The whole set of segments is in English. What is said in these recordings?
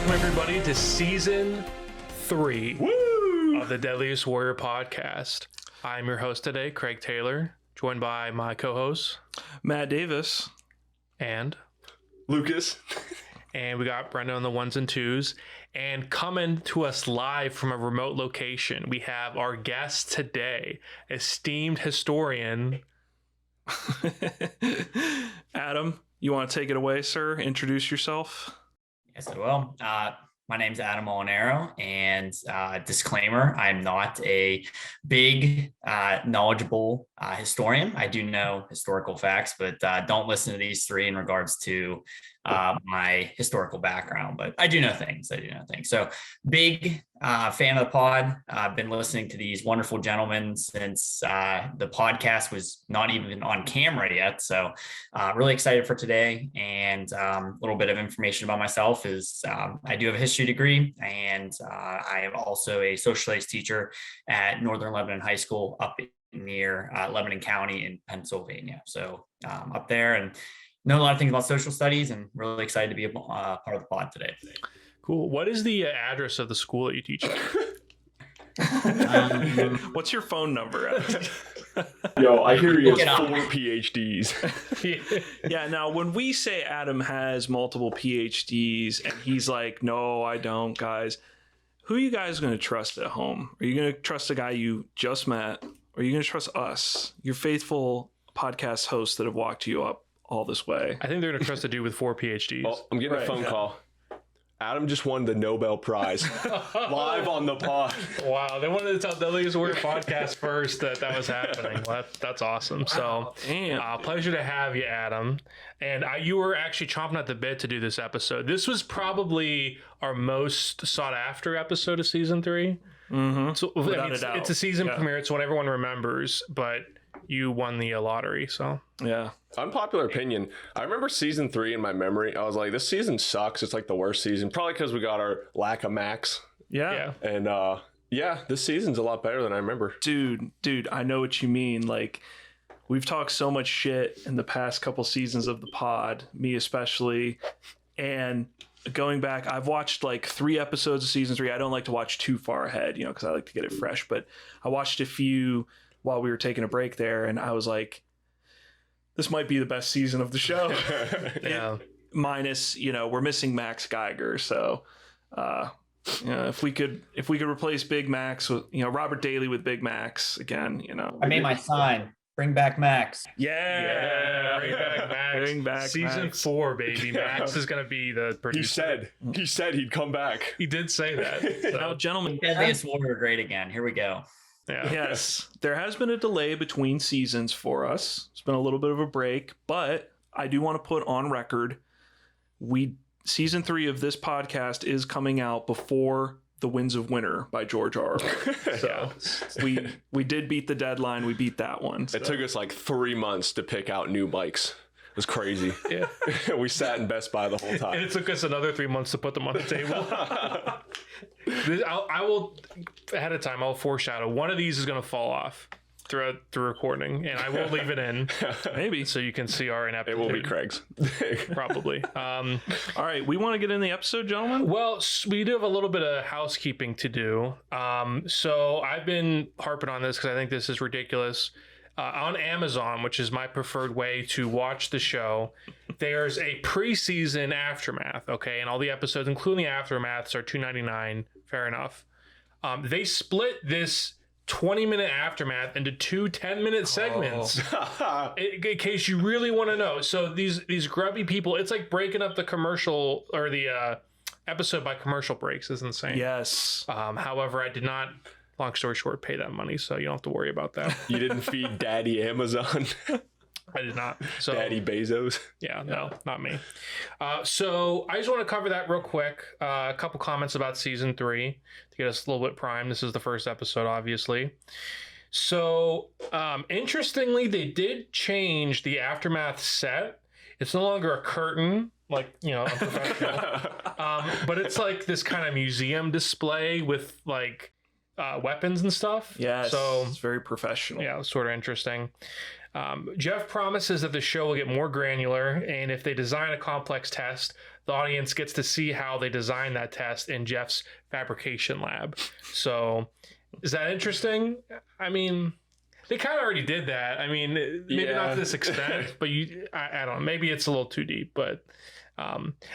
Welcome everybody to season 3 of the Deadliest Warrior podcast. I'm your host today, Craig Taylor, joined by my co-hosts Matt Davis and Lucas. And we got Brenda on the ones and twos. And coming to us live from a remote location, we have our guest today, esteemed historian Adam. You want to take it away, sir? Introduce yourself. Yes, I will. My name's Adam Molinaro, and disclaimer, I'm not a big, knowledgeable historian. I do know historical facts, but don't listen to these three in regards to my historical background. But I do know things. So big fan of the pod. I've been listening to these wonderful gentlemen since the podcast was not even on camera yet. So really excited for today. And a little bit of information about myself is I do have a history degree, and I am also a social studies teacher at Northern Lebanon High School up near Lebanon County in Pennsylvania. So up there, and know a lot of things about social studies, and really excited to be a part of the pod today. Cool. What is the address of the school that you teach at? What's your phone number, Adam? Yo, I hear you Look it have up. 4 PhDs. Yeah, now when we say Adam has multiple PhDs and he's like, no, I don't, guys, who are you guys going to trust at home? Are you going to trust the guy you just met? Or are you going to trust us, your faithful podcast hosts that have walked you up all this way? I think they're going to trust a dude with 4 PhDs. Oh, I'm getting Right, a phone yeah. call. Adam just won the Nobel Prize live on the pod. Wow, they wanted to tell Deadliest Warrior podcast first that was happening. Well, that's awesome. So, Damn. pleasure to have you, Adam. And you were actually chomping at the bit to do this episode. This was probably our most sought after episode of season 3. Mm-hmm. So Without a doubt. it's a season Yeah. premiere. It's what everyone remembers, but you won the lottery. So Yeah. Unpopular opinion. I remember season 3 in my memory. I was like, this season sucks. It's like the worst season. Probably because we got our lack of Max. Yeah. yeah. And yeah, this season's a lot better than I remember. Dude, I know what you mean. Like, we've talked so much shit in the past couple seasons of the pod, me especially. And going back, I've watched like 3 episodes of season 3. I don't like to watch too far ahead, because I like to get it fresh. But I watched a few while we were taking a break there, and I was like, this might be the best season of the show. Yeah. Minus, we're missing Max Geiger. So, if we could replace Big Max with, Robert Daly with Big Max again, I made my sign. Bring back Max. Yeah, bring back Max. Bring back season Max. 4, baby. Max is gonna be the producer. He said he'd come back. He did say that. Now, So, gentlemen, Deadliest Warrior great again. Here we go. yeah. yes, there has been a delay between seasons for us. It's been a little bit of a break, but I do want to put on record, season 3 of this podcast is coming out before The Winds of Winter by George R. So we did beat the deadline. We beat that one. It took us like 3 months to pick out new mics. It was crazy. Yeah. We sat in Best Buy the whole And time. it took us another 3 months to put them on the table. I will, ahead of time, I'll foreshadow. One of these is going to fall off throughout the recording, and I will leave it in, Maybe. so you can see our It ineptitude. will be Craig's. Probably. All right, we want to get in the episode, gentlemen. Well, we do have a little bit of housekeeping to do. So I've been harping on this because I think this is ridiculous. On Amazon, which is my preferred way to watch the show, there's a preseason aftermath, okay? And all the episodes, including the aftermaths, are $2.99. Fair enough. They split this 20-minute aftermath into 2 10-minute segments. In case you really want to know. So these grubby people, it's like breaking up the commercial or the episode by commercial breaks is insane. Yes. However, I did not, long story short, pay that money, so you don't have to worry about that. You didn't feed Daddy Amazon, I did not. So Daddy Bezos. yeah, no, not me. So I just want to cover that real quick. A couple comments about season 3 to get us a little bit primed. This is the first episode, obviously. So interestingly, they did change the aftermath set. It's no longer a curtain, like, unprofessional. But it's like this kind of museum display with like weapons and stuff. Yes. So it's very professional. yeah, it was sort of interesting. Jeff promises that the show will get more granular, and if they design a complex test, the audience gets to see how they design that test in Jeff's fabrication lab. So, is that interesting? I mean, they kind of already did that. I mean, maybe not to this extent, but I don't know. Maybe it's a little too deep, but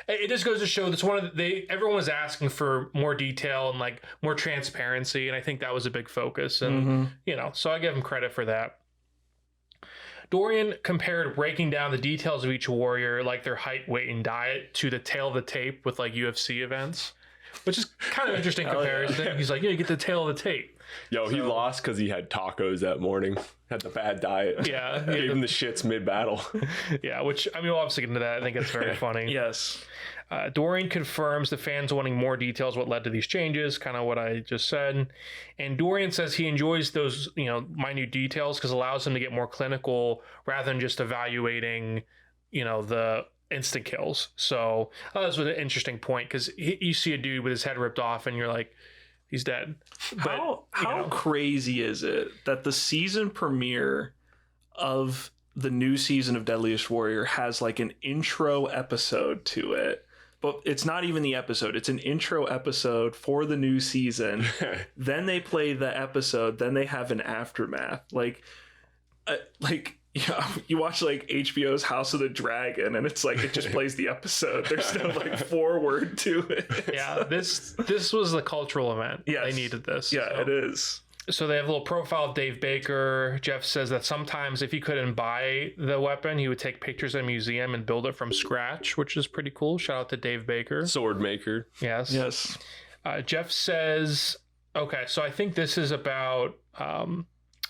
it just goes to show that's everyone was asking for more detail and like more transparency, and I think that was a big focus, and so I give him credit for that. Dorian compared breaking down the details of each warrior, like their height, weight, and diet, to the tail of the tape with like UFC events, which is kind of interesting comparison. Yeah. He's like, you get the tail of the tape. Yo, he lost because he had tacos that morning. Had the bad diet. Yeah. Gave him the shits mid-battle. Yeah, which, I mean, we'll obviously get into that. I think it's very funny. Yes. Dorian confirms the fans wanting more details what led to these changes, kind of what I just said. And Dorian says he enjoys those, minute details because it allows him to get more clinical rather than just evaluating, the instant kills. So that was an interesting point because you see a dude with his head ripped off and you're like, he's dead. But, how crazy is it that the season premiere of the new season of Deadliest Warrior has like an intro episode to it? But it's not even the episode. It's an intro episode for the new season. Then they play the episode. Then they have an aftermath. You watch like HBO's House of the Dragon, and it's like it just plays the episode. There's no like forward to it. Yeah, this was a cultural event. Yes. They needed this. Yeah, so. It is. So they have a little profile of Dave Baker. Jeff says that sometimes if he couldn't buy the weapon, he would take pictures in a museum and build it from scratch, which is pretty cool. Shout out to Dave Baker. Sword maker. Yes. Jeff says, okay, so I think this is about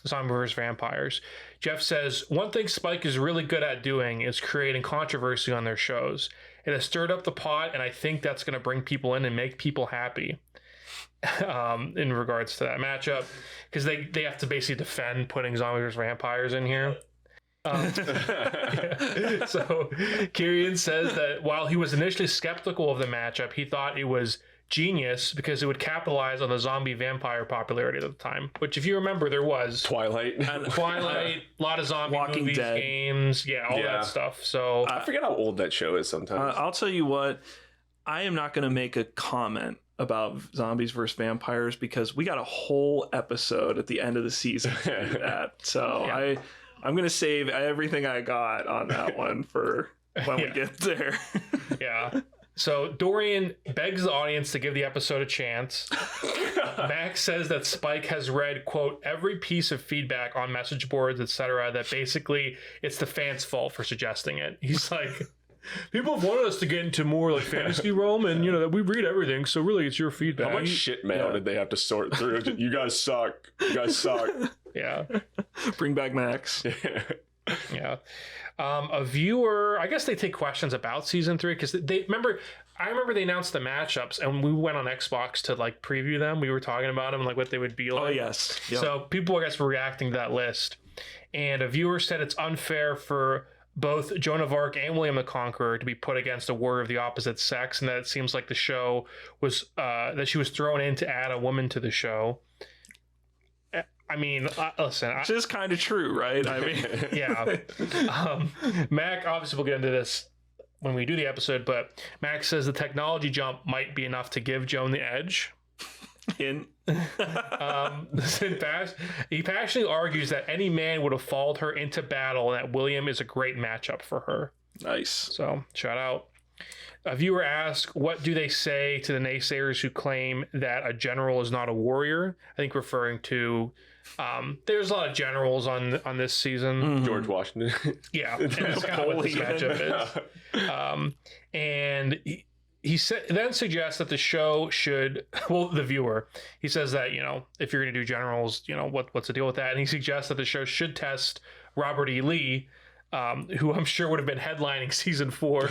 zombie vs. vampires. Jeff says, one thing Spike is really good at doing is creating controversy on their shows. It has stirred up the pot, and I think that's going to bring people in and make people happy. In regards to that matchup, because they have to basically defend putting zombies versus vampires in here. So Kieran says that while he was initially skeptical of the matchup, he thought it was genius because it would capitalize on the zombie vampire popularity at the time, which if you remember there was Twilight, a lot of zombie Walking movies, Dead. games, all that stuff. So I forget how old that show is sometimes. I'll tell you what, I am not going to make a comment about zombies versus vampires because we got a whole episode at the end of the season to do that. So yeah. I'm going to save everything I got on that one for when we get there. Yeah. So Dorian begs the audience to give the episode a chance. Max says that Spike has read, quote, every piece of feedback on message boards, etc., that basically it's the fans' fault for suggesting it. He's like, people have wanted us to get into more like fantasy realm, and that we read everything, so really it's your feedback. How much shit mail did they have to sort through? You guys suck. You guys suck. Yeah. Bring back Max. Yeah. A viewer, I guess they take questions about season 3 because I remember they announced the matchups and we went on Xbox to like preview them. We were talking about them, like what they would be like. Oh yes. Yep. So people, I guess, were reacting to that list, and a viewer said it's unfair for both Joan of Arc and William the Conqueror to be put against a warrior of the opposite sex, and that it seems like the show was that she was thrown in to add a woman to the show. I mean, listen, which is kind of true, right? I mean, yeah. Mac, obviously, we'll get into this when we do the episode, but Mac says the technology jump might be enough to give Joan the edge. In he passionately argues that any man would have followed her into battle and that William is a great matchup for her. Nice. So shout out. A viewer asked, what do they say to the naysayers who claim that a general is not a warrior? I think referring to there's a lot of generals on this season. Mm-hmm. George Washington. Yeah, and that's kind of what this matchup is. And he then suggests that the show should, the viewer, he says that, if you're going to do generals, what's the deal with that? And he suggests that the show should test Robert E. Lee, who I'm sure would have been headlining season 4.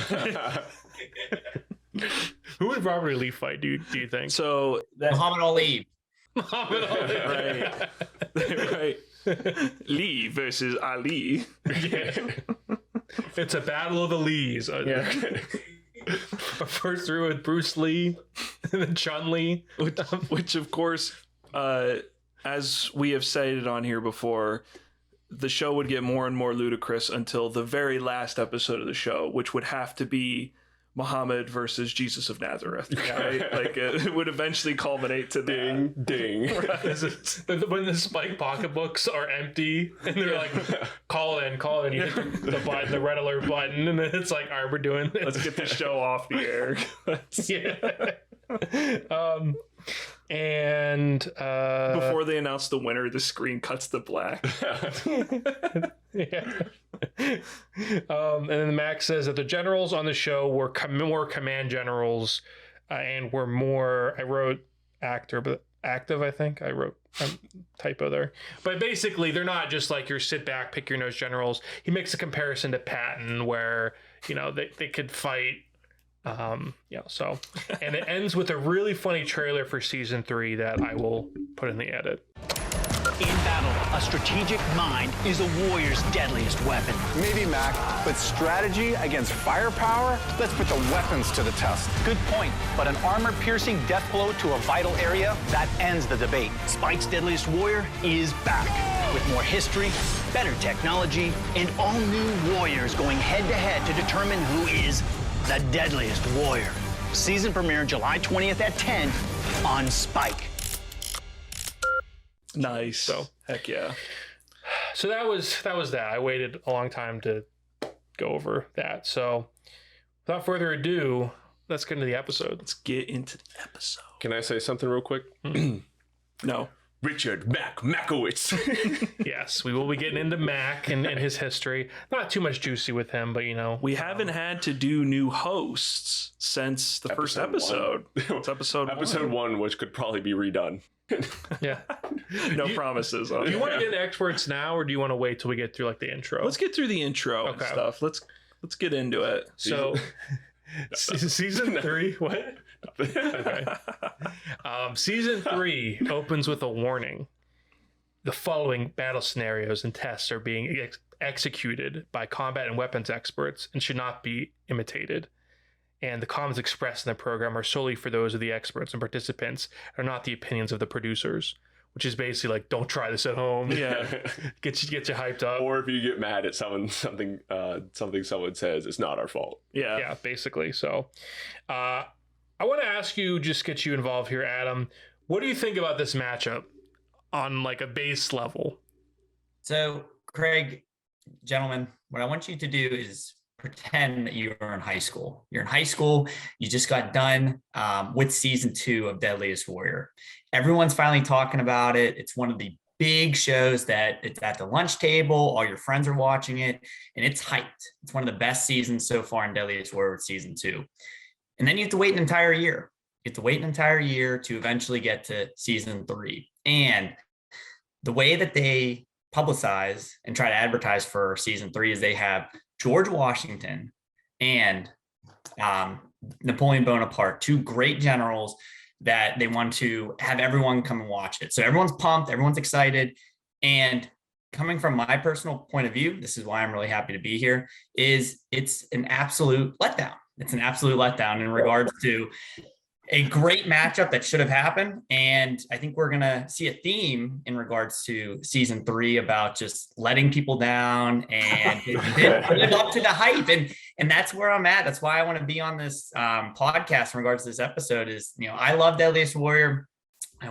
Who would Robert E. Lee fight, do you think? So Muhammad Ali. Muhammad Ali. Right. Lee versus Ali. Yeah. It's a battle of the Lees. Yeah. First through with Bruce Lee and then Chun-Li. Which of course, as we have cited on here before, the show would get more and more ludicrous until the very last episode of the show, which would have to be Muhammad versus Jesus of Nazareth, right? Like it would eventually culminate to that. Ding. When the Spike pocketbooks are empty and they're like, call in, you hit the button, the red alert button, and then it's like, all right, we're doing this. Let's get the show off the air. Yeah. And before they announce the winner, the screen cuts to black. Yeah. And then Max says that the generals on the show were more command generals and were more, I wrote actor, but active, I think. I wrote a typo there. But basically, they're not just like your sit back, pick your nose generals. He makes a comparison to Patton where, you know, they could fight. So, and it ends with a really funny trailer for season 3 that I will put in the edit. In battle, a strategic mind is a warrior's deadliest weapon. Maybe, Mac, but strategy against firepower? Let's put the weapons to the test. Good point, but an armor-piercing death blow to a vital area, that ends the debate. Spike's Deadliest Warrior is back. With more history, better technology, and all new warriors going head-to-head to determine who is the Deadliest Warrior. Season premiere July 20th at 10 on Spike. Nice. So heck yeah. So that was that. I waited a long time to go over that. So without further ado, let's get into the episode. Let's get into the episode. Can I say something real quick? No. Richard Makowitz. Yes, we will be getting into Mac and his history. Not too much juicy with him, but you know. We haven't had to do new hosts since the first episode. It's episode one, which could probably be redone. Yeah. No promises. Do you want to get into experts now, or do you want to wait till we get through like the intro? Let's get through the intro and stuff. Let's get into it. So season 3, what? Okay. Season 3 opens with a warning. The following battle scenarios and tests are being executed by combat and weapons experts and should not be imitated. And the comments expressed in the program are solely for those of the experts and participants, are not the opinions of the producers. Which is basically like, don't try this at home. Yeah, get you hyped up. Or if you get mad at something someone says, it's not our fault. Yeah, basically. So, I want to ask you, just get you involved here, Adam. What do you think about this matchup on like a base level? So, Craig, gentlemen, what I want you to do is pretend that you are in high school. You're in high school. You just got done with season 2 of Deadliest Warrior. Everyone's finally talking about it. It's one of the big shows that it's at the lunch table. All your friends are watching it, and it's hyped. It's one of the best seasons so far in Deadliest Warrior with season 2. And then you have to wait an entire year. You have to wait an entire year to eventually get to season 3. And the way that they publicize and try to advertise for season 3 is they have George Washington and Napoleon Bonaparte, 2 great generals that they want to have everyone come and watch it. So everyone's pumped, everyone's excited. And coming from my personal point of view, this is why I'm really happy to be here, is it's an absolute letdown. It's an absolute letdown in regards to a great matchup that should have happened. And I think we're going to see a theme in regards to season 3 about just letting people down and live up to the hype. And that's where I'm at. That's why I want to be on this podcast in regards to this episode is, you know, I love Deadliest Warrior.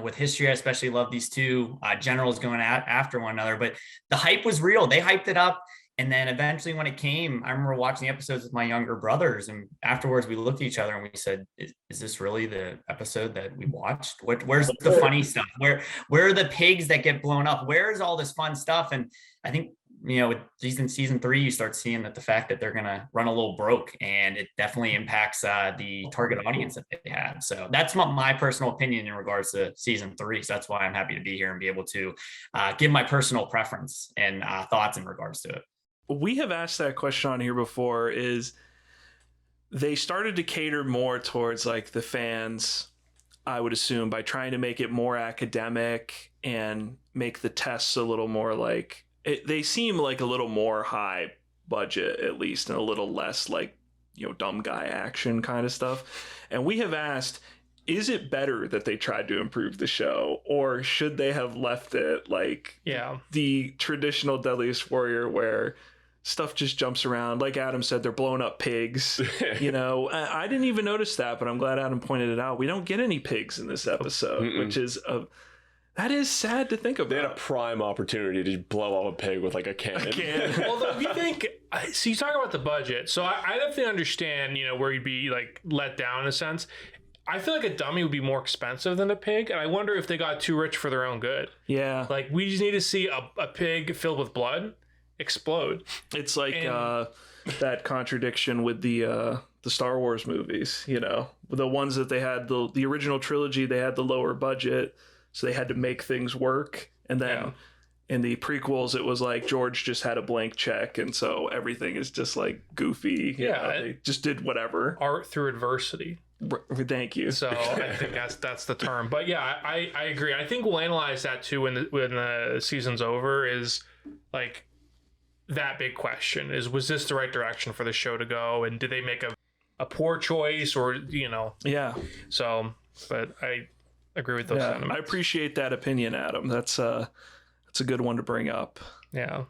With history, I especially love these 2 generals going after one another, but the hype was real. They hyped it up. And then eventually when it came, I remember watching the episodes with my younger brothers. And afterwards we looked at each other and we said, is this really the episode that we watched? Where's the funny stuff? Where are the pigs that get blown up? Where's all this fun stuff? And I think, you know, with season 3, you start seeing that the fact that they're going to run a little broke, and it definitely impacts the target audience that they have. So that's my personal opinion in regards to season 3. So that's why I'm happy to be here and be able to give my personal preference and thoughts in regards to it. We have asked that question on here before. Is they started to cater more towards like the fans, I would assume, by trying to make it more academic and make the tests a little more like they seem like a little more high budget, at least, and a little less like, you know, dumb guy action kind of stuff. And we have asked, is it better that they tried to improve the show, or should they have left it like the traditional Deadliest Warrior where stuff just jumps around? Like Adam said, they're blowing up pigs. I didn't even notice that, but I'm glad Adam pointed it out. We don't get any pigs in this episode, which is that is sad to think about. They had a prime opportunity to blow up a pig with like a cannon. Although if you think, so you talk about the budget, so I definitely understand, where you'd be like let down in a sense. I feel like a dummy would be more expensive than a pig, and I wonder if they got too rich for their own good. Yeah. Like, we just need to see a pig filled with blood explode. It's like that contradiction with the Star Wars movies, the ones that they had, the original trilogy, they had the lower budget, so they had to make things work. And then in the prequels, it was like George just had a blank check, and so everything is just like goofy. They just did whatever. Art through adversity. Thank you. So I think that's the term. But yeah, I agree. I think we'll analyze that too when the season's over. Is like that big question: was this the right direction for the show to go, and did they make a poor choice, or Yeah. So, but I agree with those sentiments. I appreciate that opinion, Adam. That's a good one to bring up. Yeah.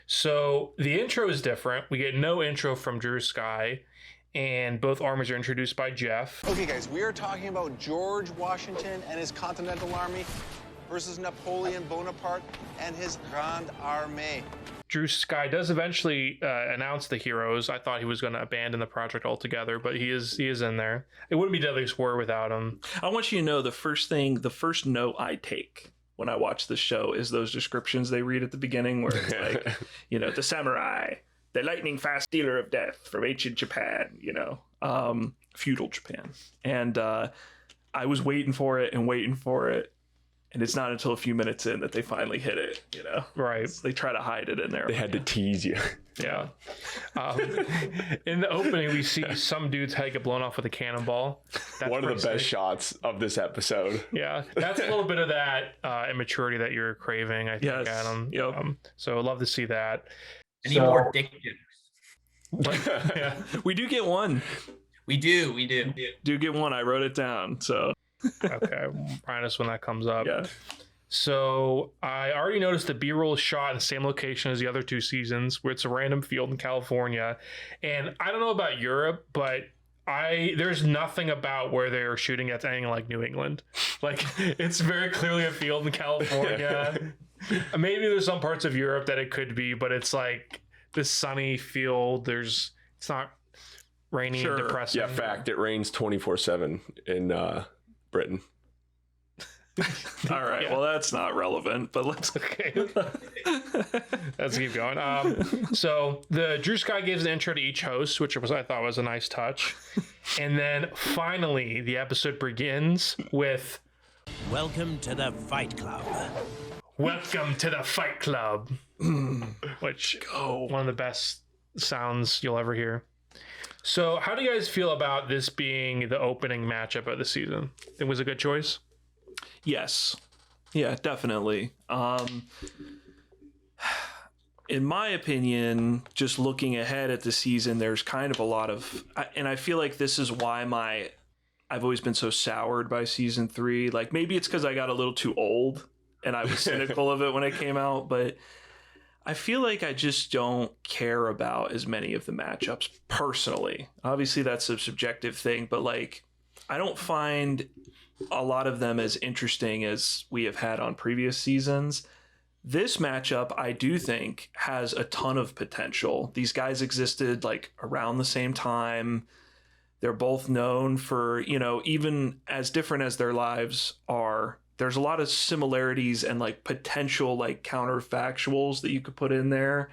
So the intro is different. We get no intro from Drew Sky. And both armies are introduced by Jeff. Okay, guys, we are talking about George Washington and his Continental Army versus Napoleon Bonaparte and his Grande Armée. Drew Sky does eventually announce the heroes. I thought he was going to abandon the project altogether, but he is in there. It wouldn't be Deadliest War without him. I want you to know the first note I take when I watch the show is those descriptions they read at the beginning where it's like, the samurai, the lightning fast dealer of death from ancient Japan, feudal Japan. And I was waiting for it. And it's not until a few minutes in that they finally hit it, Right. So they try to hide it in there. They had to tease you. Yeah. In the opening, we see some dude's head get blown off with a cannonball. That's one of the best shots of this episode. Yeah. That's a little bit of that immaturity that you're craving, I think, Adam. Yep. So I'd love to see that. Any more dick jokes? Yeah. We do get one. We do. Do get one. I wrote it down. So okay, remind us when that comes up. Yeah. So I already noticed the B-roll is shot in the same location as the other two seasons, where it's a random field in California. And I don't know about Europe, but there's nothing about where they're shooting that's anything like New England. Like, it's very clearly a field in California. Maybe there's some parts of Europe that it could be, but it's like this sunny field. It's not rainy and depressing. Yeah, fact. It rains 24/7 in Britain. All right. Yeah. Well, that's not relevant, but let's let's keep going. So the Drew Sky gives the intro to each host, which I thought was a nice touch. And then finally the episode begins with "Welcome to the Fight Club." Welcome to the Fight Club. Which one of the best sounds you'll ever hear. So how do you guys feel about this being the opening matchup of the season? It was a good choice? Yes. Yeah, definitely. In my opinion, just looking ahead at the season, there's kind of a lot of, and I feel like this is why I've always been so soured by season 3. Like, maybe it's because I got a little too old and I was cynical of it when it came out, but I feel like I just don't care about as many of the matchups personally. Obviously, that's a subjective thing, but like, I don't find a lot of them as interesting as we have had on previous seasons. This matchup, I do think, has a ton of potential. These guys existed like around the same time. They're both known for, even as different as their lives are, there's a lot of similarities and like potential like counterfactuals that you could put in there.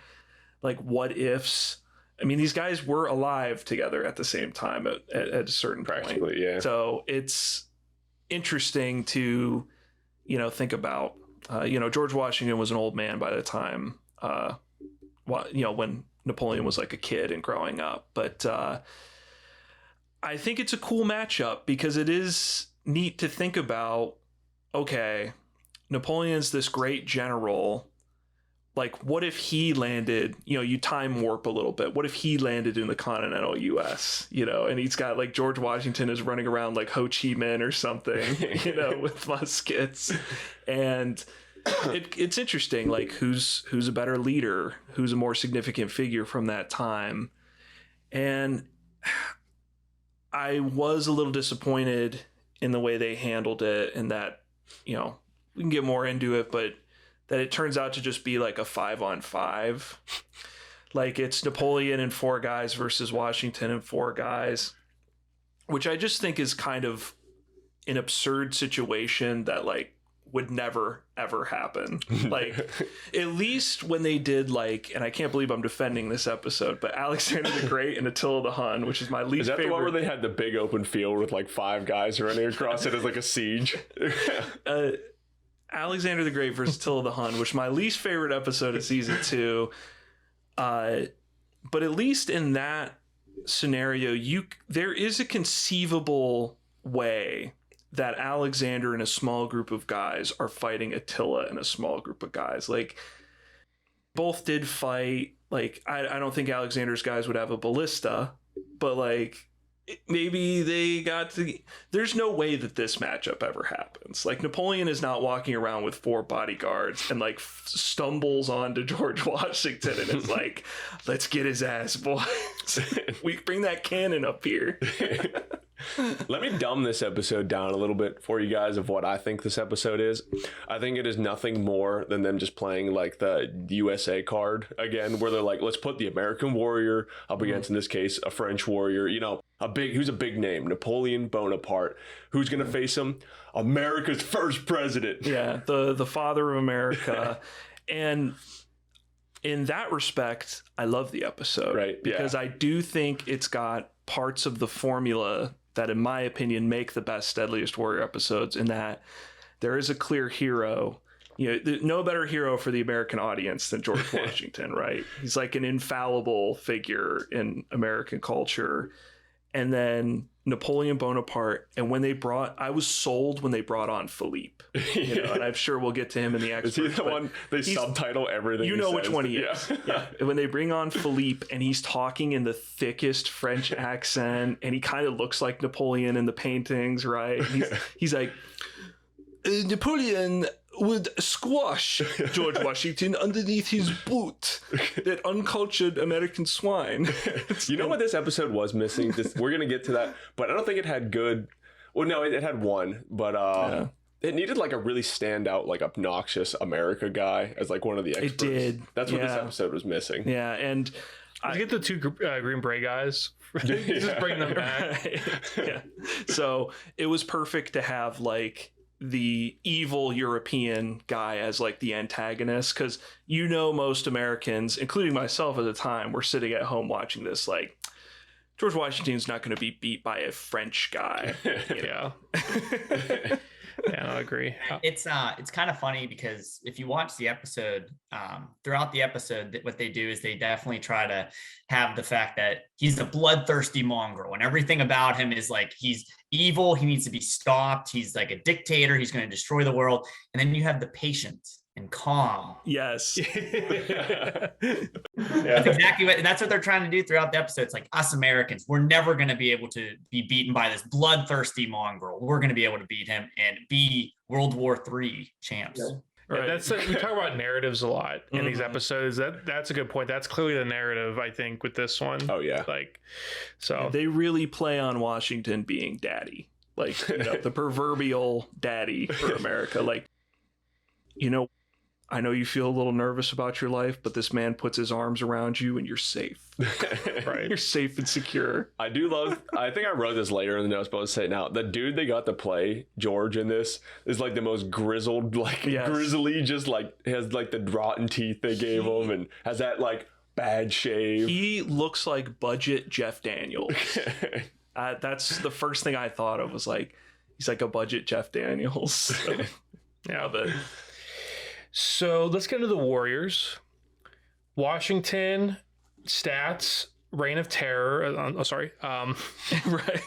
Like what ifs. I mean, these guys were alive together at the same time at a certain point. Yeah. So it's interesting to, think about. George Washington was an old man by the time, when Napoleon was like a kid and growing up. But I think it's a cool matchup because it is neat to think about, okay, Napoleon's this great general. like, what if he landed, you time warp a little bit. What if he landed in the continental US, and he's got like George Washington is running around like Ho Chi Minh or something, with muskets. And it's interesting, like who's a better leader, who's a more significant figure from that time. And I was a little disappointed in the way they handled it, and that, we can get more into it, but that it turns out to just be like a 5-on-5. Like it's Napoleon and 4 guys versus Washington and 4 guys, which I just think is kind of an absurd situation that like would never ever happen. Like at least when they did like, and I can't believe I'm defending this episode, but Alexander the Great and Attila the Hun, which is my least favorite. Is that the one where they had the big open field with like 5 guys running across it as like a siege? Alexander the Great versus Attila the Hun, which is my least favorite episode of season 2. But at least in that scenario, there is a conceivable way that Alexander and a small group of guys are fighting Attila and a small group of guys. Like both did fight. Like I don't think Alexander's guys would have a ballista, but like maybe they got to. There's no way that this matchup ever happens. Like Napoleon is not walking around with 4 bodyguards and like stumbles onto George Washington and is like, let's get his ass, boys. We bring that cannon up here. Let me dumb this episode down a little bit for you guys of what I think this episode is. I think it is nothing more than them just playing like the USA card again, where they're like, let's put the American warrior up against, in this case, a French warrior, who's a big name, Napoleon Bonaparte. Who's going to face him? America's first president. Yeah, the father of America. And in that respect, I love the episode. Right. Because I do think it's got parts of the formula that, in my opinion, make the best Deadliest Warrior episodes, in that there is a clear hero. No better hero for the American audience than George Washington, right? He's like an infallible figure in American culture. And then Napoleon Bonaparte. And I was sold when they brought on Philippe, and I'm sure we'll get to him in the experts. Is he the one they subtitle everything? You know which one he is. Yeah. When they bring on Philippe and he's talking in the thickest French accent and he kind of looks like Napoleon in the paintings, right? He's like, Napoleon would squash George Washington underneath his boot, that uncultured American swine. You know what this episode was missing? We're going to get to that, but I don't think it had good... Well, no, it had one, but it needed like a really standout, like obnoxious America guy as like one of the experts. It did. That's what this episode was missing. Yeah, and... I get the 2 Green Beret guys. Just bring them back. Yeah. So it was perfect to have like the evil European guy as like the antagonist, because most Americans, including myself at the time, were sitting at home watching this like, George Washington's not going to be beat by a French guy. Yeah. Yeah, I agree. It's kind of funny because if you watch the episode, throughout the episode, what they do is they definitely try to have the fact that he's a bloodthirsty mongrel and everything about him is like he's evil. He needs to be stopped. He's like a dictator. He's going to destroy the world. And then you have the patient and calm. Yes. That's exactly that's what they're trying to do throughout the episode. It's like, us Americans, we're never going to be able to be beaten by this bloodthirsty mongrel. We're going to be able to beat him and be World War III champs. Yeah. Right. We talk about narratives a lot in these episodes. That's a good point. That's clearly the narrative, I think, with this one. Oh yeah. They really play on Washington being daddy, like the proverbial daddy for America. Like, I know you feel a little nervous about your life, but this man puts his arms around you and you're safe. Right? You're safe and secure. I think I wrote this later in the notes, but I'll say it now. The dude they got to play George in this is like the most grizzled, grizzly, just like has like the rotten teeth they gave him and has that like bad shave. He looks like budget Jeff Daniels. That's the first thing I thought of, was like, he's like a budget Jeff Daniels. So, yeah, but... So let's get into the Warriors. Washington, stats, Reign of Terror. Right.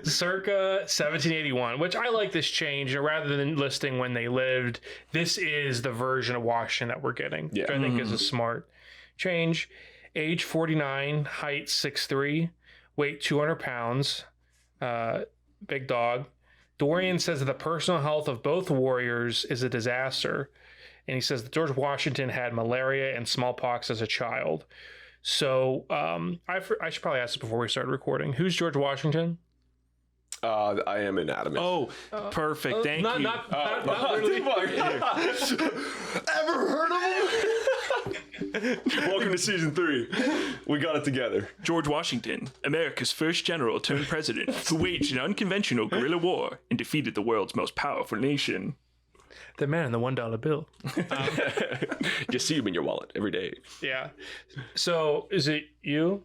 circa 1781, which I like this change. Rather than listing when they lived, this is the version of Washington that we're getting, which I think is a smart change. Age 49, height 6'3", weight 200 pounds, big dog. Dorian says that the personal health of both warriors is a disaster. And he says that George Washington had malaria and smallpox as a child. So I should probably ask this before we start recording. Who's George Washington? I am inanimate. Oh, perfect. Thank you. Not literally. Ever heard of him? Welcome to season 3. We got it together. George Washington, America's first general turned president, who waged an unconventional guerrilla war and defeated the world's most powerful nation. The man in the $1 bill. You see him in your wallet every day. Yeah. So is it you?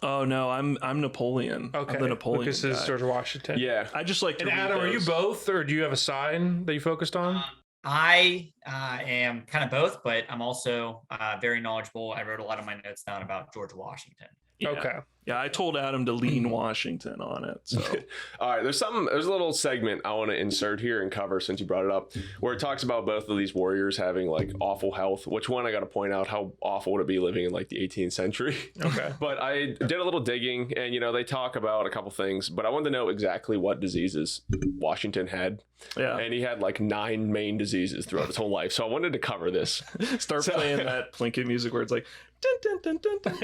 Oh no, I'm Napoleon. Okay. I'm the Napoleon Lucas guy. is George Washington. Yeah. I just like to And read Adam, are you those. both, or do you have a sign that you focused on? I am kind of both, but I'm also very knowledgeable. I wrote a lot of my notes down about George Washington. Yeah. Okay. Yeah, I told Adam to lean Washington on it. So All right, there's a little segment I want to insert here and cover since you brought it up, where it talks about both of these warriors having like awful health. Which one I got to point out how awful would it be living in like the 18th century? Okay. But I did a little digging, and they talk about a couple things, but I wanted to know exactly what diseases Washington had. yeah, And he had like 9 main diseases throughout his whole life. So I wanted to cover this. start playing that Plinkett music where it's like, dun, dun, dun, dun, dun,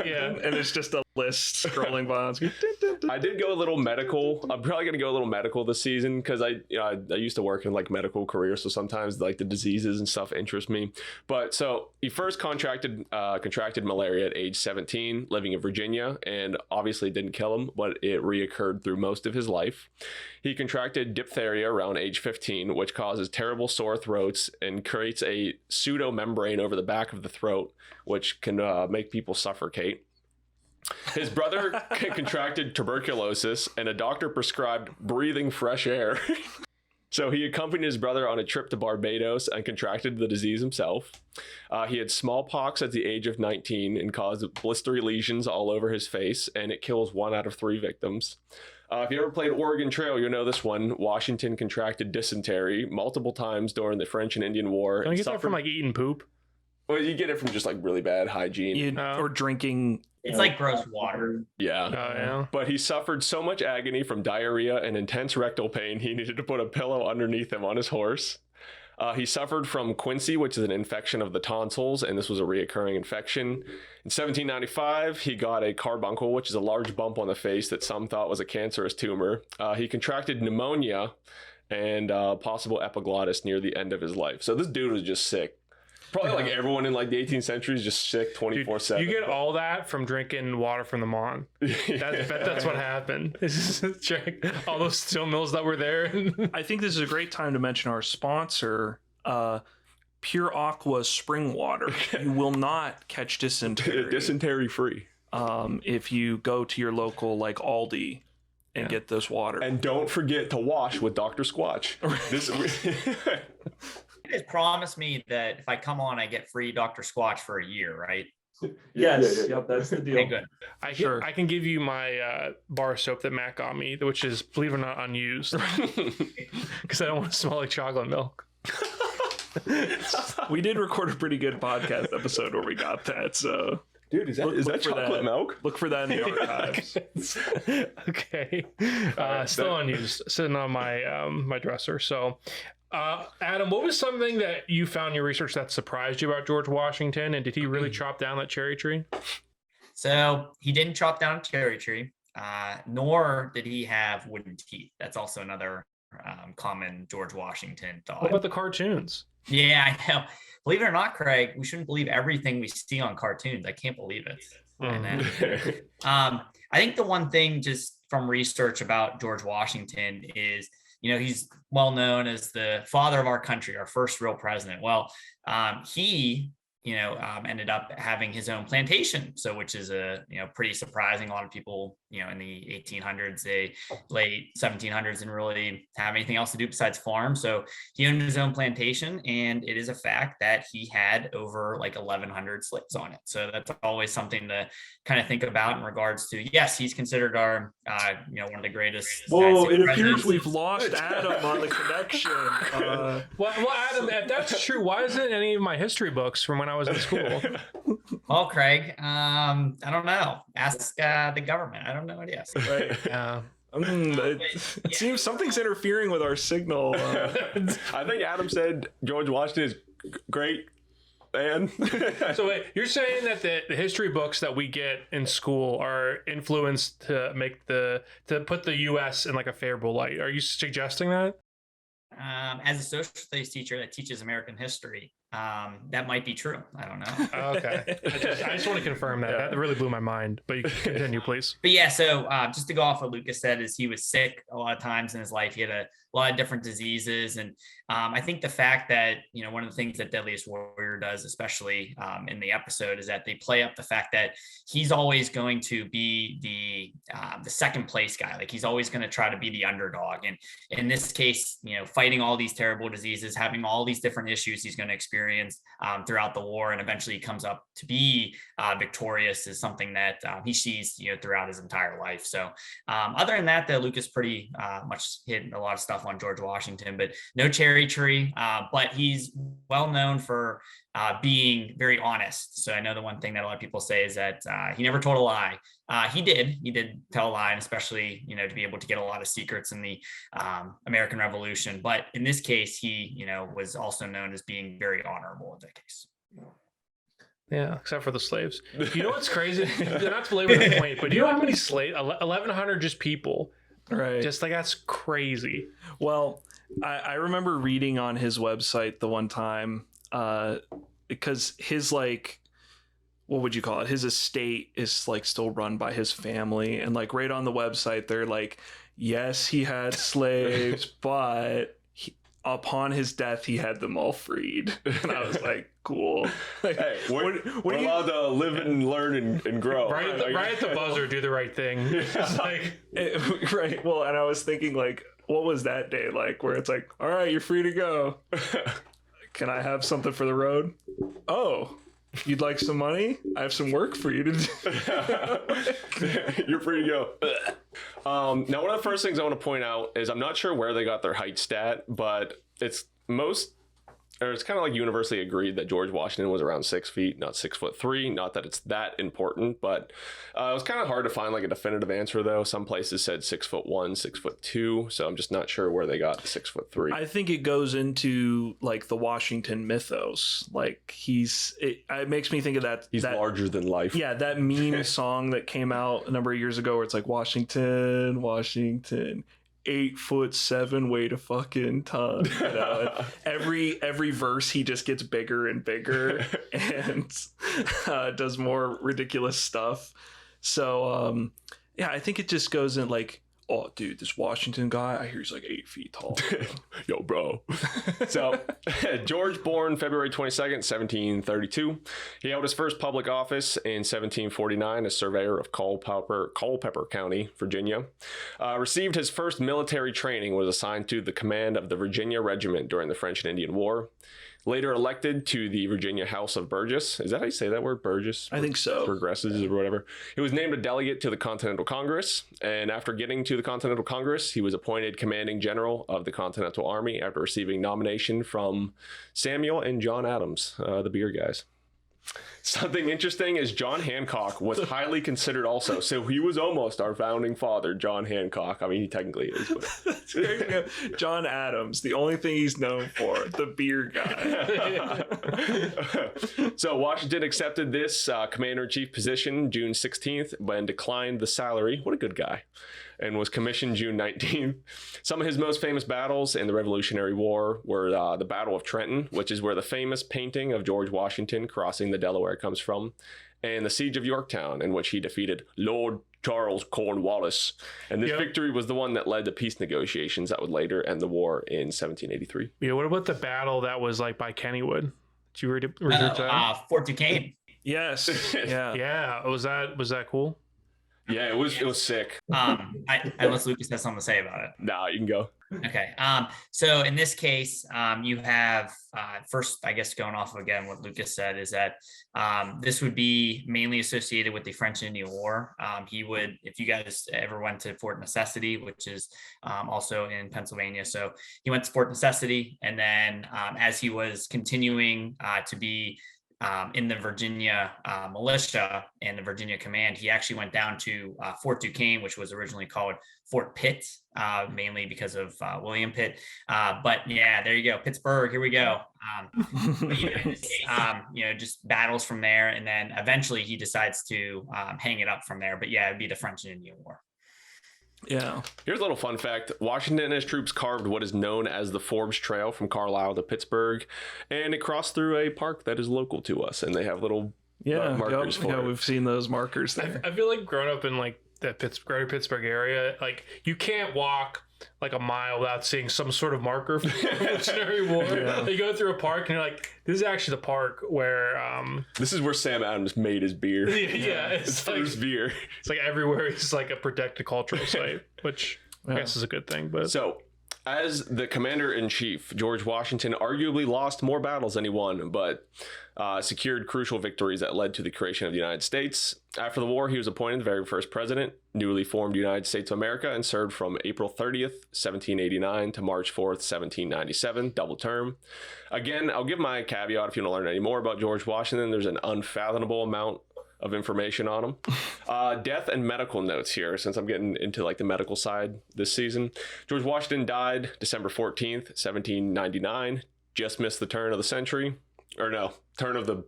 Yeah. and it's just a list scrolling by on screen. Dun, dun, dun. I did go a little medical. I'm probably going to go a little medical this season because I used to work in like medical career. So sometimes like the diseases and stuff interest me. But so he first contracted malaria at age 17, living in Virginia, and obviously it didn't kill him, but it reoccurred through most of his life. He contracted diphtheria around age 15, which causes terrible sore throats and creates a pseudo membrane over the back of the throat, which can make people suffocate. His brother contracted tuberculosis, and a doctor prescribed breathing fresh air. So he accompanied his brother on a trip to Barbados and contracted the disease himself. He had smallpox at the age of 19 and caused blistery lesions all over his face, and it kills 1 out of 3 victims. If you ever played Oregon Trail, you'll know this one. Washington contracted dysentery multiple times during the French and Indian War. Don't you get that from like eating poop? Well, you get it from just like really bad hygiene. Or drinking. It's like gross water. Yeah. Oh, yeah. But he suffered so much agony from diarrhea and intense rectal pain, he needed to put a pillow underneath him on his horse. He suffered from quinsy, which is an infection of the tonsils, and this was a reoccurring infection. In 1795, he got a carbuncle, which is a large bump on the face that some thought was a cancerous tumor. He contracted pneumonia and possible epiglottis near the end of his life. So this dude was just sick. Probably like everyone in like the 18th century is just sick 24/7. You get all that from drinking water from the Mon. That's what happened. Check all those steel mills that were there. I think this is a great time to mention our sponsor, Pure Aqua Spring Water. You will not catch dysentery. Dysentery free. If you go to your local like Aldi and get this water. And don't forget to wash with Dr. Squatch. You guys promised me that if I come on, I get free Dr. Squatch for a year, right? Yes. Yep, that's the deal. Okay, good. I can give you my bar soap that Matt got me, which is, believe it or not, unused. Because I don't want to smell like chocolate milk. We did record a pretty good podcast episode where we got that, so Dude, is that chocolate milk? look for that in the archives. Okay. Still unused, sitting on my my dresser. So Adam, what was something that you found in your research that surprised you about George Washington, and did he really chop down that cherry tree? So he didn't chop down a cherry tree, nor did he have wooden teeth. That's also another common George Washington thought. What about the cartoons? Yeah, I know. Believe it or not, Craig, we shouldn't believe everything we see on cartoons. I can't believe it. I think the one thing just from research about George Washington is, he's well known as the father of our country, our first real president. Well, he, ended up having his own plantation. So, which is pretty surprising. A lot of people in the 1800s, the late 1700s, didn't really have anything else to do besides farm. So he owned his own plantation, and it is a fact that he had over like 1,100 slaves on it. So that's always something to kind of think about in regards to, yes, he's considered our, one of the greatest. Whoa, it appears we've lost Adam on the connection. Well, Adam, if that's true, why isn't any of my history books from when I was in school? Well, Craig, I don't know. Ask the government. I don't know what he is. Right. Yeah. It seems something's interfering with our signal. I think Adam said George Washington is great man. So wait, you're saying that the history books that we get in school are influenced to put the U.S. in like a favorable light? Are you suggesting that? As a social studies teacher that teaches American history, that might be true. I don't know. Okay. I just want to confirm that. That really blew my mind. But you can continue, please. But yeah, so just to go off what Lucas said, is he was sick a lot of times in his life. He had a lot of different diseases. And I think the fact that, one of the things that Deadliest Warrior does, especially in the episode, is that they play up the fact that he's always going to be the second place guy. Like he's always going to try to be the underdog. And in this case, fighting all these terrible diseases, having all these different issues he's going to experience throughout the war, and eventually he comes up to be victorious, is something that he sees throughout his entire life. So other than that, Lucas pretty much hit a lot of stuff on George Washington, but no cherry tree. But he's well known for being very honest. So I know the one thing that a lot of people say is that he never told a lie. He did tell a lie, and especially, to be able to get a lot of secrets in the American Revolution. But in this case, he, was also known as being very honorable in that case. Yeah, except for the slaves. You know what's crazy? Not to belabor the point, but do you know how many slaves? 1,100 just people. Right. Just like, that's crazy. Well, I remember reading on his website the one time, because his what would you call it? His estate is like still run by his family, and like right on the website, they're like, yes, he had slaves, but upon his death, he had them all freed. And I was like, cool. Like, hey, we're allowed to live and learn and grow. Right at the buzzer, do the right thing. Right. Well, and I was thinking, like, what was that day like? Where it's like, all right, you're free to go. Can I have something for the road? Oh, you'd like some money? I have some work for you to do. You're free to go. Now, one of the first things I want to point out is I'm not sure where they got their height stat, but it's kind of like universally agreed that George Washington was around 6 feet, not 6'3". Not that it's that important, but it was kind of hard to find like a definitive answer though. Some places said 6'1", 6'2", so I'm just not sure where they got the 6'3". I think it goes into like the Washington mythos. Like it makes me think of that. He's larger than life. Yeah, that meme song that came out a number of years ago where it's like Washington, 8'7", weighed a fucking ton. Every verse he just gets bigger and bigger and does more ridiculous stuff. So yeah, I think it just goes in like, oh dude, this Washington guy, I hear he's like 8 feet tall. Yo, bro. So George, born February 22nd, 1732. He held his first public office in 1749 as surveyor of Culpeper County, Virginia. Received his first military training, was assigned to the command of the Virginia Regiment during the French and Indian War. Later elected to the Virginia House of Burgess. Is that how you say that word, Burgess? I think so. Progresses or whatever. He was named a delegate to the Continental Congress. And after getting to the Continental Congress, he was appointed commanding general of the Continental Army after receiving nomination from Samuel and John Adams, the beer guys. Something interesting is John Hancock was highly considered also. So he was almost our founding father, John Hancock. I mean, he technically is. But... John Adams, the only thing he's known for, the beer guy. So Washington accepted this commander-in-chief position June 16th, but declined the salary. What a good guy. And was commissioned June 19th. Some of his most famous battles in the Revolutionary War were the Battle of Trenton, which is where the famous painting of George Washington crossing the Delaware comes from, and the Siege of Yorktown, in which he defeated Lord Charles Cornwallis. And this victory was the one that led to peace negotiations that would later end the war in 1783. Yeah, what about the battle that was like by Kennywood? Did you read it? Fort Duquesne. Yes. Yeah. Yeah. Was that cool? Yeah, it was sick. I unless Lucas has something to say about it. Nah, you can go. Okay. So in this case, you have first, I guess, going off of, again what Lucas said is that this would be mainly associated with the French Indian War. He would, if you guys ever went to Fort Necessity, which is also in Pennsylvania, so he went to Fort Necessity, and then as he was continuing to be in the Virginia militia and the Virginia command, he actually went down to Fort Duquesne, which was originally called Fort Pitt, mainly because of William Pitt. But yeah, there you go, Pittsburgh. Here we go. Just battles from there, and then eventually he decides to hang it up from there. But yeah, it'd be the French and Indian War. Yeah. Here's a little fun fact. Washington and his troops carved what is known as the Forbes Trail from Carlisle to Pittsburgh, and it crossed through a park that is local to us, and they have little markers for it. We've seen those markers there. I feel like growing up in like the greater Pittsburgh area, like you can't walk like a mile without seeing some sort of marker from the Revolutionary War. Yeah. You go through a park and you're like, this is actually the park where this is where Sam Adams made his beer. Yeah, it's his like first beer. It's like everywhere. It's like a protected cultural site, which I guess is a good thing. But so, as the commander-in-chief, George Washington arguably lost more battles than he won, but secured crucial victories that led to the creation of the United States. After the war, he was appointed the very first president, newly formed United States of America, and served from April 30th, 1789 to March 4th, 1797, double term. Again, I'll give my caveat if you want to learn any more about George Washington. There's an unfathomable amount of information on him. Death and medical notes here, since I'm getting into like the medical side this season. George Washington died December 14th, 1799. Just missed the turn of the century. Or no, turn of the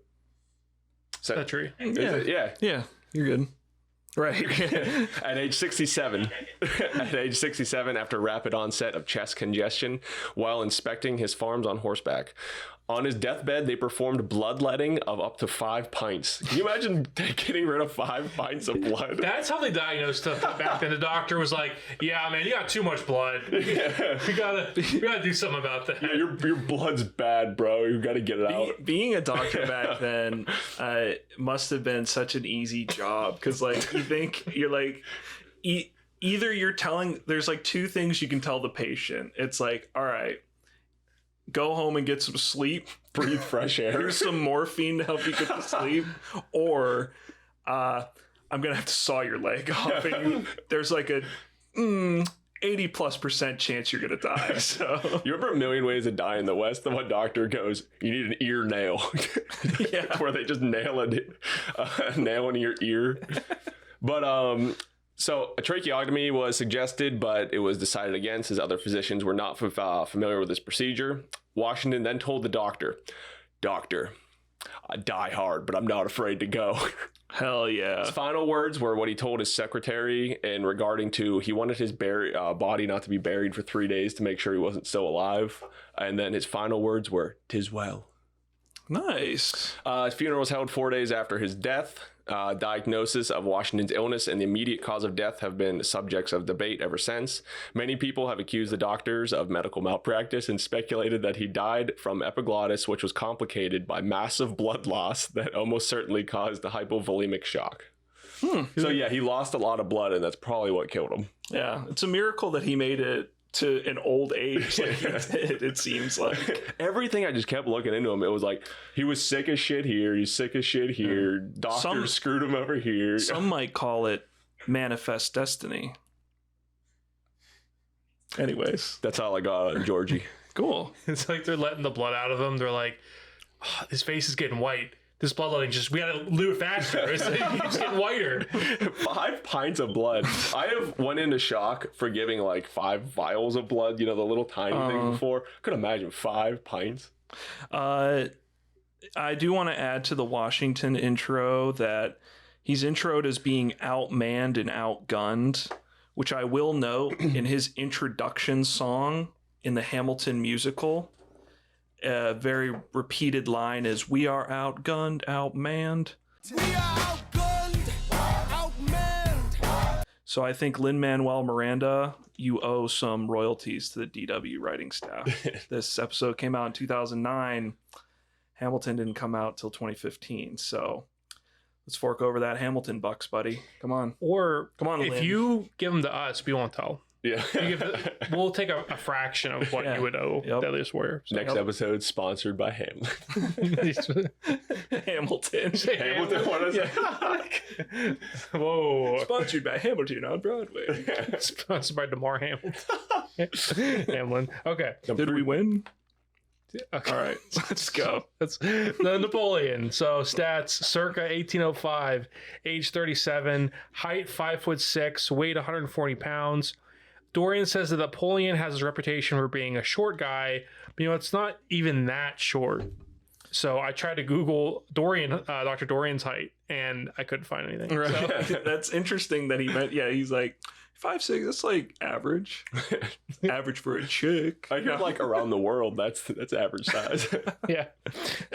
century. Yeah, you're good. Right. At age 67, after rapid onset of chest congestion while inspecting his farms on horseback. On his deathbed, they performed bloodletting of up to 5 pints. Can you imagine getting rid of 5 pints of blood? That's how they diagnosed stuff back then. The doctor was like, "Yeah, man, you got too much blood. We gotta do something about that. Yeah, your blood's bad, bro. You gotta get it out." Being a doctor back then must have been such an easy job, because like you think you're like either you're telling, there's like 2 things you can tell the patient. It's like, all right, go home and get some sleep, breathe fresh air, here's some morphine to help you get to sleep, or I'm gonna have to saw your leg off, and there's like a 80+% chance you're gonna die. So you remember A Million Ways to Die in the West? The one doctor goes, "You need an ear nail." Yeah. Where they just nail a nail in your ear. But so a tracheotomy was suggested, but it was decided against, as other physicians were not familiar with this procedure. Washington then told the doctor, "I die hard, but I'm not afraid to go." Hell yeah. His final words were what he told his secretary in regarding to, he wanted his body not to be buried for 3 days to make sure he wasn't still alive. And then his final words were, "'Tis well." Nice. His funeral was held 4 days after his death. Diagnosis of Washington's illness and the immediate cause of death have been subjects of debate ever since. Many people have accused the doctors of medical malpractice and speculated that he died from epiglottis, which was complicated by massive blood loss that almost certainly caused a hypovolemic shock. So yeah, he lost a lot of blood, and that's probably what killed him. Yeah, it's a miracle that he made it to an old age like he did, it seems like. Everything, I just kept looking into him. It was like, he was sick as shit here, he's sick as shit here, doctors screwed him over here. Some might call it manifest destiny. Anyways. That's all I got on Georgie. Cool. It's like they're letting the blood out of him. They're like, "Oh, his face is getting white. This bloodletting we gotta do it faster. It's getting whiter." 5 pints of blood. I have went into shock for giving like 5 vials of blood, the little tiny things before. Could imagine 5 pints. I do want to add to the Washington intro that he's introed as being outmanned and outgunned, which I will note in his introduction song in the Hamilton musical. A very repeated line is, "We are outgunned, outmanned." We are outgunned, outmanned. So I think Lin-Manuel Miranda, you owe some royalties to the DW writing staff. This episode came out in 2009. Hamilton didn't come out till 2015. So Let's fork over that Hamilton bucks, buddy. Come on. Or Come on, if Lynn. you give them to us, we won't tell. Yeah. We'll take a fraction of what Yeah. you would owe Yep. Deadliest Warrior. So. Next episode sponsored by Hamlin. Hamilton. Hamilton, what is it? Whoa. Sponsored by Hamilton on Broadway. Sponsored by DeMar Hamlin. Okay. Did we win? Okay. All right, let's go. That's the Napoleon. So stats: circa 1805, age 37, height 5'6", weight 140 pounds. Dorian says that Napoleon has his reputation for being a short guy, but it's not even that short. So I tried to Google Dorian, Dr. Dorian's height, and I couldn't find anything. Right. So, That's interesting that he meant. Yeah, he's like 5'6". That's like average. Average for a chick. I hear like around the world, that's average size. yeah.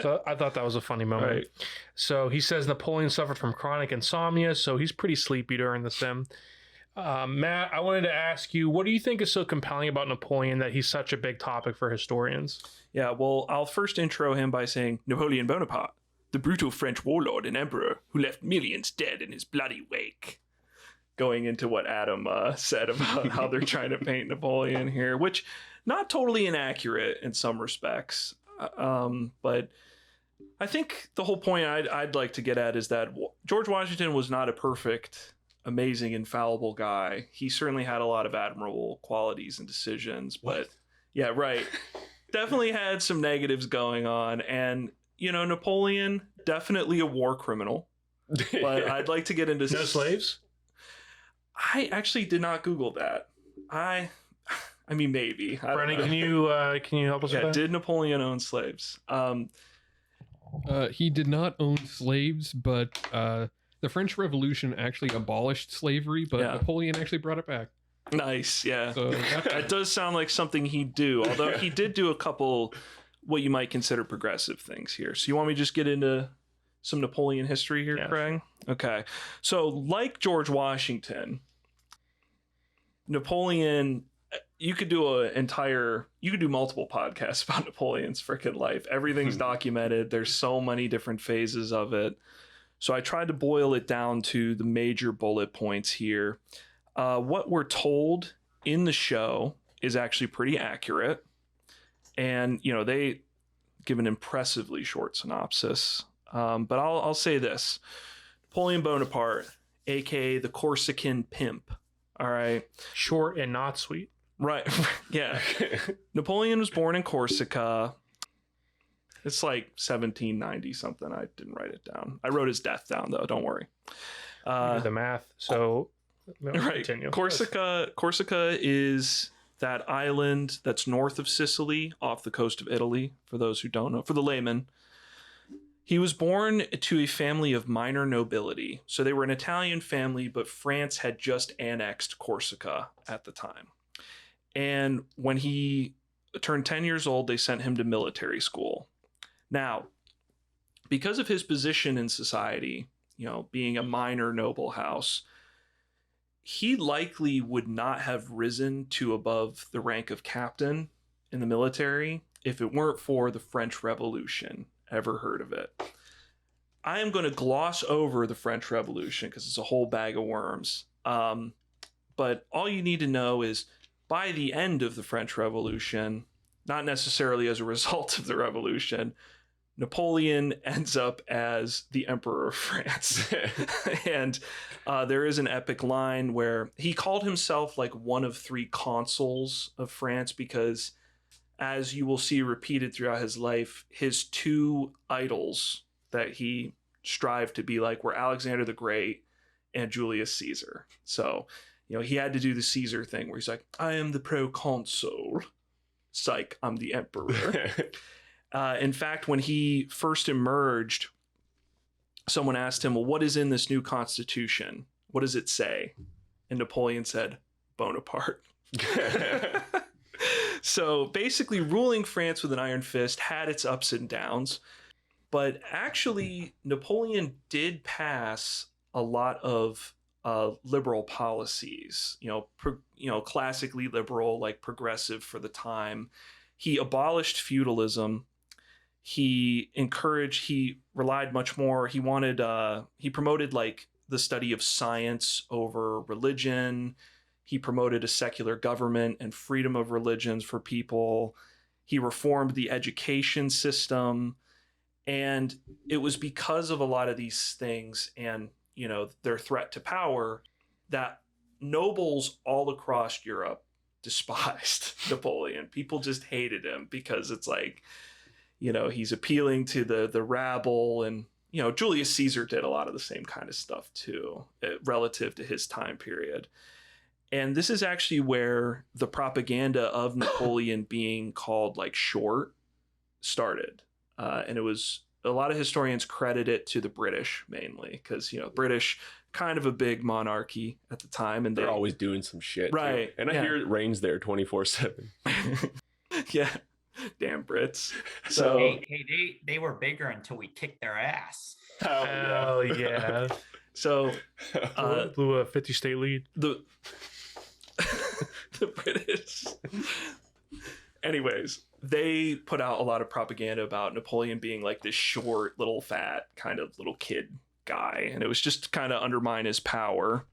So I thought that was a funny moment. Right. So he says Napoleon suffered from chronic insomnia, so he's pretty sleepy during the sim. Matt, I wanted to ask you, what do you think is so compelling about Napoleon that he's such a big topic for historians? Yeah, well, I'll first intro him by saying Napoleon Bonaparte, the brutal French warlord and emperor who left millions dead in his bloody wake. Going into what Adam said about how they're trying to paint Napoleon here, which not totally inaccurate in some respects. But I think the whole point I'd like to get at is that George Washington was not a perfect, amazing, infallible guy. He certainly had a lot of admirable qualities and decisions, but yeah, right. Definitely had some negatives going on. And, Napoleon, definitely a war criminal. But I'd like to get into... No slaves? I actually did not Google that. I mean, maybe. Brennan, can you help us with that? Did Napoleon own slaves? He did not own slaves, but the French Revolution actually abolished slavery, but Napoleon actually brought it back. Nice, yeah. So that does sound like something he'd do, although he did do a couple what you might consider progressive things here. So you want me to just get into some Napoleon history here, Craig? Okay. So like George Washington, Napoleon, you could do multiple podcasts about Napoleon's freaking life. Everything's documented. There's so many different phases of it. So I tried to boil it down to the major bullet points here. What we're told in the show is actually pretty accurate. And, they give an impressively short synopsis. But I'll say this. Napoleon Bonaparte, a.k.a. the Corsican pimp. All right. Short and not sweet. Right. Yeah. Napoleon was born in Corsica. It's like 1790 something. I didn't write it down. I wrote his death down, though. Don't worry. You did the math. So, right. Continue. Corsica is that island that's north of Sicily, off the coast of Italy, for those who don't know, for the layman. He was born to a family of minor nobility. So they were an Italian family, but France had just annexed Corsica at the time. And when he turned 10 years old, they sent him to military school. Now, because of his position in society, being a minor noble house, he likely would not have risen to above the rank of captain in the military if it weren't for the French Revolution. Ever heard of it? I am going to gloss over the French Revolution because it's a whole bag of worms. But all you need to know is by the end of the French Revolution, not necessarily as a result of the revolution, Napoleon ends up as the Emperor of France. And there is an epic line where he called himself like one of three consuls of France because, as you will see repeated throughout his life, his two idols that he strived to be like were Alexander the Great and Julius Caesar. So, he had to do the Caesar thing where he's like, I am the proconsul. Psych, I'm the emperor. In fact, when he first emerged, someone asked him, well, what is in this new constitution? What does it say? And Napoleon said, Bonaparte. So basically, ruling France with an iron fist had its ups and downs. But actually, Napoleon did pass a lot of liberal policies, classically liberal, like progressive for the time. He abolished feudalism. he relied much more. He promoted like the study of science over religion. He promoted a secular government and freedom of religions for people. He reformed the education system. And it was because of a lot of these things and, their threat to power that nobles all across Europe despised Napoleon. People just hated him because it's like, he's appealing to the rabble. And, Julius Caesar did a lot of the same kind of stuff too, relative to his time period. And this is actually where the propaganda of Napoleon being called like short started. And it was a lot of historians credit it to the British mainly because, British kind of a big monarchy at the time. And they're always doing some shit. Right. Too. And I hear it rains there 24/7. Yeah. Damn Brits. So hey, they were bigger until we kicked their ass. Hell yeah. So blew a 50 state lead. The British. Anyways, they put out a lot of propaganda about Napoleon being like this short, little fat kind of little kid guy. And it was just to kind of undermine his power.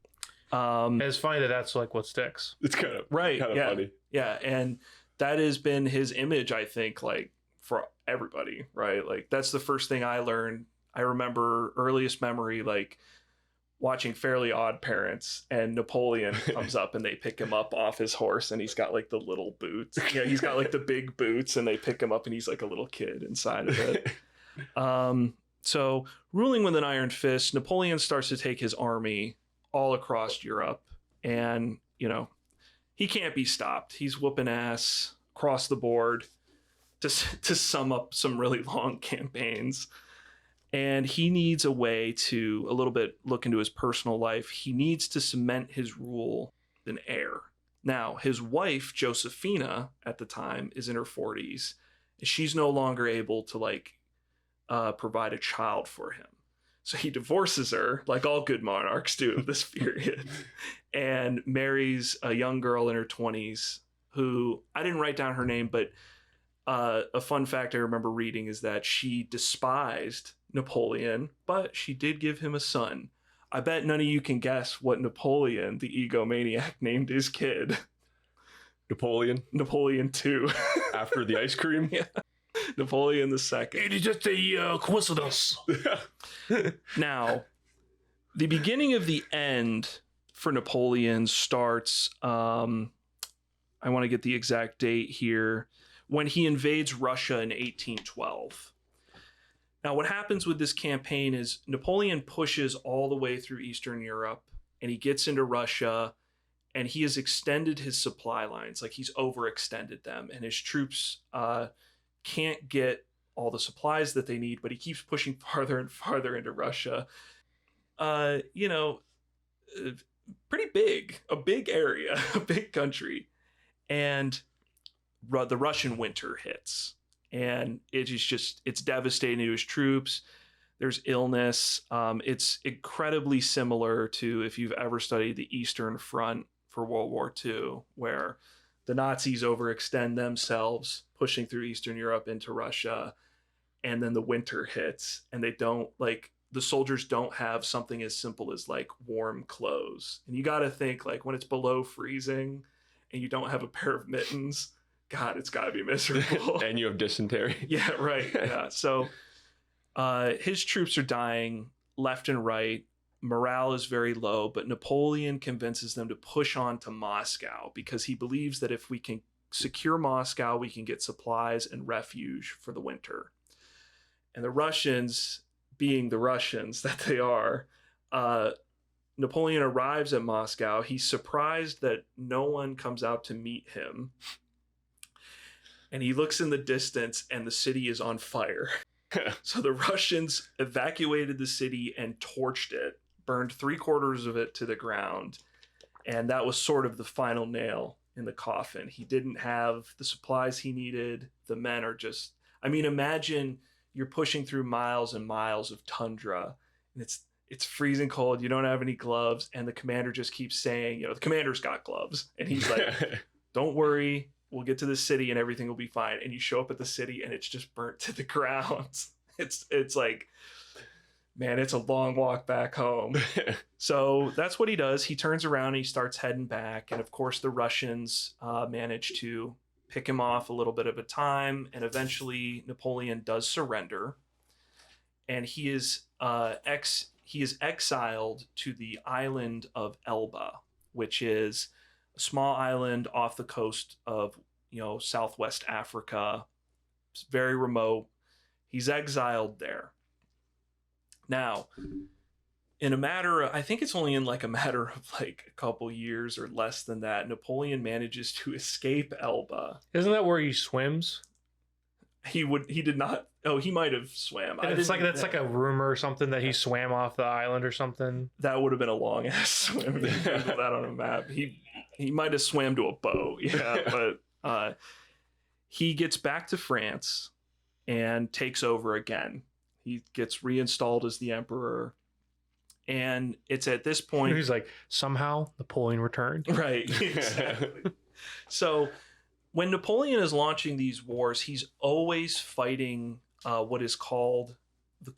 It's funny that's like what sticks. It's kind of funny. Yeah. And that has been his image, I think, like for everybody, right? Like that's the first thing I learned. I remember earliest memory, like watching Fairly Odd Parents, and Napoleon comes up and they pick him up off his horse and he's got like the little boots. Yeah, he's got like the big boots and they pick him up and he's like a little kid inside of it. So ruling with an iron fist, Napoleon starts to take his army all across Europe and, he can't be stopped. He's whooping ass across the board to sum up some really long campaigns. And he needs a way to a little bit look into his personal life. He needs to cement his rule with an heir. Now, his wife, Josephina, at the time is in her 40s. And she's no longer able to provide a child for him. So he divorces her, like all good monarchs do of this period, and marries a young girl in her 20s who, I didn't write down her name, but a fun fact I remember reading is that she despised Napoleon, but she did give him a son. I bet none of you can guess what Napoleon, the egomaniac, named his kid. Napoleon II. After the ice cream? Yeah. Napoleon II. It is just a coincidence. Now, the beginning of the end for Napoleon starts, I want to get the exact date here, when he invades Russia in 1812. Now, what happens with this campaign is Napoleon pushes all the way through Eastern Europe and he gets into Russia and he has extended his supply lines, like he's overextended them, and his troops can't get all the supplies that they need, but he keeps pushing farther and farther into Russia. Pretty big, a big area, a big country. And the Russian winter hits. And it's devastating to his troops. There's illness. It's incredibly similar to if you've ever studied the Eastern Front for World War II, where the Nazis overextend themselves, pushing through Eastern Europe into Russia, and then the winter hits, and the soldiers don't have something as simple as like warm clothes. And you got to think like when it's below freezing and you don't have a pair of mittens, God, it's got to be miserable. And you have dysentery. Yeah, right. Yeah. So his troops are dying left and right. Morale is very low, but Napoleon convinces them to push on to Moscow because he believes that if we can secure Moscow, we can get supplies and refuge for the winter. And the Russians, being the Russians that they are, Napoleon arrives at Moscow. He's surprised that no one comes out to meet him. And he looks in the distance and the city is on fire. So the Russians evacuated the city and torched it, burned 3/4 of it to the ground. And that was sort of the final nail in the coffin. He didn't have the supplies he needed. The men are just, imagine you're pushing through miles and miles of tundra and it's freezing cold. You don't have any gloves. And the commander just keeps saying, the commander's got gloves. And he's like, don't worry. we'll get to the city and everything will be fine. And you show up at the city and it's just burnt to the ground. It's like, man, it's a long walk back home. So that's what he does. He turns around and he starts heading back. And of course, the Russians manage to pick him off a little bit of a time. And eventually, Napoleon does surrender. And he is exiled to the island of Elba, which is a small island off the coast of, Southwest Africa. It's very remote. He's exiled there. Now, I think it's only in like a matter of like a couple years or less than that, Napoleon manages to escape Elba. Isn't that where he swims? He did not. Oh, he might have swam. That's like a rumor or something that he swam off the island or something. That would have been a long ass swim. That on a map. He might have swam to a boat. Yeah, but he gets back to France and takes over again. He gets reinstalled as the emperor. And it's at this point... He's like, somehow Napoleon returned. Right, exactly. So when Napoleon is launching these wars, he's always fighting what is called the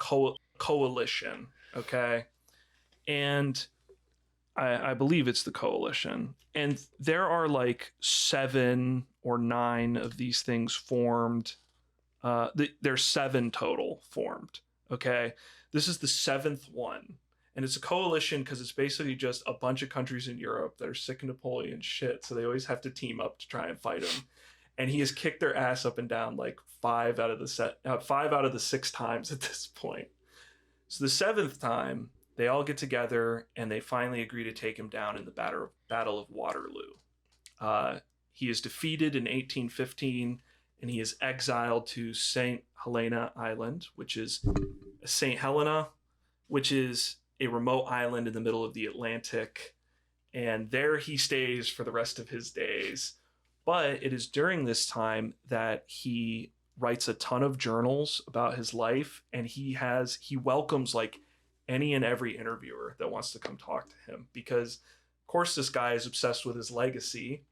coalition, okay? And I believe it's the coalition. And there are like 7 or 9 of these things formed. There's 7 total formed, okay? This is the 7th one. And it's a coalition because it's basically just a bunch of countries in Europe that are sick of Napoleon's shit, so they always have to team up to try and fight him. And he has kicked their ass up and down like 5 out of the 6 times at this point. So the 7th time, they all get together and they finally agree to take him down in the Battle of Waterloo. He is defeated in 1815. And he is exiled to St. Helena Island, which is a remote island in the middle of the Atlantic. And there he stays for the rest of his days. But it is during this time that he writes a ton of journals about his life. And he welcomes like any and every interviewer that wants to come talk to him. Because, of course, this guy is obsessed with his legacy.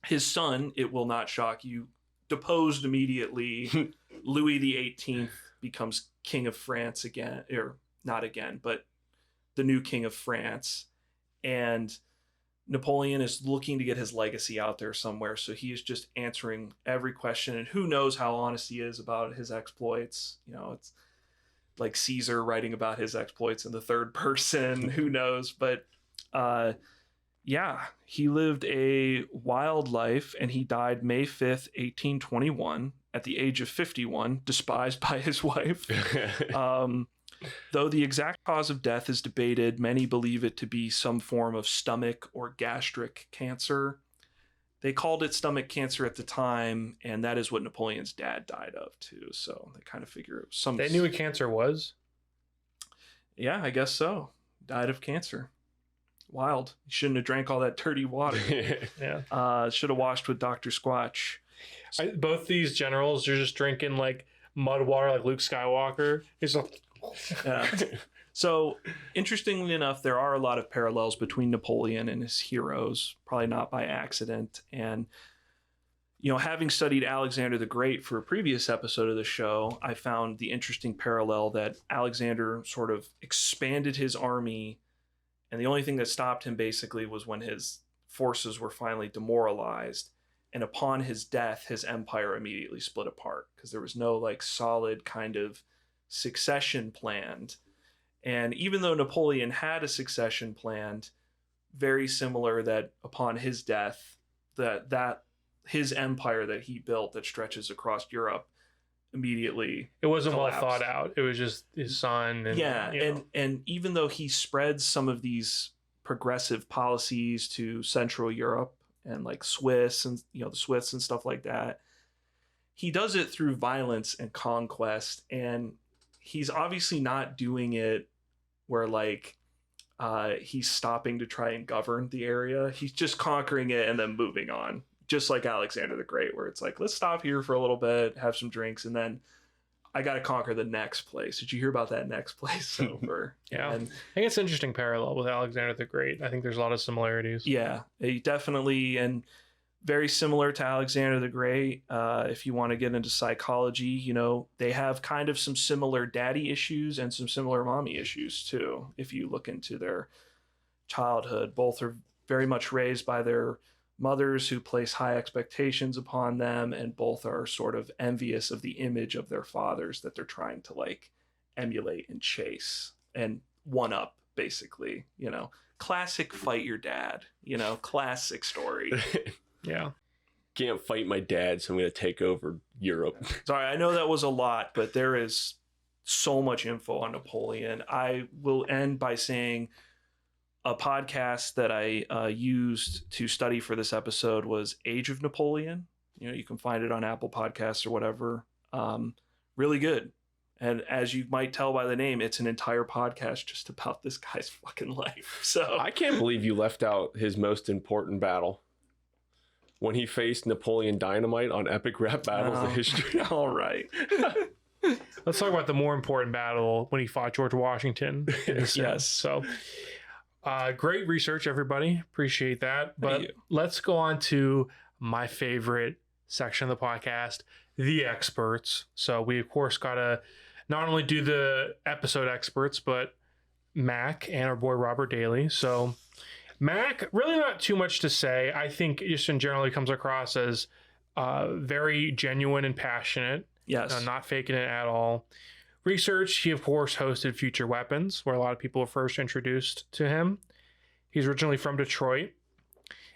His son, it will not shock you, deposed immediately. Louis XVIII becomes king of France again, or not again, but the new king of France. And Napoleon is looking to get his legacy out there somewhere. So he is just answering every question. And who knows how honest he is about his exploits. It's like Caesar writing about his exploits in the third person. Who knows? But yeah, he lived a wild life and he died May 5th, 1821 at the age of 51, despised by his wife. Though the exact cause of death is debated, many believe it to be some form of stomach or gastric cancer. They called it stomach cancer at the time, and that is what Napoleon's dad died of too. So they kind of figure some... They knew what cancer was? Yeah, I guess so. Died of cancer. Wild. You shouldn't have drank all that dirty water. Yeah. Should have washed with Dr. Squatch. Both these generals are just drinking like mud water like Luke Skywalker. He's like... Yeah. So, interestingly enough, there are a lot of parallels between Napoleon and his heroes, probably not by accident. And, having studied Alexander the Great for a previous episode of the show, I found the interesting parallel that Alexander sort of expanded his army. And the only thing that stopped him basically was when his forces were finally demoralized. And upon his death, his empire immediately split apart because there was no like solid kind of succession planned. And even though Napoleon had a succession planned, very similar that upon his death, that his empire that he built that stretches across Europe immediately it wasn't collapsed. Well thought out. It was just his son. And, and even though he spreads some of these progressive policies to Central Europe and like Swiss and the Swiss and stuff like that, he does it through violence and conquest. And he's obviously not doing it where like he's stopping to try and govern the area. He's just conquering it and then moving on, just like Alexander the Great, where it's like, let's stop here for a little bit, have some drinks, and then I got to conquer the next place. Did you hear about that next place over? Yeah. And I think it's an interesting parallel with Alexander the Great. I think there's a lot of similarities. yeah, definitely. And very similar to Alexander the Great. If you want to get into psychology, you know, they have kind of some similar daddy issues and some similar mommy issues too. If you look into their childhood, both are very much raised by their mothers who place high expectations upon them, and both are sort of envious of the image of their fathers that they're trying to like emulate and chase and one up, basically. You know, classic fight your dad, you know, classic story. Yeah. Can't fight my dad, so I'm going to take over Europe. Sorry, I know that was a lot, but there is so much info on Napoleon. I will end by saying a podcast that I used to study for this episode was Age of Napoleon. You know, you can find it on Apple Podcasts or whatever. Really good. And as you might tell by the name, it's an entire podcast just about this guy's fucking life. So I can't believe you left out his most important battle. When he faced Napoleon Dynamite on Epic Rap Battles of History. All right. Let's talk about the more important battle when he fought George Washington. Yes. So great research, everybody. Appreciate that. But let's go on to my favorite section of the podcast, the experts. So we, of course, got to not only do the episode experts, but Mac and our boy Robert Daly. So Mac, really not too much to say. I think just in general, he comes across as very genuine and passionate. Yes. Not faking it at all. Research, he of course hosted Future Weapons, where a lot of people were first introduced to him. He's originally from Detroit,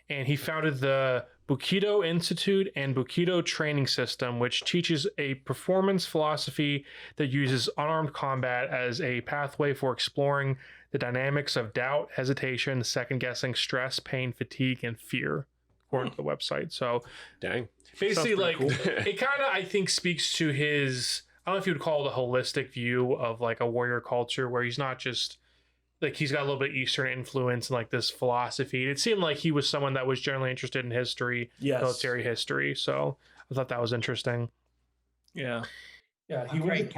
and he founded the Bukido Institute and Bukido Training System, which teaches a performance philosophy that uses unarmed combat as a pathway for exploring the dynamics of doubt, hesitation, second-guessing, stress, pain, fatigue, and fear, according to the website. So, dang. Basically, like, cool. It kind of, I think, speaks to his, I don't know if you would call it a holistic view of, like, a warrior culture, where he's not just, like, he's got a little bit of Eastern influence and, like, this philosophy. It seemed like he was someone that was generally interested in history, military history. So, I thought that was interesting. Yeah. Yeah. Can I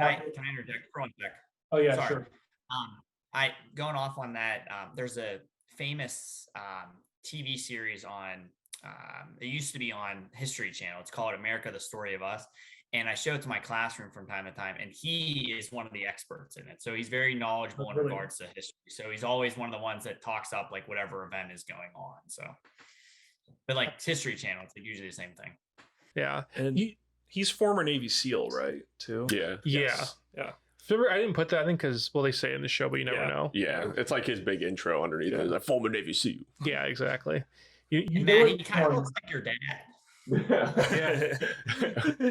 interject for 1 sec? Oh, yeah, Sorry. sure. Going off on that, there's a famous TV series on, it used to be on History Channel. It's called America, the Story of Us. And I show it to my classroom from time to time, and he is one of the experts in it. So he's very knowledgeable in regards to history. So he's always one of the ones that talks up like whatever event is going on. So, but like History Channel, it's like usually the same thing. Yeah. And he's former Navy SEAL, right? Too. Yeah. Yes. Yeah. I didn't put that, I think, because, well, they say it in the show, but you never know. Yeah. It's like his big intro underneath it. It's like former Navy SEAL. Yeah, exactly. You Matt, he kind of looks like your dad. Yeah.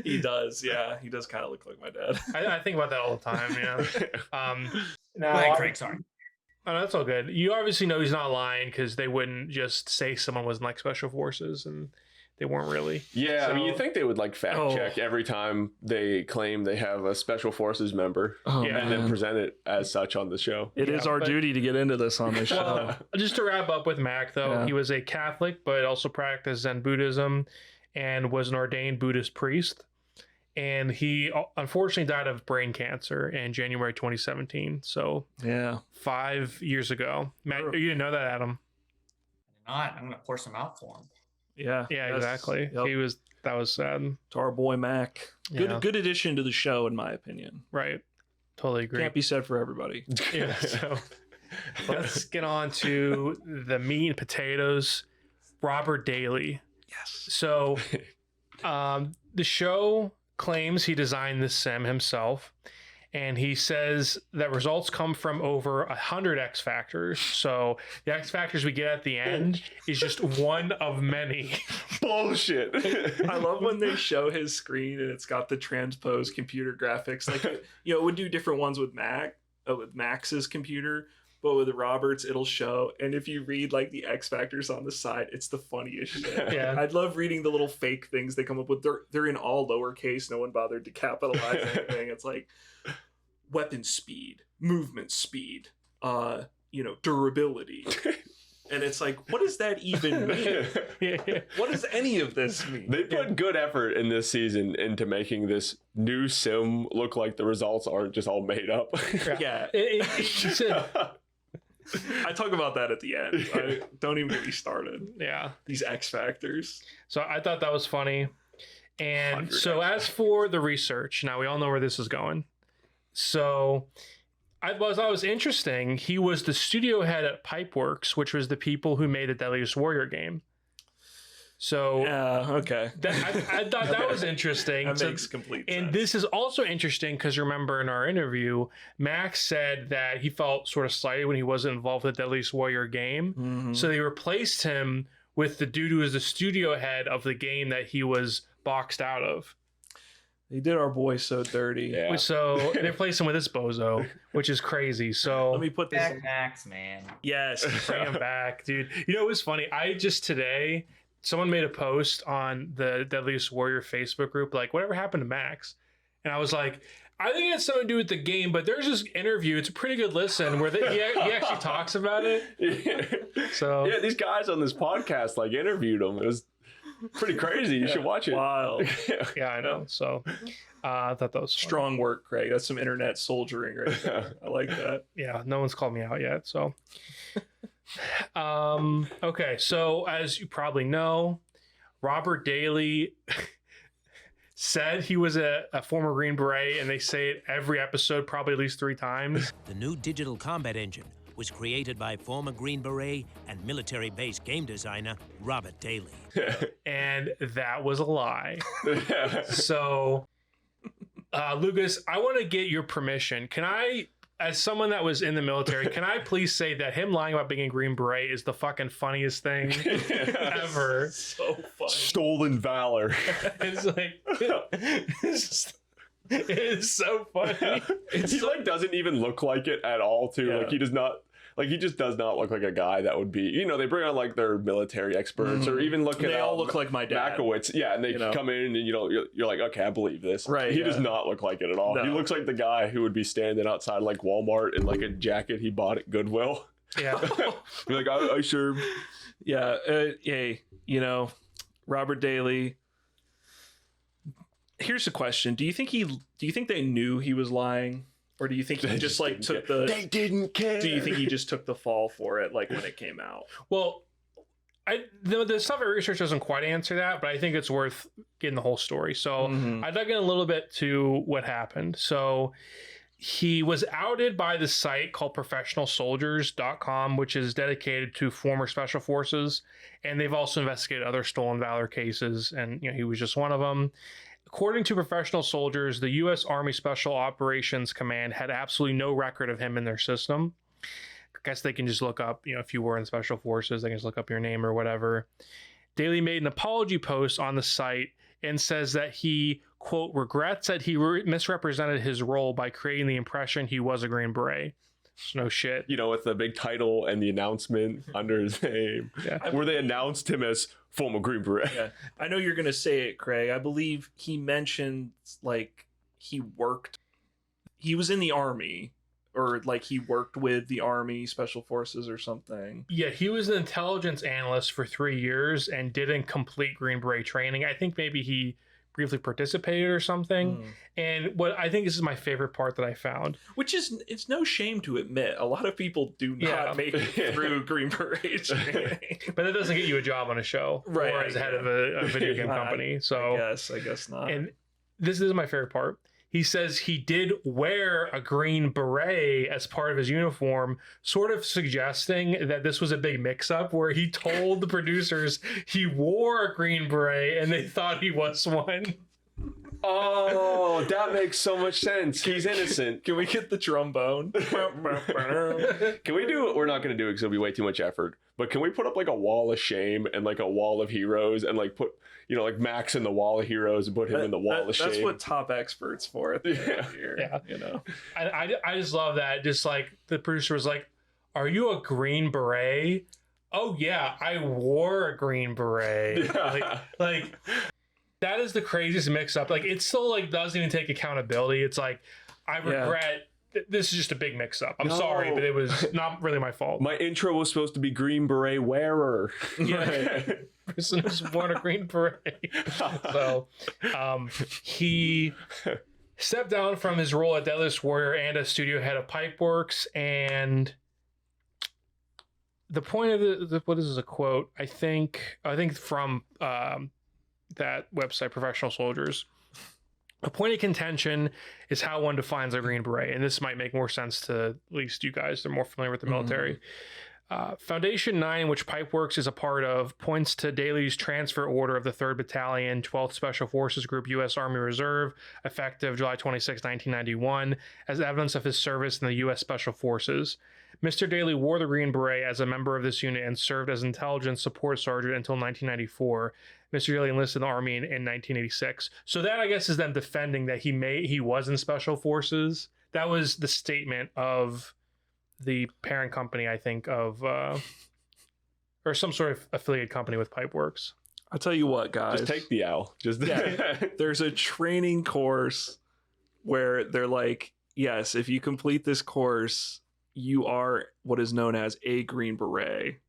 He does. Yeah, he does kind of look like my dad. I think about that all the time. Yeah. Go ahead, Craig. Sorry. Oh, no, that's all good. You obviously know he's not lying, because they wouldn't just say someone was in like special forces, and they weren't really. Yeah, so, I mean, you'd think they would like fact check every time they claim they have a special forces member, and then present it as such on the show. It is our duty to get into this on the show. Just to wrap up with Mac, though, he was a Catholic, but also practiced Zen Buddhism, and was an ordained Buddhist priest. And he unfortunately died of brain cancer in January 2017. So 5 years ago. Matt, you didn't know that, Adam? I did not. I'm going to pour some out for him. Yeah. Yeah, exactly. Yep. That was sad. To our boy Mac. Good addition to the show, in my opinion. Right. Totally agree. Can't be said for everybody. Yeah. So let's get on to the meat and potatoes. Robert Daly. Yes. So the show claims he designed this sim himself, and he says that results come from over 100 X factors. So the X factors we get at the end is just one of many. Bullshit. I love when they show his screen and it's got the transposed computer graphics. Like, it would do different ones with Max's computer, but with Robert's, it'll show. And if you read like the X factors on the side, it's the funniest shit. Yeah. I'd love reading the little fake things they come up with. They're in all lowercase. No one bothered to capitalize anything. It's like weapon speed, movement speed, durability. And it's like, what does that even mean? What does any of this mean? They put good effort in this season into making this new sim look like the results aren't just all made up. Yeah. I talk about that at the end. Don't even get me started. Yeah. These X factors. So I thought that was funny. And so as for the research, now we all know where this is going. So I thought it was interesting. He was the studio head at Pipeworks, which was the people who made the Deadliest Warrior game. So okay. I thought that was interesting. That makes complete sense. And this is also interesting because remember in our interview, Max said that he felt sort of slighted when he wasn't involved with the Deadliest Warrior game. Mm-hmm. So they replaced him with the dude who was the studio head of the game that he was boxed out of. They did our boy so dirty. Yeah. So they replaced him with this bozo, which is crazy. So let me put this Back Max, man. Yes. bring him back, dude. You know, it was funny. I just today, someone made a post on the Deadliest Warrior Facebook group, like, whatever happened to Max? And I was like, I think it has something to do with the game, but there's this interview. It's a pretty good listen where he actually talks about it. Yeah. So yeah, these guys on this podcast like interviewed him. It was pretty crazy. You should watch it. Wild. yeah, I know. So I thought that was fun. Strong work, Craig. That's some internet soldiering right there. I like that. Yeah, no one's called me out yet. So okay, so as you probably know, Robert Daly said he was a former Green Beret, and they say it every episode, probably at least 3 times. The new digital combat engine was created by former Green Beret and military base game designer Robert Daly. And that was a lie. So, Lucas, I want to get your permission. Can I, as someone that was in the military, can I please say that him lying about being a Green Beret is the fucking funniest thing ever? So funny. Stolen valor. It's like, it is so funny. He like doesn't even look like it at all too. Yeah. Like he does not, like he just does not look like a guy that would be, you know, they bring on like their military experts or even look at They all look like my dad. Makowitz. Yeah, and they come in and you're like, okay, I believe this. Right, He yeah. does not look like it at all. No. He looks like the guy who would be standing outside like Walmart in like a jacket he bought at Goodwill. Yeah. Be like, I sure. Yeah. Hey, you know, Robert Daly. Here's a question: Do you think they knew he was lying, or do you think he just like took the? They didn't care. Do you think he just took the fall for it, like when it came out? Well, the stuff I researched doesn't quite answer that, but I think it's worth getting the whole story. So I dug in a little bit to what happened. So he was outed by the site called professionalsoldiers.com, which is dedicated to former special forces. And they've also investigated other stolen valor cases. And, you know, he was just one of them. According to Professional Soldiers, the U.S. Army Special Operations Command had absolutely no record of him in their system. I guess they can just look up, you know, if you were in Special Forces, they can just look up your name or whatever. Daly made an apology post on the site and says that he, quote, regrets that he misrepresented his role by creating the impression he was a Green Beret. So no shit. You know, with the big title and the announcement under his name, where they announced him as former Green Beret. Yeah, I know you're gonna say it, Craig. I believe he mentioned like he was in the Army, or like he worked with the Army Special Forces or something. Yeah, he was an intelligence analyst for 3 years and didn't complete Green Beret training. I think maybe he briefly participated or something. And what I think this is my favorite part that I found, which is, it's no shame to admit, a lot of people do not make it through Green Beret training. But that doesn't get you a job on a show, right? Or as head of a video game company. So I guess not. And this is my favorite part. He says he did wear a Green Beret as part of his uniform, sort of suggesting that this was a big mix-up where he told the producers he wore a Green Beret and they thought he was one. Oh, that makes so much sense. He's innocent. Can we get the trombone? Can we do it? We're not going to do it because it'll be way too much effort. But can we put up like a wall of shame and like a wall of heroes and like put, you know, like Max in the wall of heroes and put him in the wall of shame? That's what top experts for at the end of here. Yeah. You know, I just love that. Just like the producer was like, "Are you a Green Beret?" "Oh yeah, I wore a Green Beret." Like that is the craziest mix-up. Like it still like doesn't even take accountability. It's like, I regret. This is just a big mix-up. I'm sorry, but it was not really my fault. My intro was supposed to be Green Beret wearer. Yeah. Person who's worn a Green Beret. So he stepped down from his role at Deadliest Warrior and as studio head of Pipeworks, and the point of what is this, a quote? I think from that website, Professional Soldiers. A point of contention is how one defines a Green Beret, and this might make more sense to at least you guys that are more familiar with the military. Foundation 9, which Pipeworks is a part of, points to Daly's transfer order of the 3rd Battalion, 12th Special Forces Group, U.S. Army Reserve, effective July 26, 1991, as evidence of his service in the U.S. Special Forces. Mr. Daly wore the Green Beret as a member of this unit and served as intelligence support sergeant until 1994. Mr. Daly enlisted in the Army in 1986. So that, I guess, is them defending that he was in Special Forces. That was the statement of the parent company, I think, of or some sort of affiliate company with Pipeworks. I'll tell you what, guys. Just take the L. There's a training course where they're like, yes, if you complete this course, you are what is known as a Green Beret.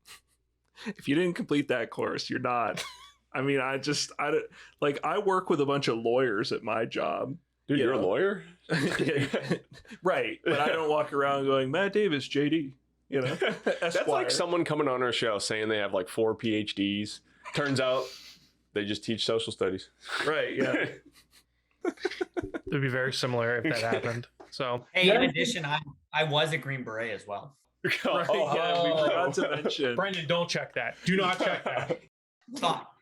If you didn't complete that course, you're not. I mean, I work with a bunch of lawyers at my job. Dude, you're a lawyer? Right. But I don't walk around going, Matt Davis, JD. You know, that's like someone coming on our show saying they have like 4 PhDs. Turns out they just teach social studies. Right. Yeah. It'd be very similar if that happened. So, hey, in addition, I was a Green Beret as well. Right, yeah, we forgot to mention. Brandon, don't check that. Do not check that. Stop.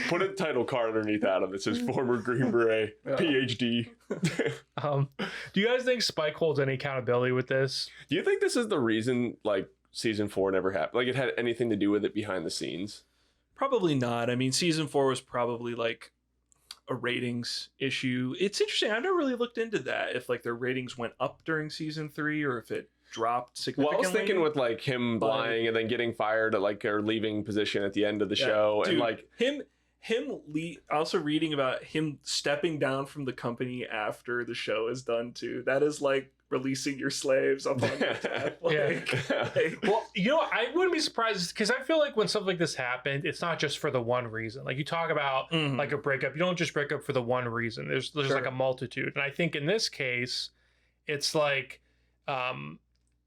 Put a title card underneath Adam that says former Green Beret, PhD. Do you guys think Spike holds any accountability with this? Do you think this is the reason like season 4 never happened? Like it had anything to do with it behind the scenes? Probably not. I mean, season 4 was probably like a ratings issue. It's interesting. I never really looked into that, if like their ratings went up during season 3 or if it dropped significantly. Well, I was thinking with like him lying and then getting fired at like or leaving position at the end of the show, dude, and like also reading about him stepping down from the company after the show is done too. That is like releasing your slaves up on your tab. Well, you know, I wouldn't be surprised because I feel like when something like this happened, it's not just for the one reason. Like you talk about like a breakup, you don't just break up for the one reason. There's like a multitude, and I think in this case, it's like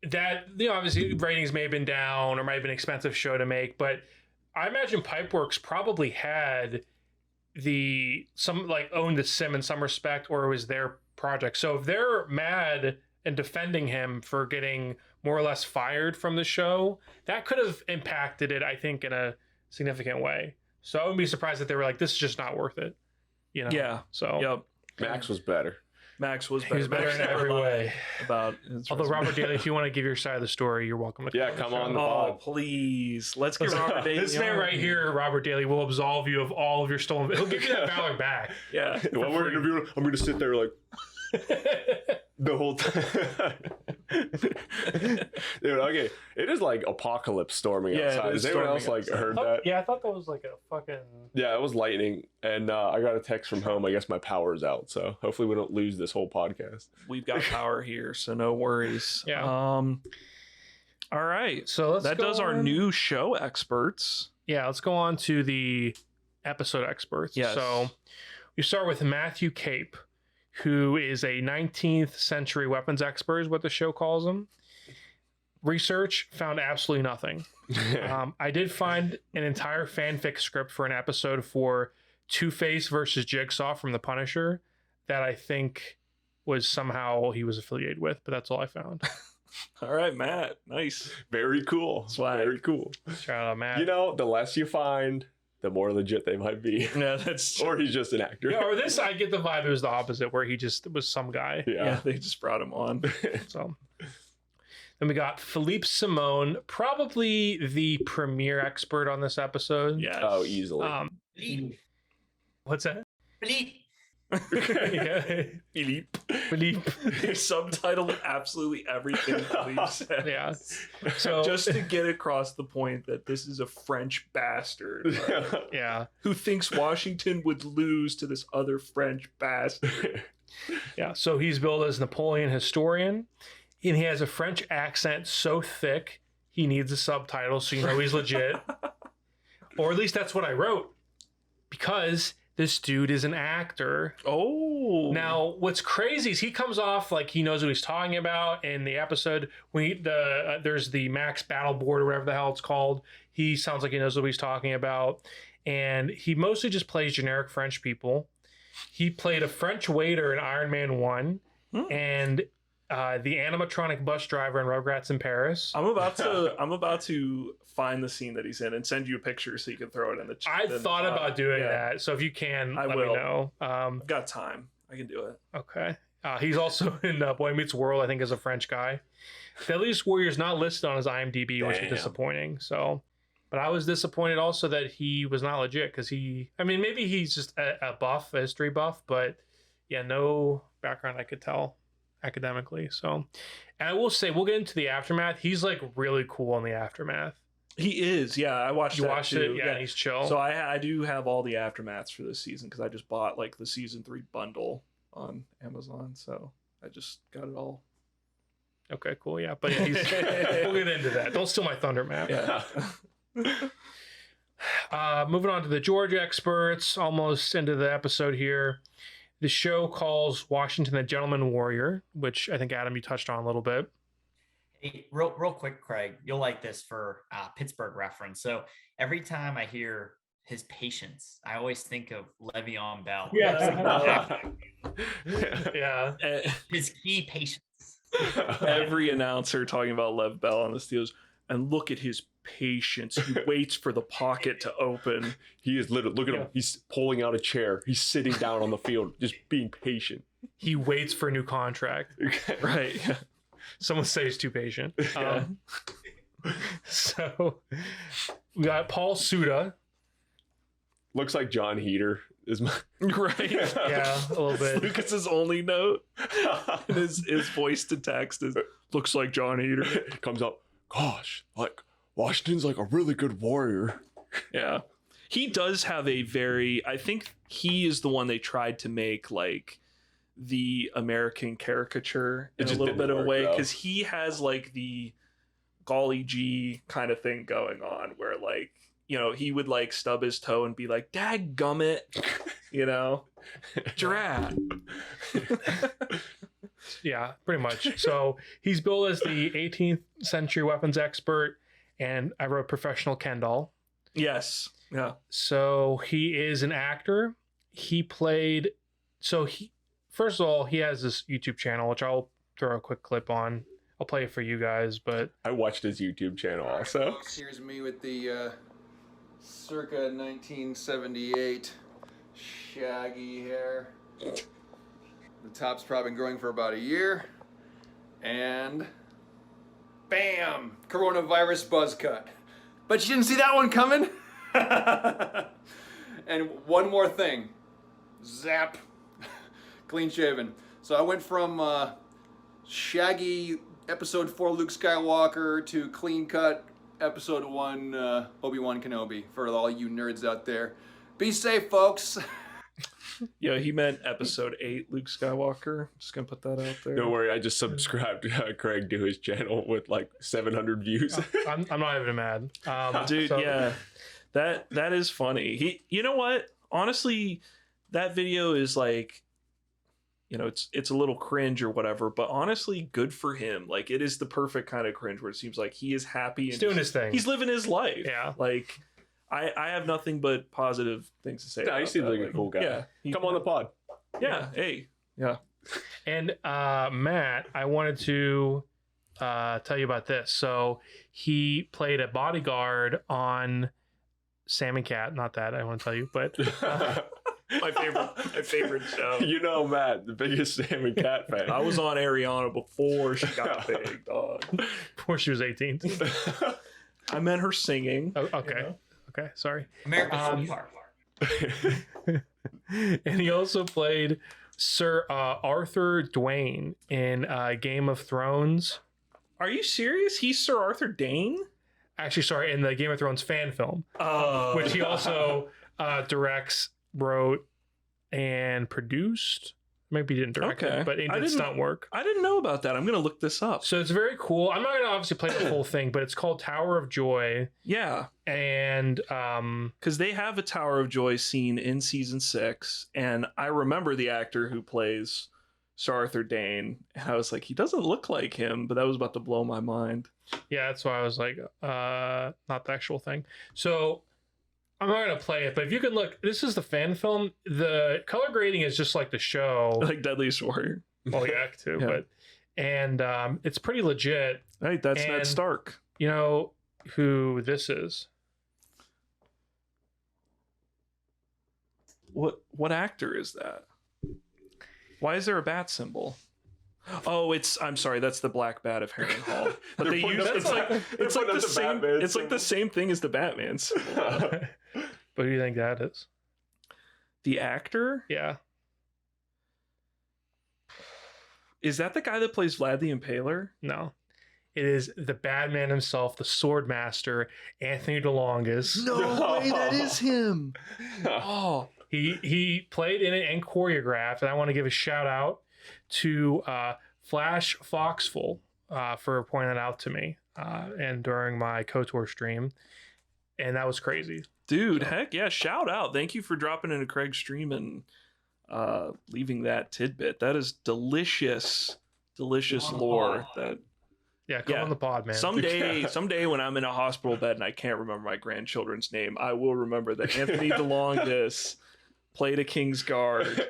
that, you know, obviously ratings may have been down or might have been an expensive show to make, but I imagine Pipeworks probably had owned the sim in some respect, or it was their project. So if they're mad and defending him for getting more or less fired from the show, that could have impacted it, I think, in a significant way. So I wouldn't be surprised if they were like, this is just not worth it. You know? Yeah. So Max was better. He was better in every way. Although Robert Daly, if you want to give your side of the story, you're welcome to come on the pod. Please. Let's get Robert Daly. This man right here, Robert Daly, will absolve you of all of your stolen. He'll give you that valor back. Yeah. While we're interviewing, I'm going to sit there like the whole time. Dude, okay. It is like apocalypse storming outside. Has anyone else like heard that? Yeah, I thought that was like a fucking... Yeah, it was lightning. And I got a text from home. I guess my power's out. So hopefully we don't lose this whole podcast. We've got power here, so no worries. Yeah. All right. So that does our new show experts. Yeah, let's go on to the episode experts. Yes. So we start with Matthew Cape, who is a 19th century weapons expert, is what the show calls him. Research found absolutely nothing. I did find an entire fanfic script for an episode for Two-Face versus Jigsaw from The Punisher that I think was somehow he was affiliated with, but that's all I found. All right, Matt. Nice. Very cool. Very cool. Shout out, Matt. You know, the less you find, the more legit they might be. Yeah, that's true. Or he's just an actor. Yeah, or this, I get the vibe it was the opposite, where he just was some guy. Yeah, they just brought him on. So then we got Philippe Simone, probably the premier expert on this episode. Yeah. Oh, easily. What's that? Philippe. Philippe. They subtitled absolutely everything Philippe said. Yeah. So just to get across the point that this is a French bastard. Yeah. Who thinks Washington would lose to this other French bastard. Yeah. So he's billed as Napoleon historian, and he has a French accent so thick he needs a subtitle, so you know he's legit. Or at least that's what I wrote. Because this dude is an actor. Oh. Now, what's crazy is he comes off like he knows what he's talking about in the episode. When there's the Max Battle Board or whatever the hell it's called. He sounds like he knows what he's talking about. And he mostly just plays generic French people. He played a French waiter in Iron Man 1 and the animatronic bus driver in Rugrats in Paris. I'm about to find the scene that he's in and send you a picture so you can throw it in the chat. I thought about doing that, so if you can, let me know. I've got time. I can do it. Okay. He's also in Boy Meets World, I think, as a French guy. Deadliest Warrior is not listed on his IMDb, which is disappointing. So, but I was disappointed also that he was not legit because maybe he's just a buff, a history buff, but yeah, no background I could tell academically. So, and I will say, we'll get into the Aftermath. He's like really cool in the Aftermath. He is, yeah. I watched You that watched too. it? Yeah, he's chill. So I do have all the Aftermaths for this season because I just bought like the season 3 bundle on Amazon. So I just got it all. Okay, cool. Yeah, but we'll get into that. Don't steal my thunder, Matt. Yeah. Moving on to the Georgia experts, almost into the episode here. The show calls Washington the Gentleman Warrior, which I think, Adam, you touched on a little bit. Hey, real quick, Craig, you'll like this for Pittsburgh reference. So every time I hear his patience, I always think of Le'Veon Bell. Yeah. Yeah. His key patience. Every announcer talking about Lev Bell on the Steelers, and look at his patience. He waits for the pocket to open. He is literally, look at him. He's pulling out a chair. He's sitting down on the field, just being patient. He waits for a new contract. Right. Someone say he's too patient. So we got Paul Suda. Looks like John Heater is my right. Yeah, a little bit. Lucas's only note in his voice to text is looks like John Heater. Comes up, gosh, like Washington's like a really good warrior. Yeah. He does have I think he is the one they tried to make like the American caricature in a little bit of a way, because he has like the golly gee kind of thing going on where like, he would like stub his toe and be like, "Dadgummit," Drat. Yeah, pretty much. So he's billed as the 18th century weapons expert, and I wrote professional Ken doll. Yes. Yeah. So he is an actor. First of all, he has this YouTube channel, which I'll throw a quick clip on. I'll play it for you guys, but I watched his YouTube channel also. Folks, here's me with the circa 1978 shaggy hair. The top's probably been growing for about a year. And bam! Coronavirus buzz cut. But you didn't see that one coming? And one more thing. Zap. Clean shaven. So I went from shaggy episode 4 Luke Skywalker to clean cut episode 1 Obi-Wan Kenobi for all you nerds out there. Be safe, folks. Yeah, he meant episode 8 Luke Skywalker. Just gonna put that out there. Don't worry, I just subscribed Craig to his channel with like 700 views. I'm not even mad. Dude, yeah. That is funny. You know what? Honestly, that video is like, it's a little cringe or whatever, but honestly, good for him. Like, it is the perfect kind of cringe where it seems like he is happy. He's doing his thing. He's living his life. Yeah. Like, I have nothing but positive things to say. He seems like a cool guy. Yeah. Come on the pod. Yeah. Hey. Yeah. And Matt, I wanted to tell you about this. So he played a bodyguard on Sam and Cat. Not that I want to tell you, but my favorite show. Matt, the biggest Sam and Cat fan. I was on Ariana before she got big, dog. Before she was 18. I meant her singing. Oh, okay. Okay, sorry. America's sweetheart. And he also played Sir Arthur Dwayne in Game of Thrones. Are you serious? He's Sir Arthur Dane? Actually, sorry, in the Game of Thrones fan film, which he also directs, wrote, and produced. Maybe he didn't direct it, but he did stunt work. I didn't know about that. I'm going to look this up. So it's very cool. I'm not going to obviously play the whole thing, but it's called Tower of Joy. Yeah. And because they have a Tower of Joy scene in season 6, and I remember the actor who plays Sir Arthur Dane, and I was like, he doesn't look like him, but that was about to blow my mind. Yeah, that's why I was like, not the actual thing. So I'm not gonna play it, but if you can look, this is the fan film. The color grading is just like the show, like Deadliest Warrior. Well, yeah, too, but it's pretty legit. Right, that's Ned Stark. You know who this is? What actor is that? Why is there a bat symbol? Oh, I'm sorry, that's the Black Bat of Harrenhal. But they use it's like the same thing as the Batman's. But who do you think that is? The actor? Yeah. Is that the guy that plays Vlad the Impaler? No. It is the Batman himself, the Sword Master, Anthony DeLongis. No way, that is him. Oh. He played in it and choreographed, and I want to give a shout out to Flash Foxful for pointing that out to me and during my KOTOR stream, and that was crazy. Dude, heck yeah, shout out. Thank you for dropping into Craig's stream and leaving that tidbit. That is delicious lore. Come on the pod, man. Someday when I'm in a hospital bed and I can't remember my grandchildren's name, I will remember that Anthony DeLongis played a Kingsguard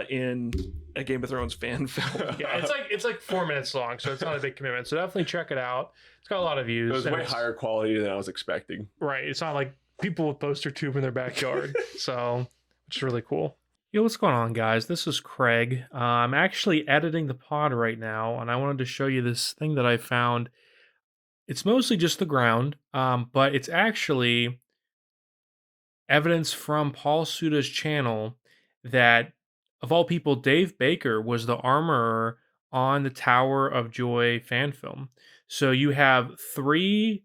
in a Game of Thrones fan film. Yeah, it's like 4 minutes long, so it's not a big commitment. So definitely check it out. It's got a lot of views. It was way higher quality than I was expecting. Right. It's not like people with poster tube in their backyard. So, which is really cool. Yo, what's going on, guys? This is Craig. I'm actually editing the pod right now, and I wanted to show you this thing that I found. It's mostly just the ground, but it's actually evidence from Paul Suda's channel that, of all people, Dave Baker was the armorer on the Tower of Joy fan film. So you have 3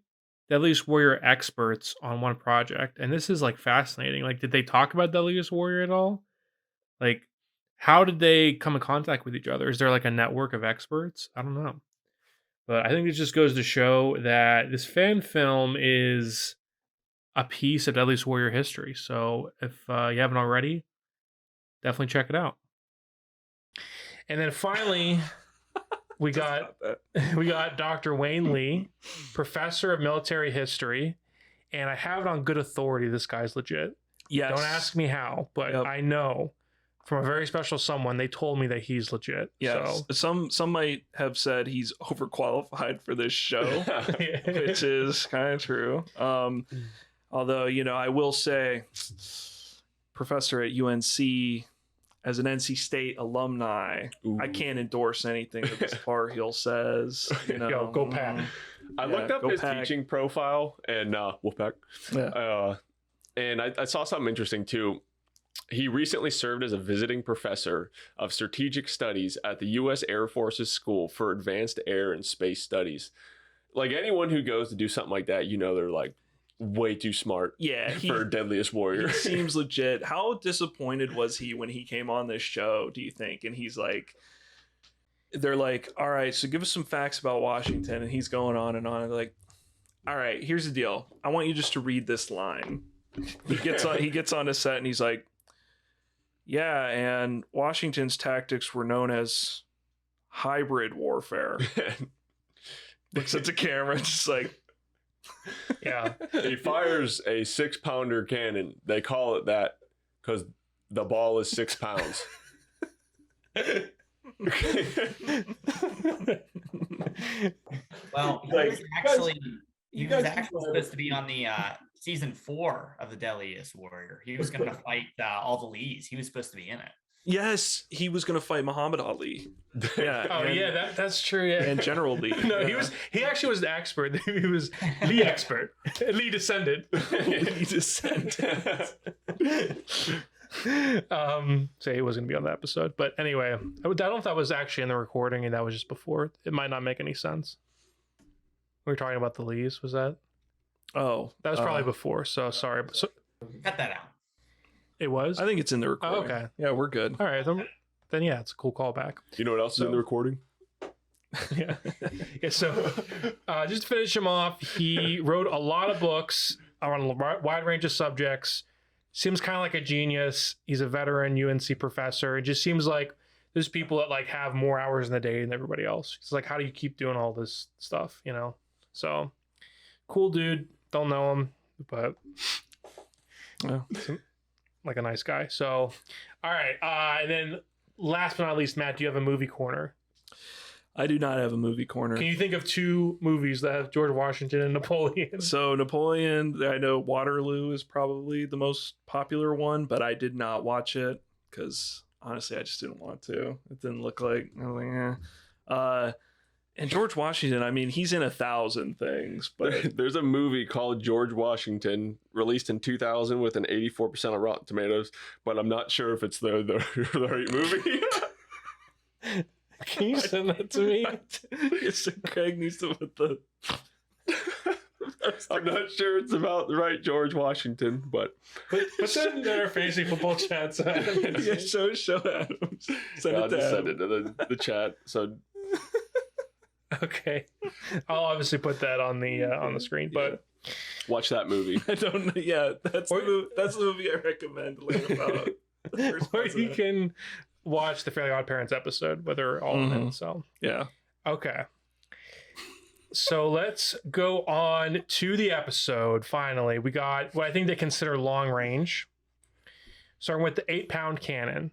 Deadliest Warrior experts on one project, and this is like fascinating. Like, did they talk about Deadliest Warrior at all? Like, how did they come in contact with each other? Is there like a network of experts? I don't know. But I think it just goes to show that this fan film is a piece of Deadliest Warrior history. So if you haven't already, definitely check it out. And then finally, we got Dr. Wayne Lee, professor of military history, and I have it on good authority this guy's legit. Yes. Don't ask me how, but I know from a very special someone, they told me that he's legit. Yes. So. Some might have said he's overqualified for this show, which is kind of true. Although, I will say, professor at UNC, as an NC State alumni, I can't endorse anything that this Bar Heel says. Yo, go Pack. I looked up his teaching profile and Wolfpack. Yeah. And I saw something interesting too. He recently served as a visiting professor of strategic studies at the U.S. Air Force's School for Advanced Air and Space Studies. Like, anyone who goes to do something like that, they're like way too smart. Yeah, for Deadliest Warrior. He seems legit. How disappointed was he when he came on this show, do you think? And he's like, they're like, all right, so give us some facts about Washington. And he's going on and on. And they're like, all right, here's the deal. I want you just to read this line. He gets on a set and he's like, yeah, and Washington's tactics were known as hybrid warfare. Looks at the camera, just like, yeah. He fires a 6-pounder cannon. They call it that because the ball is 6 pounds. Well, he was actually supposed to be on the season 4 of the Deadliest Warrior. He was going to fight all the Lees. He was supposed to be in it. Yes, he was going to fight Muhammad Ali. Yeah. Oh, yeah, that's true. Yeah. And General Lee. No, he actually was the expert. He was Lee expert. Lee descended. Lee descended. So he was going to be on the episode. But anyway, I don't know if that was actually in the recording and that was just before. It might not make any sense. We were talking about the Lees, was that? Oh. That was probably before, so sorry. So, cut that out. It was? I think it's in the recording. Oh, okay. Yeah, we're good. All right. then yeah, it's a cool callback. You know what else is in the recording? yeah. So just to finish him off, he wrote a lot of books on a wide range of subjects. Seems kind of like a genius. He's a veteran UNC professor. It just seems like there's people that like have more hours in the day than everybody else. It's like, how do you keep doing all this stuff, you know? So cool dude. Don't know him, but like a nice guy. So, all right. And then last but not least, Matt, do you have a movie corner? I do not have a movie corner. Can you think of two movies that have George Washington and Napoleon? So Napoleon, I know Waterloo is probably the most popular one, but I did not watch it because honestly, I just didn't want to. It didn't look like, I was like, and George Washington, I mean, he's in 1,000 things, but there's a movie called George Washington released in 2000 with an 84% of Rotten Tomatoes, but I'm not sure if it's the right movie. Can you send that to me? Yes, Craig needs to put the. I'm not sure it's about the right George Washington, but put that in our fantasy football chats. Yeah, show Adams. Send it to Adam. Send it to the chat. So okay, I'll obviously put that on the screen, but watch that movie. I don't. Yeah, that's the movie I recommend. Learn about. Or you can watch the Fairly Odd Parents episode where they're all in it. So yeah, okay. So let's go on to the episode. Finally, we got what I think they consider long range. Starting with the 8-pound cannon,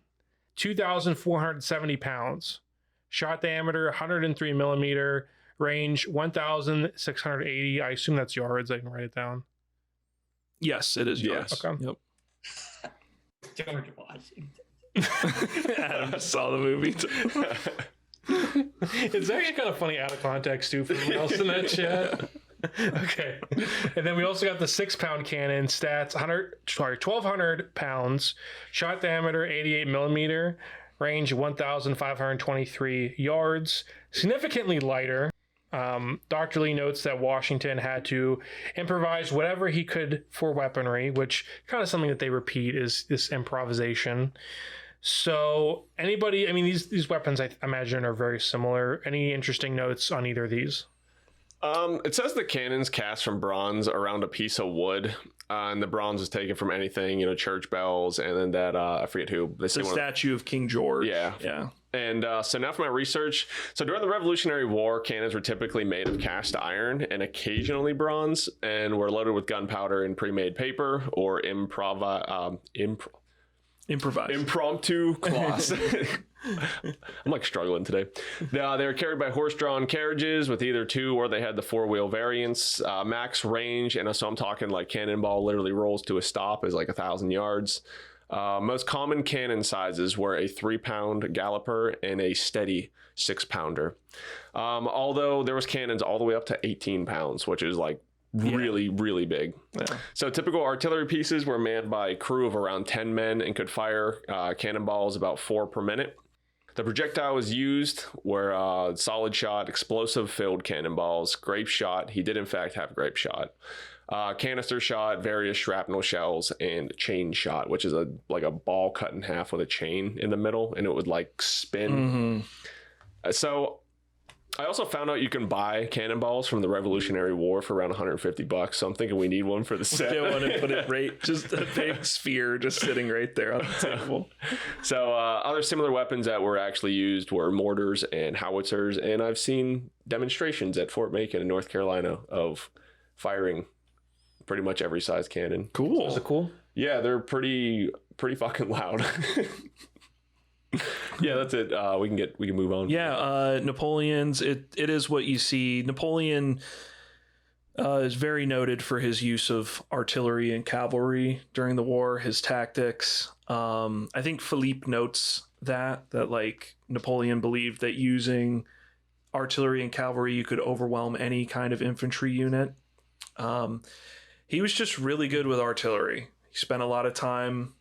2,470 pounds, shot diameter 103 millimeter, range 1,680. I assume that's yards. I can write it down. Yes, it is yards. Okay. Yep. George Washington. Adam just saw the movie. It's actually kind of funny out of context too for everyone else in that chat. Okay, and then we also got the 6-pound cannon, stats 1,200 pounds, shot diameter 88 millimeter, range 1,523 yards, significantly lighter. Dr. Lee notes that Washington had to improvise whatever he could for weaponry, which kind of something that they repeat is this improvisation. So anybody, I mean, these weapons I imagine are very similar. Any interesting notes on either of these? It says the cannon's cast from bronze around a piece of wood, and the bronze is taken from anything, church bells, and then that I forget who. The statue of King George. Yeah. And so now for my research. So during the Revolutionary War, cannons were typically made of cast iron and occasionally bronze, and were loaded with gunpowder and pre-made paper or impromptu cloths. I'm like struggling today. They were carried by horse-drawn carriages with either 2 or they had the 4-wheel variants. Max range, and so I'm talking like cannonball literally rolls to a stop is like 1,000 yards. Most common cannon sizes were a 3-pound galloper and a steady 6-pounder. Although there was cannons all the way up to 18 pounds, which is like really, really big. Yeah. So typical artillery pieces were manned by a crew of around 10 men and could fire cannonballs about 4 per minute. The projectiles used were solid shot, explosive filled cannonballs, grape shot. He did in fact have grape shot. Canister shot, various shrapnel shells, and chain shot, which is like a ball cut in half with a chain in the middle, and it would like spin. So I also found out you can buy cannonballs from the Revolutionary War for around $150. So I'm thinking we need one for the set. Get one and put it right, just a big sphere just sitting right there on the table. So other similar weapons that were actually used were mortars and howitzers, and I've seen demonstrations at Fort Macon in North Carolina of firing pretty much every size cannon. Cool. Is it cool? Yeah, they're pretty fucking loud. Yeah, that's it. We can move on. Yeah, Napoleon's it is what you see. Napoleon is very noted for his use of artillery and cavalry during the war, his tactics. I think Philippe notes that like Napoleon believed that using artillery and cavalry you could overwhelm any kind of infantry unit. He was just really good with artillery. He spent a lot of time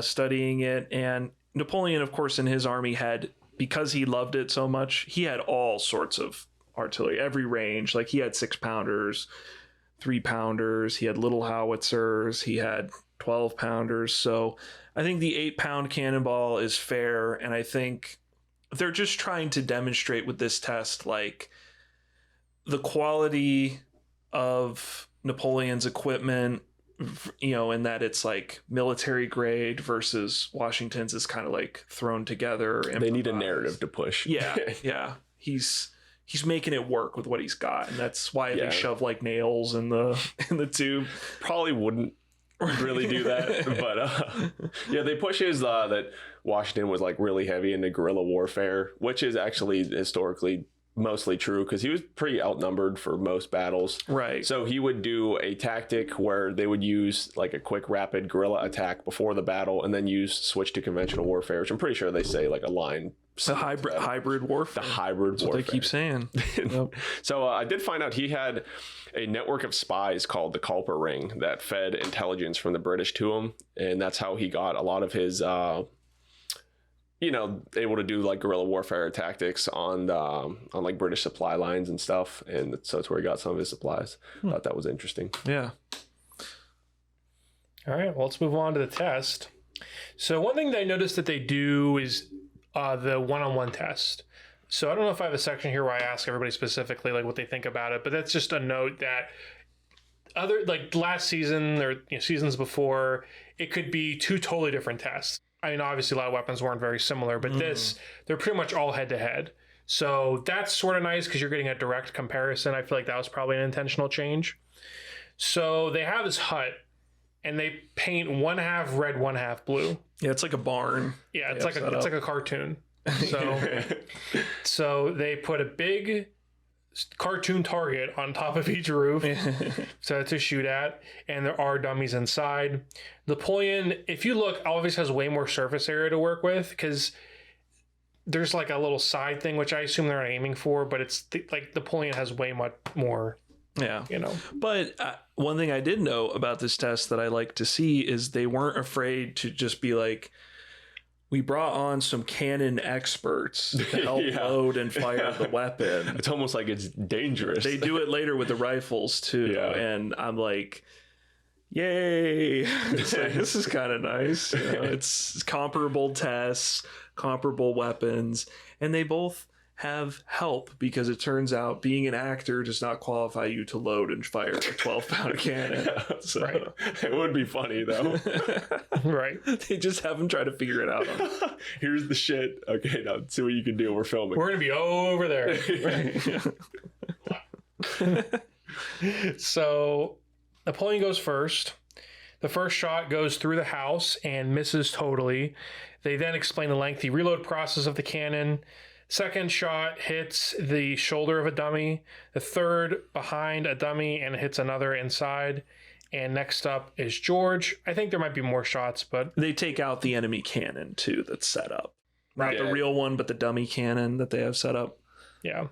studying it, and Napoleon, of course, in his army had, because he loved it so much, he had all sorts of artillery, every range. Like he had 6-pounders, 3-pounders, he had little howitzers, he had 12 pounders. So I think the 8-pound cannonball is fair. And I think they're just trying to demonstrate with this test, like, the quality of Napoleon's equipment, in that it's like military grade versus Washington's is kind of like thrown together. They need a narrative to push. Yeah. Yeah. He's making it work with what he's got. And that's why they shove like nails in the tube. Probably wouldn't really do that. But they push his that Washington was like really heavy into guerrilla warfare, which is actually historically mostly true because he was pretty outnumbered for most battles. Right. So he would do a tactic where they would use like a quick rapid guerrilla attack before the battle and then switch to conventional warfare, which I'm pretty sure they say like a line. The hybrid warfare. The hybrid That's warfare. what they keep saying. Yep. So I did find out he had a network of spies called the Culper Ring that fed intelligence from the British to him. And that's how he got a lot of his able to do like guerrilla warfare tactics on like British supply lines and stuff, and so that's where he got some of his supplies. Thought that was interesting. Yeah. All right, well, let's move on to the test. So one thing that I noticed that they do is the one-on-one test. So I don't know if I have a section here where I ask everybody specifically like what they think about it, but that's just a note that other like last season or seasons before, it could be two totally different tests. I mean, obviously a lot of weapons weren't very similar, but they're pretty much all head to head. So that's sort of nice because you're getting a direct comparison. I feel like that was probably an intentional change. So they have this hut and they paint 1/2 red, 1/2 blue. Yeah, it's like a barn. Yeah, it's like a cartoon. So they put a big cartoon target on top of each roof so to shoot at, and there are dummies inside. Napoleon, if you look, obviously has way more surface area to work with because there's like a little side thing which I assume they're not aiming for, but it's like Napoleon has way much more. Yeah. But one thing I did know about this test that I like to see is they weren't afraid to just be like, we brought on some cannon experts to help load and fire the weapon. It's almost like it's dangerous. They do it later with the rifles too. Yeah. And I'm like, yay. It's like, this is kind of nice. It's comparable tests, comparable weapons, and they both have help because it turns out being an actor does not qualify you to load and fire a 12-pound cannon. So. Right. It would be funny though. Right. They just have them try to figure it out. Here's the shit. Okay, now see what you can do. We're filming. We're gonna be over there. So Napoleon goes first. The first shot goes through the house and misses totally. They then explain the lengthy reload process of the cannon. Second shot hits the shoulder of a dummy. The third behind a dummy and hits another inside. And next up is George. I think there might be more shots, but they take out the enemy cannon too that's set up. Not the real one, but the dummy cannon that they have set up. Yeah.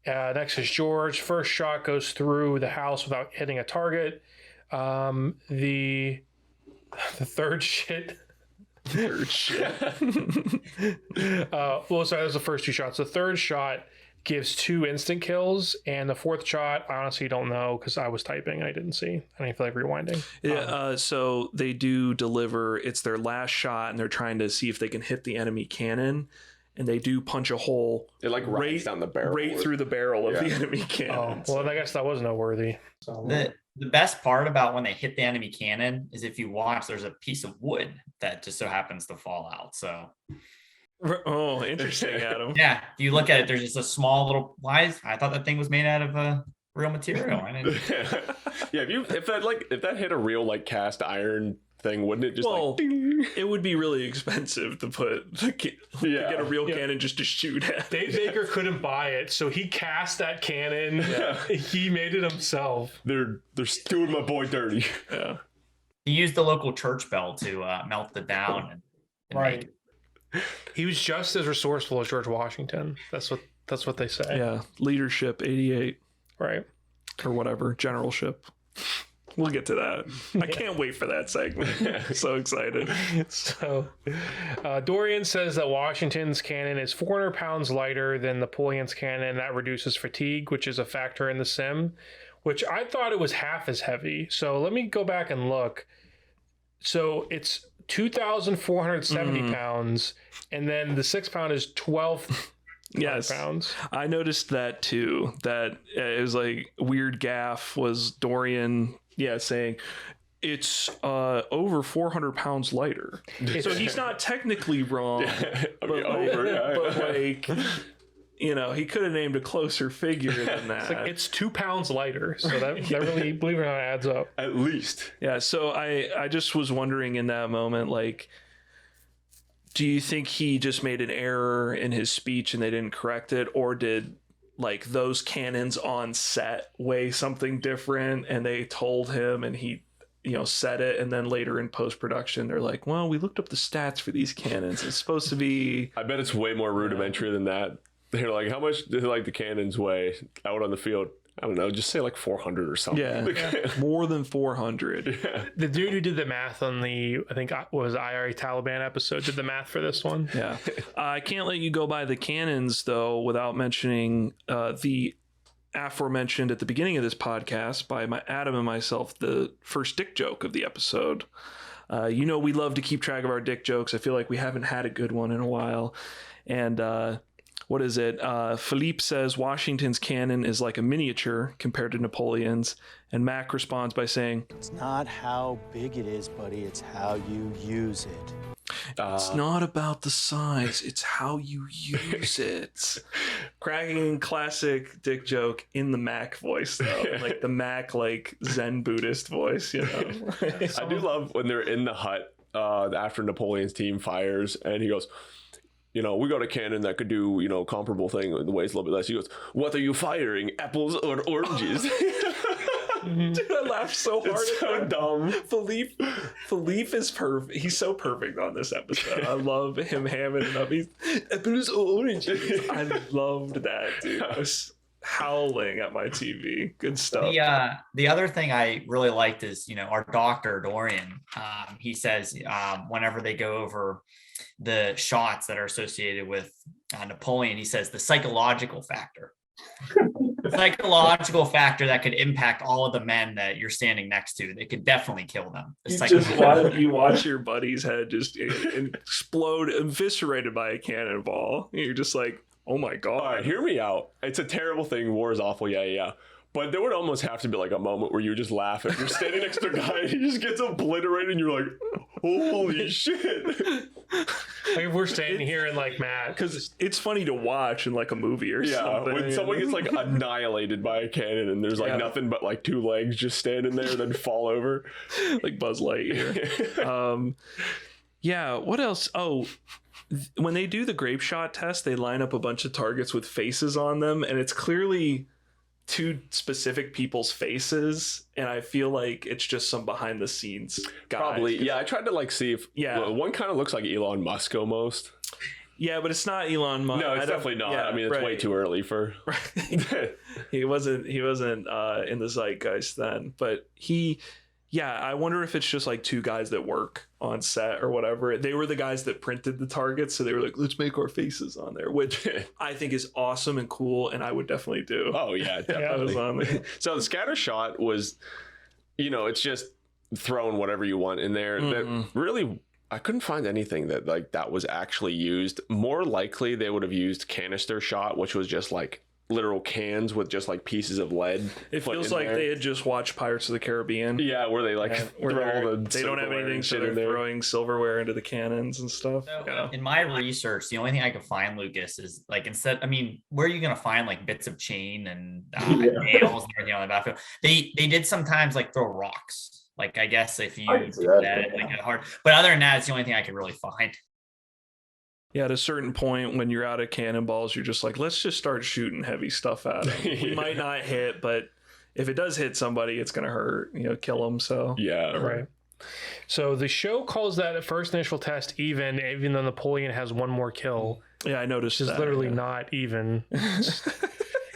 Next is George. First shot goes through the house without hitting a target. The third shit. Third shit. Well, sorry, that was the first two shots. The third shot gives 2 instant kills, and the fourth shot, I honestly don't know because I was typing. I didn't see. I didn't feel like rewinding. Yeah. So they do deliver. It's their last shot, and they're trying to see if they can hit the enemy cannon. And they do punch a hole. It like right down the barrel, right through the barrel of the enemy cannon. Oh, well, I guess that was noteworthy. So, the best part about when they hit the enemy cannon is if you watch, there's a piece of wood that just so happens to fall out. So, oh, interesting, Adam. Yeah, if you look at it, there's just a small little. I thought that thing was made out of real material. Yeah, if that hit a real like cast iron thing, wouldn't it just it would be really expensive to put to get a real cannon just to shoot at. Dave Baker couldn't buy it, so he cast that cannon. He made it himself. They're doing my boy dirty. Yeah, he used the local church bell to melt it down and right. He was just as resourceful as George Washington. That's what they say. Yeah, leadership 88, right, or whatever, generalship. We'll get to that. I can't wait for that segment. So excited. So, Dorian says that Washington's cannon is 400 pounds lighter than Napoleon's cannon. That reduces fatigue, which is a factor in the sim, which I thought it was half as heavy. So let me go back and look. So it's 2,470 pounds, and then the 6 pound is 12 pounds. I noticed that too. That it was like weird gaff was Dorian, saying it's over 400 pounds lighter. So he's not technically wrong, but like, you know, he could have named a closer figure than that. It's 2 pounds lighter. So that really, believe it or not, adds up. At least. Yeah. So I just was wondering in that moment, like, do you think he just made an error in his speech and they didn't correct it? Or did like those cannons on set weigh something different and they told him and he, you know, said it, and then later in post-production they're like, well, we looked up the stats for these cannons. It's supposed to be... I bet it's way more rudimentary than that. They're like, how much do like the cannons weigh out on the field? I don't know, just say like 400 or something. Yeah. More than 400. Yeah. The dude who did the math on the, I think, was IRA Taliban episode, did the math for this one. Yeah. I can't let you go by the cannons, though, without mentioning the aforementioned at the beginning of this podcast by Adam and myself, the first dick joke of the episode. You know, we love to keep track of our dick jokes. I feel like we haven't had a good one in a while. And what is it? Philippe says Washington's cannon is like a miniature compared to Napoleon's. And Mac responds by saying, it's not how big it is, buddy. It's how you use it. It's not about the size. It's how you use it. Cracking classic dick joke in the Mac voice, though. Like the Mac, like Zen Buddhist voice, you know? I do love when they're in the hut after Napoleon's team fires and he goes, you know, we got a cannon that could do, you know, comparable thing. The weight's a little bit less. He goes, what are you firing? Apples or oranges? Dude, I laughed so hard. It's so dumb. Philippe is perfect. He's so perfect on this episode. I love him hamming it up. He's apples or oranges. I loved that, dude. I was howling at my TV. Good stuff. The other thing I really liked is, you know, our doctor Dorian. He says whenever they go over the shots that are associated with Napoleon, he says the psychological factor. Psychological factor that could impact all of the men that you're standing next to. They could definitely kill them. You watch your buddy's head just explode, eviscerated by a cannonball. You're just like, oh my god. All right, hear me out. It's a terrible thing. War is awful. Yeah. But there would almost have to be like a moment where you just laugh. If you're standing next to a guy, he just gets obliterated and you're like, holy shit. Like if we're standing here and like Matt, because it's funny to watch in like a movie or something. When someone gets like annihilated by a cannon and there's like nothing but like two legs just standing there and then fall over. Like Buzz Lightyear. What else? Oh, when they do the grape shot test, they line up a bunch of targets with faces on them, and it's clearly two specific people's faces, and I feel like it's just some behind the scenes guy. Probably. I tried to like see if one kind of looks like Elon Musk almost. Yeah, but it's not Elon Musk. No, it's definitely not. I mean, it's way too early for. He wasn't in the zeitgeist then, but I wonder if it's just like two guys that work on set or whatever. They were the guys that printed the targets, so they were like, let's make our faces on there, which I think is awesome and cool, and I would definitely do. Oh, yeah, definitely. So the scatter shot was, you know, it's just throwing whatever you want in there. That really, I couldn't find anything that like that was actually used. More likely, they would have used canister shot, which was just like literal cans with just like pieces of lead. It feels like they had just watched Pirates of the Caribbean. Yeah, where they like throw all the they don't have anything, so they're throwing silverware into the cannons and stuff. So, in my research, the only thing I could find, Lucas, is like where are you gonna find like bits of chain and nails and everything on the battlefield? They did sometimes like throw rocks. Like I guess if you do that, like hard. But other than that, it's the only thing I could really find. Yeah, at a certain point when you're out of cannonballs, you're just like, let's just start shooting heavy stuff at them. We might not hit, but if it does hit somebody, it's going to hurt, you know, kill them. So right. So the show calls that first initial test even though Napoleon has one more kill. Yeah, I noticed that. It's literally not even.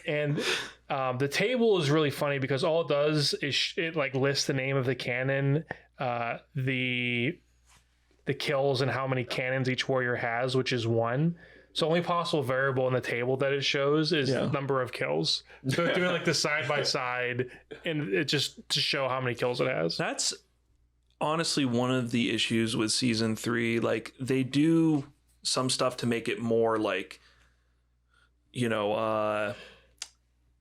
And the table is really funny because all it does is it like lists the name of the cannon, the kills and how many cannons each warrior has, which is 1. So only possible variable in the table that it shows is the number of kills. So doing like the side by side, and it just to show how many kills it has. That's honestly one of the issues with season 3. Like, they do some stuff to make it more like, you know,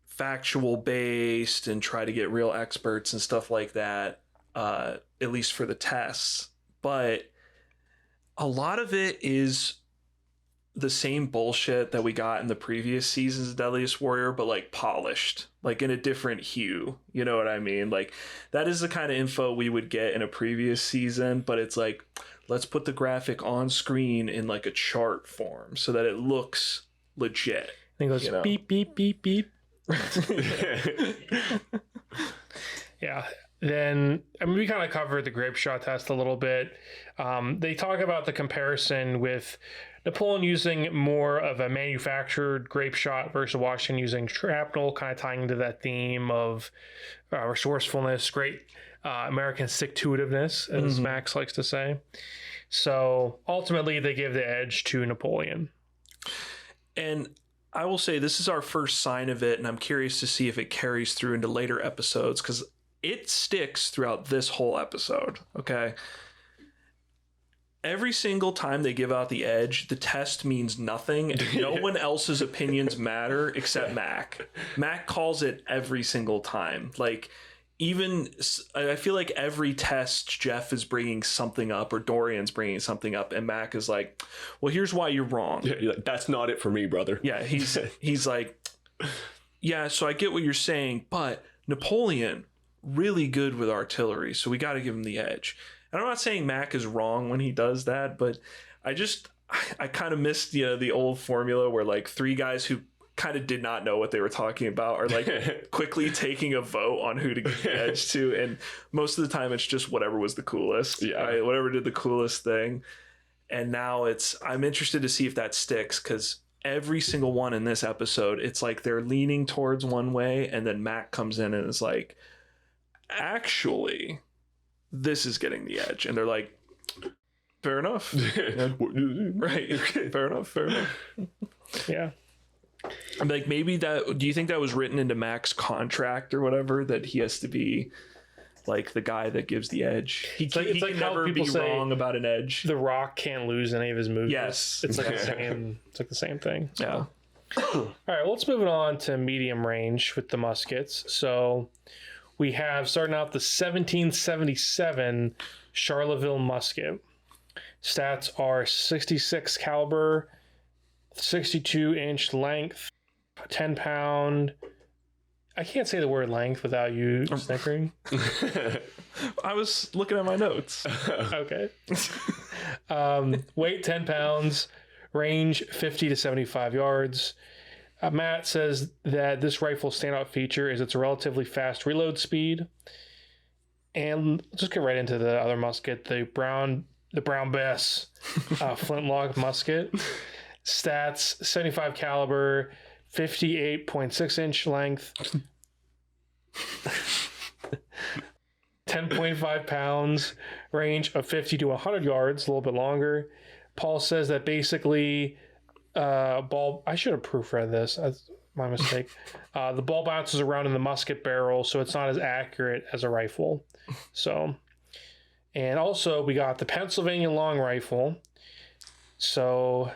factual based and try to get real experts and stuff like that, at least for the tests. But a lot of it is the same bullshit that we got in the previous seasons of Deadliest Warrior, but like polished, like in a different hue. You know what I mean? Like, that is the kind of info we would get in a previous season, but it's like, let's put the graphic on screen in like a chart form so that it looks legit. And it goes, you know? beep, beep, beep, beep. Yeah. Then, I mean, we kind of covered the grape shot test a little bit. They talk about the comparison with Napoleon using more of a manufactured grape shot versus Washington using shrapnel, kind of tying into that theme of resourcefulness, great American stick-to-itiveness, as Max likes to say. So ultimately, they give the edge to Napoleon. And I will say this is our first sign of it, and I'm curious to see if it carries through into later episodes, because it sticks throughout this whole episode, okay? Every single time they give out the edge, the test means nothing, and no one else's opinions matter except Mac. Mac calls it every single time. Like, even, I feel like every test, Jeff is bringing something up, or Dorian's bringing something up, and Mac is like, well, here's why you're wrong. Yeah, you're like, that's not it for me, brother. Yeah, he's like, yeah, so I get what you're saying, but Napoleon, really good with artillery, so we got to give him the edge. And I'm not saying Mac is wrong when he does that, but I kind of missed, you know, the old formula where like three guys who kind of did not know what they were talking about are like quickly taking a vote on who to give the edge to, and most of the time it's just whatever was the coolest. Yeah, right? Whatever did the coolest thing. And now I'm interested to see if that sticks, because every single one in this episode, it's like they're leaning towards one way, and then Mac comes in and is like, actually, this is getting the edge, and they're like, fair enough. Right. Fair enough. Yeah. I'm like, maybe that, do you think that was written into Mac's contract or whatever, that he has to be like the guy that gives the edge? He can never be wrong about an edge. The Rock can't lose any of his moves. Yes. It's like the same thing. So. Yeah. All right, well, let's move it on to medium range with the muskets. So we have, starting out, the 1777 Charleville musket. Stats are 66 caliber, 62-inch length, 10-pound. I can't say the word length without you snickering. I was looking at my notes. Okay. Weight 10 pounds, range 50 to 75 yards. Matt says that this rifle's standout feature is its relatively fast reload speed. And let's just get right into the other musket, the Brown Bess flintlock musket. Stats 75 caliber, 58.6-inch length, 10.5 pounds, range of 50 to 100 yards, a little bit longer. Paul says that basically I should have proofread this. That's my mistake. The ball bounces around in the musket barrel, so it's not as accurate as a rifle. So, and also we got the Pennsylvania long rifle. So,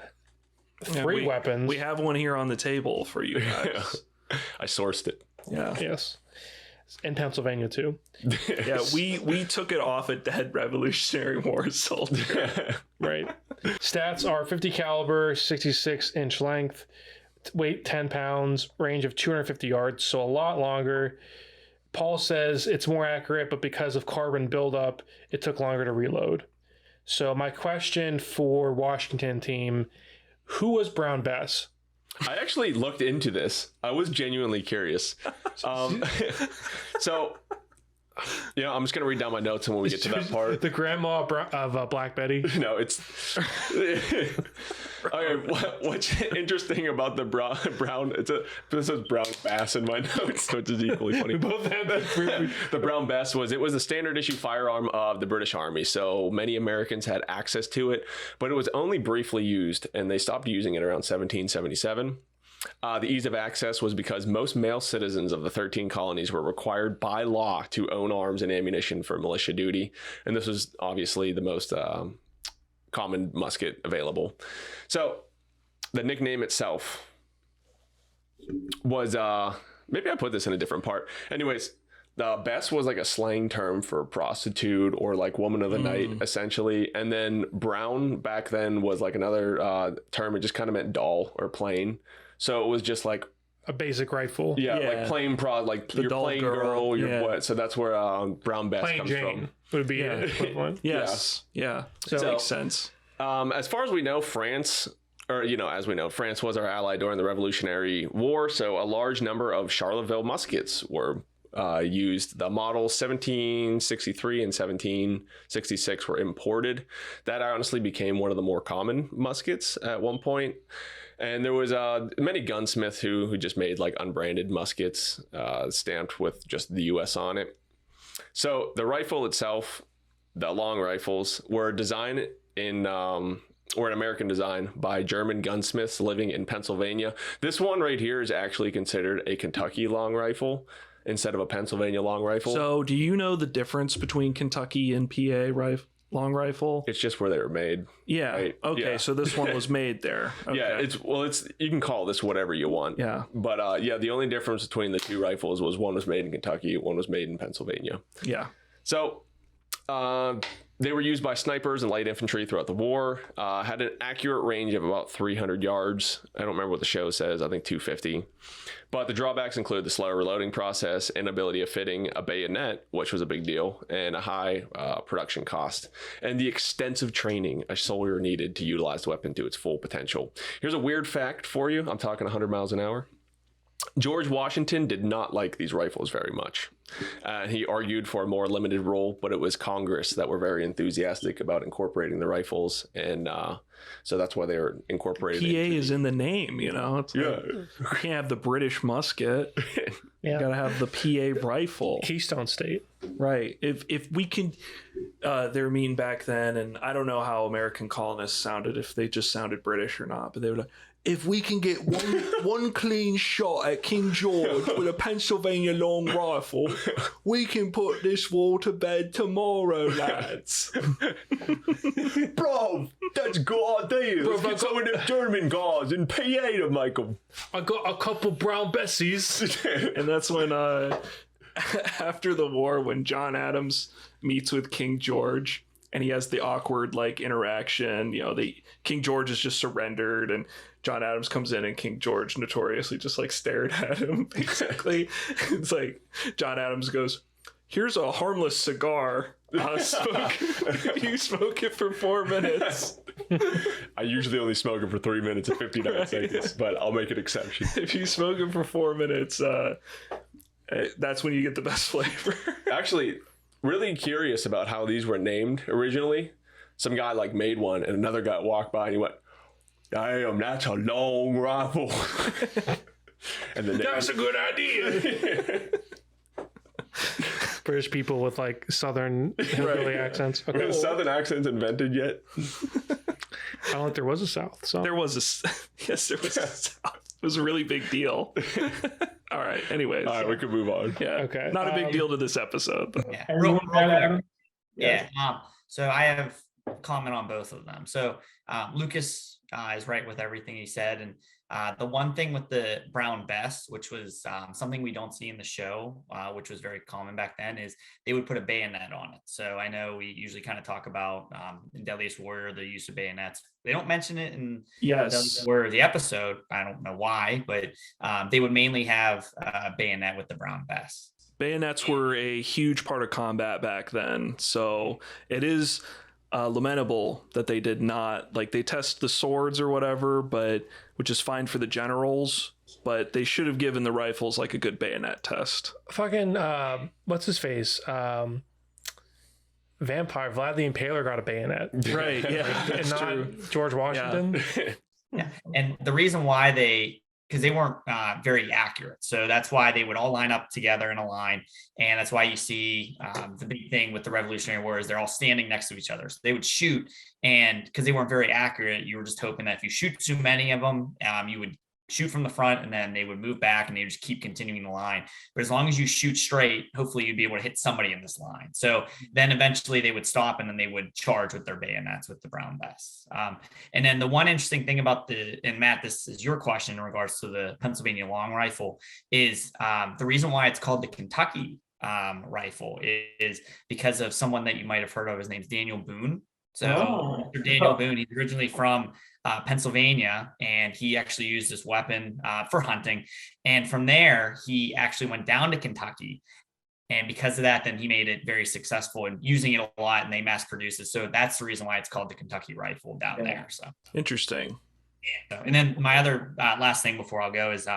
three weapons. We have one here on the table for you guys. I sourced it. Yeah. Yes. In Pennsylvania too. Yeah, we took it off a dead Revolutionary War soldier. Right. Stats are 50 caliber, 66-inch length, weight 10 pounds, range of 250 yards, so a lot longer. Paul says it's more accurate, but because of carbon buildup, it took longer to reload. So my question for Washington team, who was Brown Bess? I actually looked into this. I was genuinely curious. So, you know, I'm just going to read down my notes, and when we get to that part. The grandma of Black Betty? No, it's... Okay, what's interesting about the brown... This says Brown Bass in my notes, which is equally funny. Both have that. The Brown Bass was a standard issue firearm of the British Army, so many Americans had access to it, but it was only briefly used, and they stopped using it around 1777. The ease of access was because most male citizens of the 13 colonies were required by law to own arms and ammunition for militia duty. And this was obviously the most common musket available. So the nickname itself was, maybe I put this in a different part. Anyways, the Bess was like a slang term for prostitute or like woman of the night, essentially. And then Brown back then was like another term. It just kind of meant doll or plain. So it was just like a basic rifle. Yeah, like plain like the your plain girl, your what. So that's where Brown Bess plain comes Jane from. Would be equivalent. Yes. Yeah. So that makes sense. As far as we know, France, or, as we know, France was our ally during the Revolutionary War. So a large number of Charleville muskets were used. The models 1763 and 1766 were imported. That honestly became one of the more common muskets at one point. And there was many gunsmiths who just made like unbranded muskets stamped with just the US on it. So the rifle itself, the long rifles, were designed were an American design by German gunsmiths living in Pennsylvania. This one right here is actually considered a Kentucky long rifle instead of a Pennsylvania long rifle. So do you know the difference between Kentucky and PA long rifle? It's just where they were made. Yeah. Right? Okay. Yeah. So this one was made there. Okay. Yeah. It's you can call this whatever you want. Yeah. But the only difference between the two rifles was one was made in Kentucky, one was made in Pennsylvania. Yeah. So they were used by snipers and light infantry throughout the war. Had an accurate range of about 300 yards. I don't remember what the show says. I think 250. But the drawbacks include the slow reloading process, inability of fitting a bayonet, which was a big deal, and a high production cost, and the extensive training a soldier needed to utilize the weapon to its full potential. Here's a weird fact for you. I'm talking 100 miles an hour. George Washington did not like these rifles very much. He argued for a more limited role, but it was Congress that were very enthusiastic about incorporating the rifles, and so that's why they were incorporated. PA is in the name, It's like, you can't have the British musket. You gotta have the PA rifle. Keystone State. Right. If we can, they're mean back then, and I don't know how American colonists sounded, if they just sounded British or not, but they were like, if we can get one clean shot at King George with a Pennsylvania long rifle, we can put this war to bed tomorrow, lads. Bro, that's a good idea. Let's get some of them German guys in PA to make them. I got a couple Brown Bessies. And that's when, after the war, when John Adams meets with King George, and he has the awkward interaction, King George is just surrendered, and John Adams comes in, and King George notoriously just stared at him, basically. It's like John Adams goes, "Here's a harmless cigar. You smoke it for 4 minutes." I usually only smoke it for 3 minutes and 59 seconds, but I'll make an exception. If you smoke it for 4 minutes, that's when you get the best flavor. Actually, really curious about how these were named originally. Some guy made one, and another guy walked by and he went, "Damn, that's a long rifle." And then that's a good idea. British people with Southern hillbilly accents. Okay. Were the Southern accents invented yet? I don't think there was a South. So there was yes, there was a South. It was a really big deal. All right. Anyways. All right, we can move on. Yeah. Okay. Not a big deal to this episode. But. Yeah. So I have a comment on both of them. So Lucas is right with everything he said, and the one thing with the Brown Bess, which was something we don't see in the show, which was very common back then, is they would put a bayonet on it. So I know we usually kind of talk about in Deadliest Warrior the use of bayonets. They don't mention it in Deadliest Warrior the episode. I don't know why, but they would mainly have a bayonet with the Brown Bess. Bayonets were a huge part of combat back then, so it is lamentable that they did not they test the swords or whatever, but which is fine for the generals, but they should have given the rifles a good bayonet test. Fucking what's his face, vampire Vlad the Impaler got a bayonet, right? Yeah, and not true. George Washington. Yeah, and the reason why because they weren't very accurate. So that's why they would all line up together in a line. And that's why you see the big thing with the Revolutionary War is they're all standing next to each other. So they would shoot, and because they weren't very accurate, you were just hoping that if you shoot too many of them, you would shoot from the front, and then they would move back and they would just keep continuing the line. But as long as you shoot straight, hopefully you'd be able to hit somebody in this line. So then eventually they would stop and then they would charge with their bayonets with the brown vests. And then the one interesting thing about and Matt, this is your question in regards to the Pennsylvania long rifle, is the reason why it's called the Kentucky rifle is because of someone that you might have heard of. His name's Daniel Boone. So Daniel Boone, he's originally from Pennsylvania, and he actually used this weapon for hunting. And from there, he actually went down to Kentucky. And because of that, then he made it very successful and using it a lot, and they mass produced it. So that's the reason why it's called the Kentucky rifle down there. So interesting. And then my other last thing before I'll go is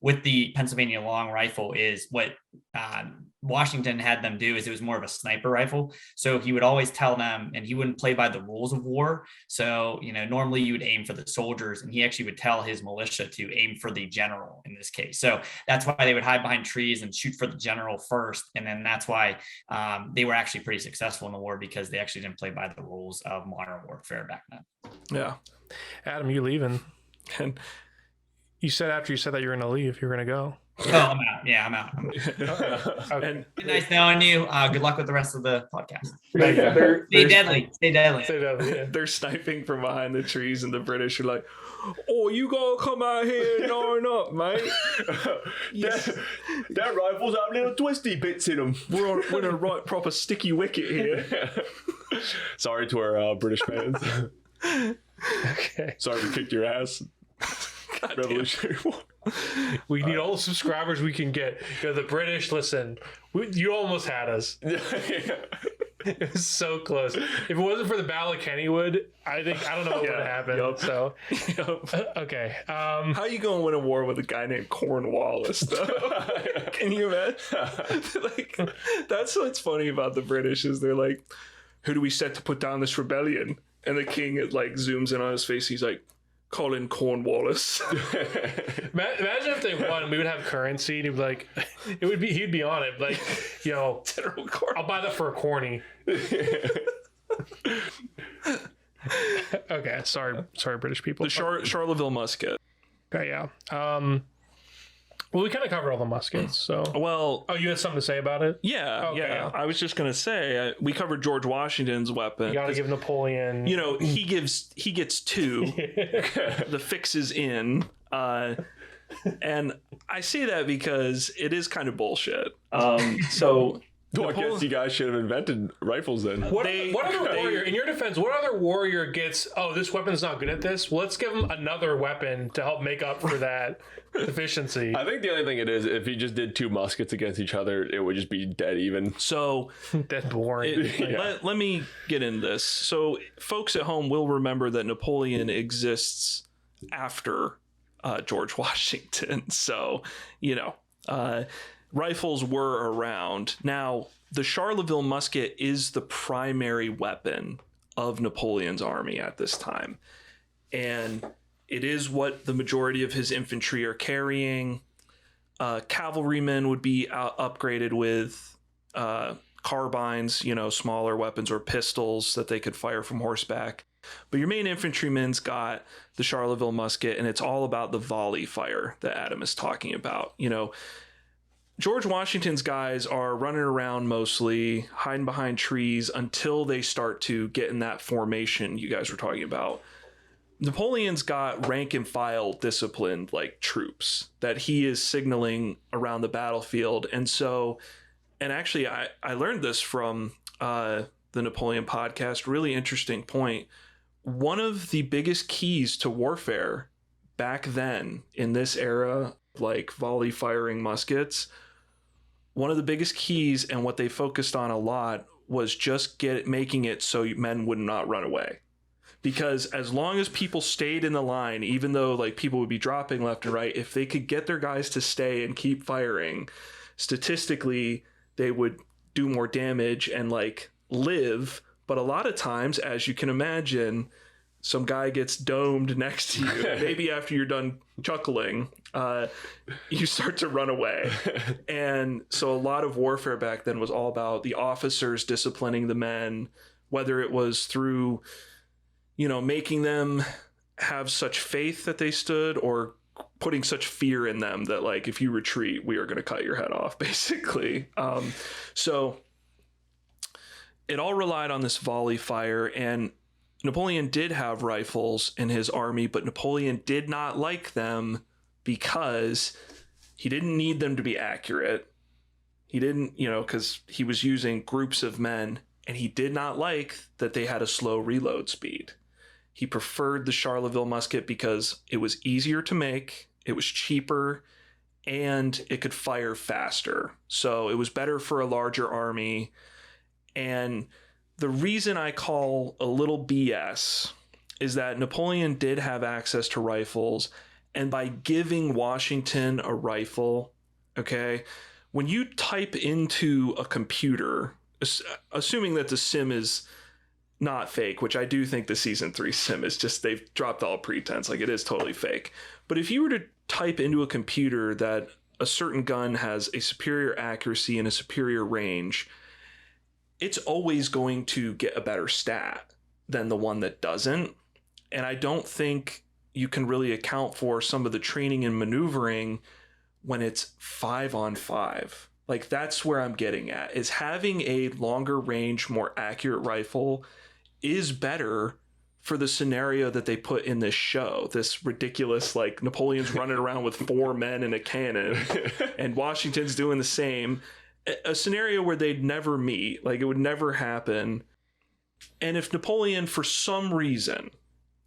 with the Pennsylvania long rifle is what Washington had them do is it was more of a sniper rifle. So he would always tell them, and he wouldn't play by the rules of war. So, normally you would aim for the soldiers, and he actually would tell his militia to aim for the general in this case. So that's why they would hide behind trees and shoot for the general first. And then that's why they were actually pretty successful in the war, because they actually didn't play by the rules of modern warfare back then. Yeah. Adam, you leaving? And you said after you said that you're going to leave, you're going to go. Oh, I'm out. Yeah, I'm out. Okay. Nice knowing you. Good luck with the rest of the podcast. Stay deadly. Stay deadly. Stay deadly. Yeah. They're sniping from behind the trees, and the British are like, "Oh, you gotta come out here and iron up, mate." That rifle's have little twisty bits in them. We're on a right proper sticky wicket here. Sorry to our British fans. Okay. Sorry we kicked your ass. Revolutionary War. We need all the subscribers we can get. The British, listen, you almost had us. It was so close. If it wasn't for the Battle of Kennywood, I don't know what would have happened. Yep. So, okay. How you gonna win a war with a guy named Cornwallis, though? Can you imagine? That's what's funny about the British is they're like, who do we set to put down this rebellion? And the king, zooms in on his face. He's like, Colin Cornwallis. Imagine if they won, we would have currency, and he'd be like, he'd be on it, like, General I'll buy that for a corny. Okay, sorry, British people. The Charleville musket. Okay, yeah. Well, we kind of covered all the muskets, so. Well, you had something to say about it? Yeah, okay. yeah. I was just gonna say we covered George Washington's weapon. You got to give Napoleon. He gets two. The fix is in, and I say that because it is kind of bullshit. So. I guess you guys should have invented rifles then. What other warrior, in your defense, what other warrior gets, this weapon's not good at this? Well, let's give him another weapon to help make up for that deficiency. I think the only thing it is, if he just did two muskets against each other, it would just be dead even. So, dead boring. Let me get into this. So, folks at home will remember that Napoleon exists after George Washington. So, rifles were around. Now, the Charleville musket is the primary weapon of Napoleon's army at this time. And it is what the majority of his infantry are carrying. Cavalrymen would be upgraded with carbines, smaller weapons, or pistols that they could fire from horseback. But your main infantryman's got the Charleville musket, and it's all about the volley fire that Adam is talking about. George Washington's guys are running around mostly, hiding behind trees until they start to get in that formation you guys were talking about. Napoleon's got rank and file disciplined troops that he is signaling around the battlefield. And actually I learned this from the Napoleon podcast, really interesting point. One of the biggest keys to warfare back then in this era, volley firing muskets, one of the biggest keys and what they focused on a lot was just making it so men would not run away. Because as long as people stayed in the line, even though people would be dropping left and right, if they could get their guys to stay and keep firing, statistically, they would do more damage and live. But a lot of times, as you can imagine, some guy gets domed next to you. Maybe after you're done chuckling, you start to run away. And so a lot of warfare back then was all about the officers disciplining the men, whether it was through, making them have such faith that they stood, or putting such fear in them that like, if you retreat, we are going to cut your head off, basically. So it all relied on this volley fire, and Napoleon did have rifles in his army, but Napoleon did not like them because he didn't need them to be accurate. He didn't, because he was using groups of men, and he did not like that they had a slow reload speed. He preferred the Charleville musket because it was easier to make, it was cheaper, and it could fire faster. So it was better for a larger army. And the reason I call a little BS is that Napoleon did have access to rifles, and by giving Washington a rifle, okay, when you type into a computer, assuming that the sim is not fake, which I do think the season 3 sim is just, they've dropped all pretense, like it is totally fake. But if you were to type into a computer that a certain gun has a superior accuracy and a superior range, it's always going to get a better stat than the one that doesn't. And I don't think you can really account for some of the training and maneuvering when it's 5-on-5. Like, that's where I'm getting at, is having a longer range, more accurate rifle is better for the scenario that they put in this show. This ridiculous, like, Napoleon's running around with 4 men and a cannon, and Washington's doing the same. A scenario where they'd never meet, like, it would never happen. And if Napoleon, for some reason,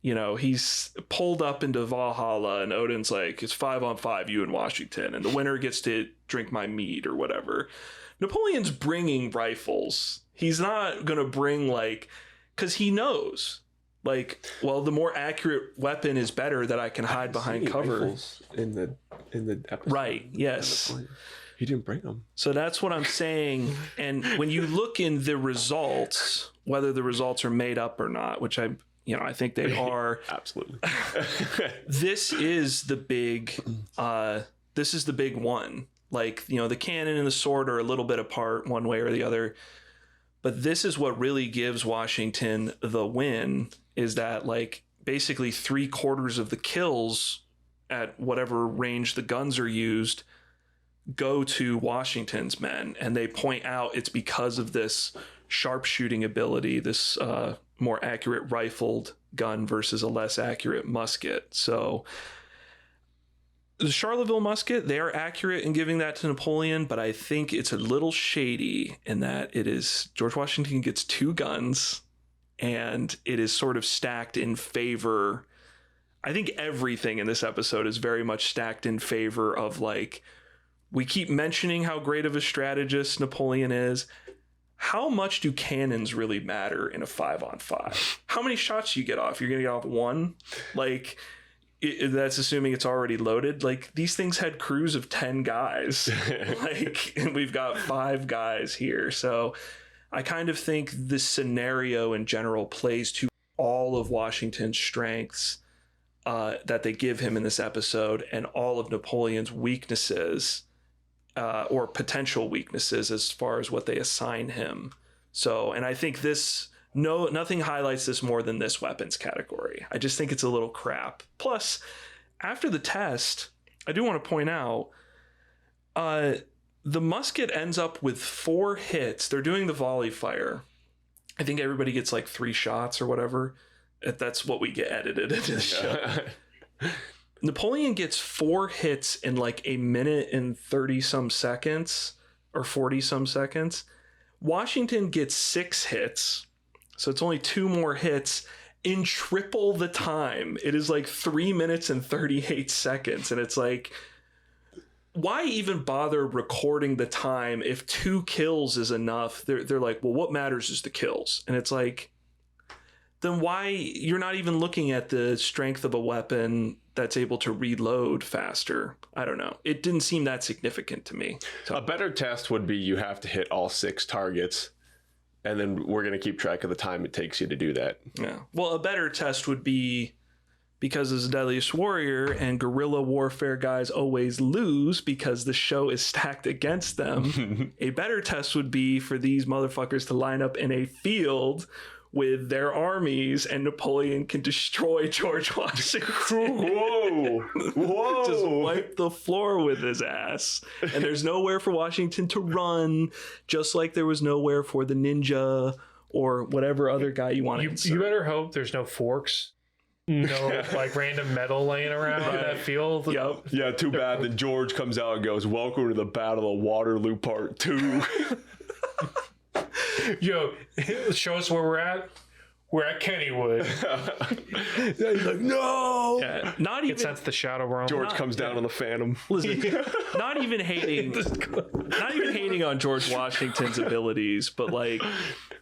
he's pulled up into Valhalla and Odin's like, it's 5-on-5, you and Washington, and the winner gets to drink my mead or whatever. Napoleon's bringing rifles. He's not going to bring, like, because he knows, like, well, the more accurate weapon is better that I can hide behind cover. In the episode. Right, yes. He didn't bring them. So that's what I'm saying. And when you look in the results, whether the results are made up or not, which I think they are. Absolutely. This is the big one. Like, the cannon and the sword are a little bit apart one way or the other. But this is what really gives Washington the win, is that, like, basically 3/4 of the kills at whatever range the guns are used go to Washington's men. And they point out it's because of this sharpshooting ability, this more accurate rifled gun versus a less accurate musket. So the Charleville musket, they are accurate in giving that to Napoleon, but I think it's a little shady in that it is, George Washington gets 2 guns, and it is sort of stacked in favor. I think everything in this episode is very much stacked in favor of, like, we keep mentioning how great of a strategist Napoleon is. How much do cannons really matter in a 5-on-5? How many shots do you get off? You're going to get off 1? Like, that's assuming it's already loaded. Like, these things had crews of 10 guys. Like, and we've got 5 guys here. So I kind of think this scenario in general plays to all of Washington's strengths that they give him in this episode, and all of Napoleon's weaknesses, or potential weaknesses as far as what they assign him. So, and I think nothing highlights this more than this weapons category. I just think it's a little crap. Plus, after the test, I do want to point out, the musket ends up with 4 hits. They're doing the volley fire. I think everybody gets like 3 shots or whatever. That's what we get edited into the show. Napoleon gets 4 hits in like a minute and 30 some seconds or 40 some seconds. Washington gets 6 hits. So it's only 2 more hits in triple the time. It is like 3 minutes and 38 seconds. And it's like, why even bother recording the time if 2 kills is enough? They're like, well, what matters is the kills. And it's like, then why you're not even looking at the strength of a weapon that's able to reload faster? I don't know. It didn't seem that significant to me. So, a better test would be you have to hit all 6 targets, and then we're going to keep track of the time it takes you to do that. Yeah. Well, a better test would be, because as a Deadliest Warrior and guerrilla warfare guys always lose because the show is stacked against them, a better test would be for these motherfuckers to line up in a field with their armies, and Napoleon can destroy George Washington. Whoa. Just wipe the floor with his ass. And there's nowhere for Washington to run, just like there was nowhere for the ninja or whatever other guy you want to insert. You better hope there's no forks. No, like random metal laying around in that field. Yep. Yeah, too bad. Then George comes out and goes, "Welcome to the Battle of Waterloo Part 2." Yo, show us where we're at. We're at Kennywood. He's like, no. Yeah, not even. Sense the shadow realm. George comes down on the Phantom. Listen, not even hating on George Washington's abilities, but like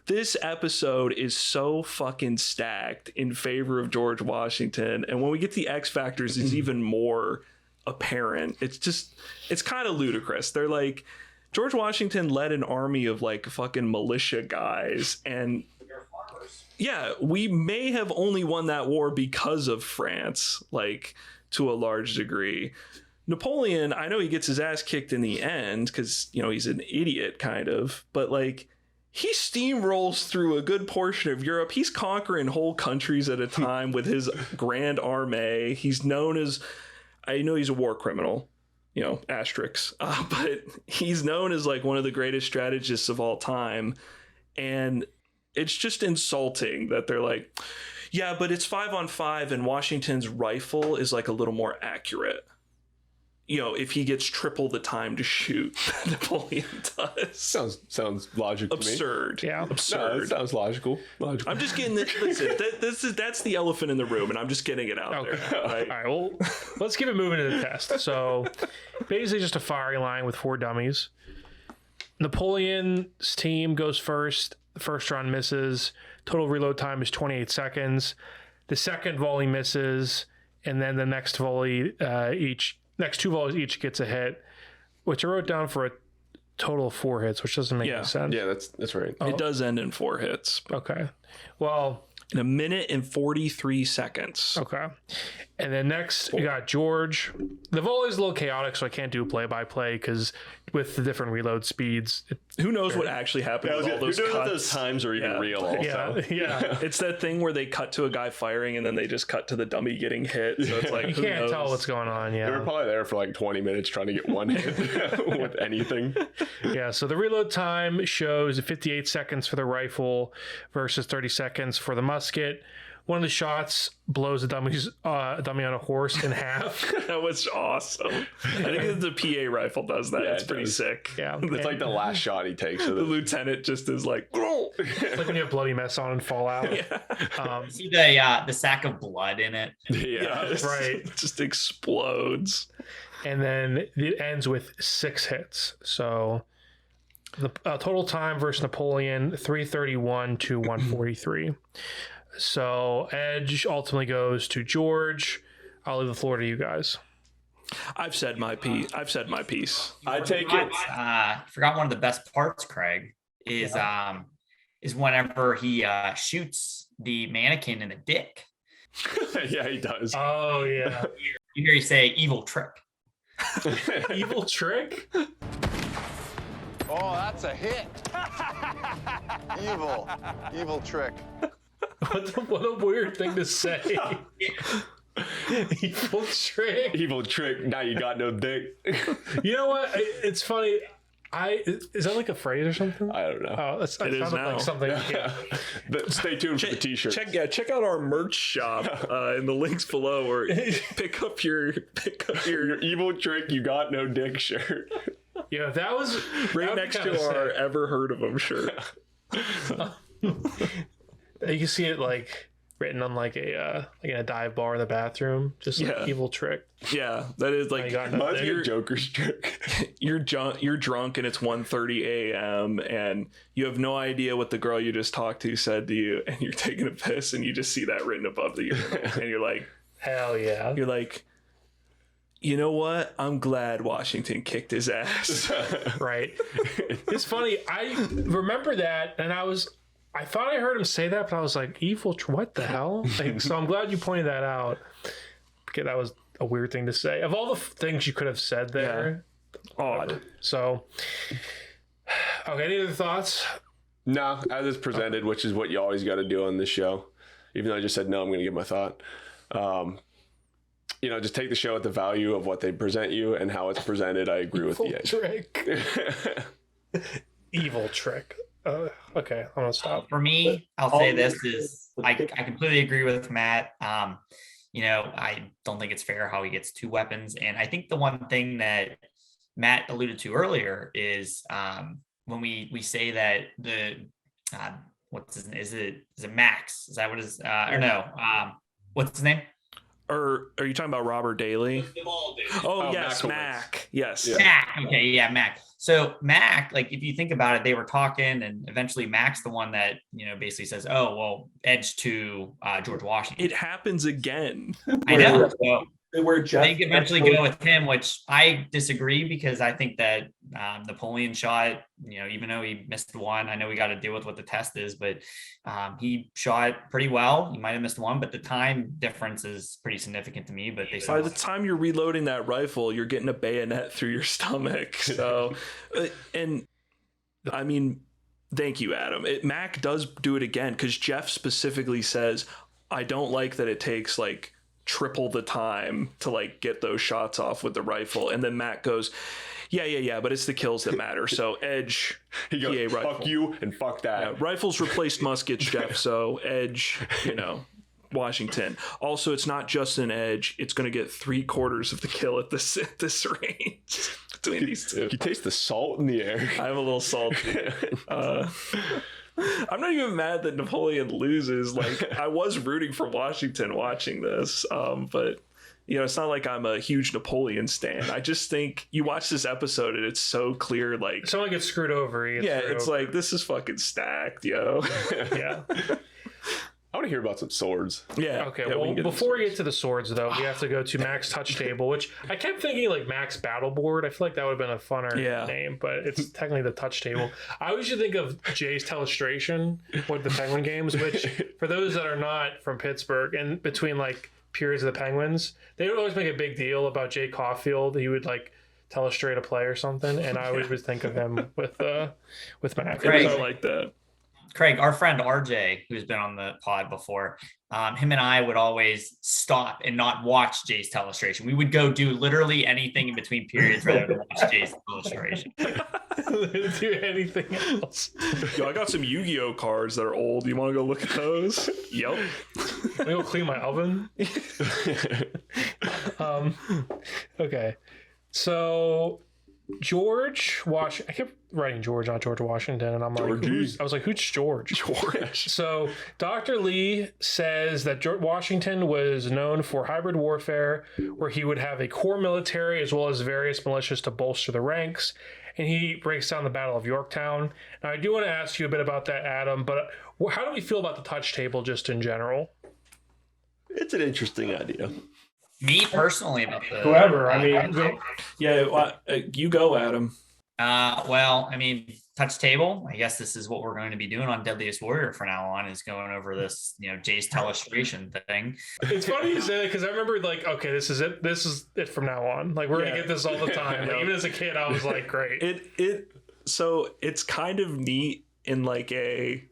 this episode is so fucking stacked in favor of George Washington, and when we get the X factors, it's even more apparent. It's kind of ludicrous. They're like, George Washington led an army of like fucking militia guys, and yeah, we may have only won that war because of France, like to a large degree. Napoleon, I know he gets his ass kicked in the end because, you know, he's an idiot kind of, but like he steamrolls through a good portion of Europe. He's conquering whole countries at a time with his grand army. He's known as, I know he's a war criminal, you know, asterisks, but he's known as like one of the greatest strategists of all time. And it's just insulting that they're like, yeah, but it's 5-on-5 and Washington's rifle is like a little more accurate. You know, if he gets triple the time to shoot than Napoleon does. Sounds logical. Absurd. To me. Yeah, absurd. No, it sounds logical. I'm just getting this. Listen, that's the elephant in the room, and I'm just getting it out there. Right? All right, well, let's keep it moving to the test. So, basically, just a firing line with 4 dummies. Napoleon's team goes first. The first round misses. Total reload time is 28 seconds. The second volley misses, and then the next volley, next 2 volleys each gets a hit, which I wrote down for a total of 4 hits, which doesn't make any sense. Yeah, that's right. It does end in 4 hits. Okay. Well, in 1 minute and 43 seconds. Okay. And then next, we got George. The volley is a little chaotic, so I can't do play-by-play because with the different reload speeds. Who knows what actually happened with all those cuts? Those times are even real also. Yeah. It's that thing where they cut to a guy firing and then they just cut to the dummy getting hit. So it's like, you can't tell what's going on. Yeah. They were probably there for like 20 minutes trying to get one hit with anything. Yeah. So the reload time shows 58 seconds for the rifle versus 30 seconds for the musket. One of the shots blows a dummy on a horse in half. That was awesome. I think the PA rifle does that. Yeah, it's pretty sick. Yeah. It's like the last shot he takes. The lieutenant just is like, it's like when you have bloody mess on and fall out. You see the sack of blood in it. Yeah, right. It just explodes. And then it ends with 6 hits. So the total time versus Napoleon, 331 to 143. So Edge ultimately goes to George. I'll leave the floor to you guys. I've said my piece. I take it. Forgot one of the best parts, Craig, is whenever he shoots the mannequin in the dick. Yeah, he does. Oh yeah. You hear you say evil trick. Evil trick? Oh, that's a hit. Evil trick. What a weird thing to say. Evil trick. Evil trick. Now you got no dick. You know what? It's funny. Is that like a phrase or something? I don't know. Oh, that sounded like something. Yeah. Stay tuned for the t-shirt. Check out our merch shop in the links below, or pick up your evil trick. You got no dick shirt. Yeah, that was right next to our ever heard of them shirt. You can see it like written on like a in a dive bar in the bathroom, just like evil trick. Yeah, that is like reminds me of Joker's trick. You're drunk and it's 1:30 a.m. and you have no idea what the girl you just talked to said to you, and you're taking a piss and you just see that written above the urinal, and you're like, hell yeah. You're like, you know what? I'm glad Washington kicked his ass. Right. It's funny. I remember that, and I thought I heard him say that, but I was like, evil, what the hell? Like, so I'm glad you pointed that out. Because that was a weird thing to say. Of all the things you could have said there, odd. So, okay, any other thoughts? No, as it's presented, which is what you always got to do on this show. Even though I just said no, I'm going to give my thought. Just take the show at the value of what they present you and how it's presented. I agree with the trick. Evil trick. Okay, I'm gonna stop. For me, I'll say this is I completely agree with Matt. I don't think it's fair how he gets 2 weapons, and I think the one thing that Matt alluded to earlier is when we say that the what's his name? Is it Max? Is that what is or no? What's his name? Or are you talking about Robert Daly? Oh, yes, Mac. Yes. Yeah. Mac. Okay, yeah, Mac. So Mac, like if you think about it, they were talking, and eventually Mac's the one that basically says, "Oh, well, edge to George Washington." It happens again. I know. So they eventually go with him, which I disagree because I think that Napoleon shot, even though he missed one, I know we got to deal with what the test is, but he shot pretty well. He might have missed one, but the time difference is pretty significant to me. But by the time you're reloading that rifle, you're getting a bayonet through your stomach. So, and I mean, thank you, Adam. Mac does do it again because Jeff specifically says, I don't like that it takes like triple the time to like get those shots off with the rifle. And then Matt goes, yeah, but it's the kills that matter. So edge, he goes, rifle. Fuck you and fuck that. Yeah, rifles replaced muskets, Jeff. So edge, Washington. Also, it's not just an edge. It's going to get 3/4 of the kill at this range between these two. You taste the salt in the air. I'm a little salty. I'm not even mad that Napoleon loses. Like, I was rooting for Washington watching this, but it's not like I'm a huge Napoleon stan. I just think you watch this episode and it's so clear. Like, someone gets screwed over. It's like, this is fucking stacked, yo. Yeah. I want to hear about some swords. Yeah. Okay. Well, before we get to the swords, though, we have to go to Mac's touch table, which I kept thinking like Mac's battle board. I feel like that would have been a funner name, but it's technically the touch table. I always used to think of Jay's Telestration with the Penguin games, which for those that are not from Pittsburgh and between like periods of the Penguins, they would always make a big deal about Jay Caulfield. He would like telestrate a play or something, and I always would think of him with Mac. I like that. Craig, our friend RJ, who's been on the pod before, him and I would always stop and not watch Jay's Telestration. We would go do literally anything in between periods rather than watch Jay's Telestration. Do anything else. Yo, I got some Yu-Gi-Oh cards that are old. You want to go look at those? Yep. Let me go clean my oven. Okay. So I kept writing George, not George Washington, and I'm like, who's George? George. So Dr. Lee says that George Washington was known for hybrid warfare, where he would have a core military as well as various militias to bolster the ranks. And he breaks down the Battle of Yorktown. Now, I do want to ask you a bit about that, Adam, but how do we feel about the touch table just in general? It's an interesting idea. Me personally, about whoever. I mean, you go, Adam. Well, I mean, touch table. I guess this is what we're going to be doing on Deadliest Warrior from now on, is going over this, Jay's Telestration thing. It's funny you say that because I remember like, okay, this is it. This is it from now on. Like, we're gonna get this all the time. Like, even as a kid, I was like, great. So it's kind of neat in like a,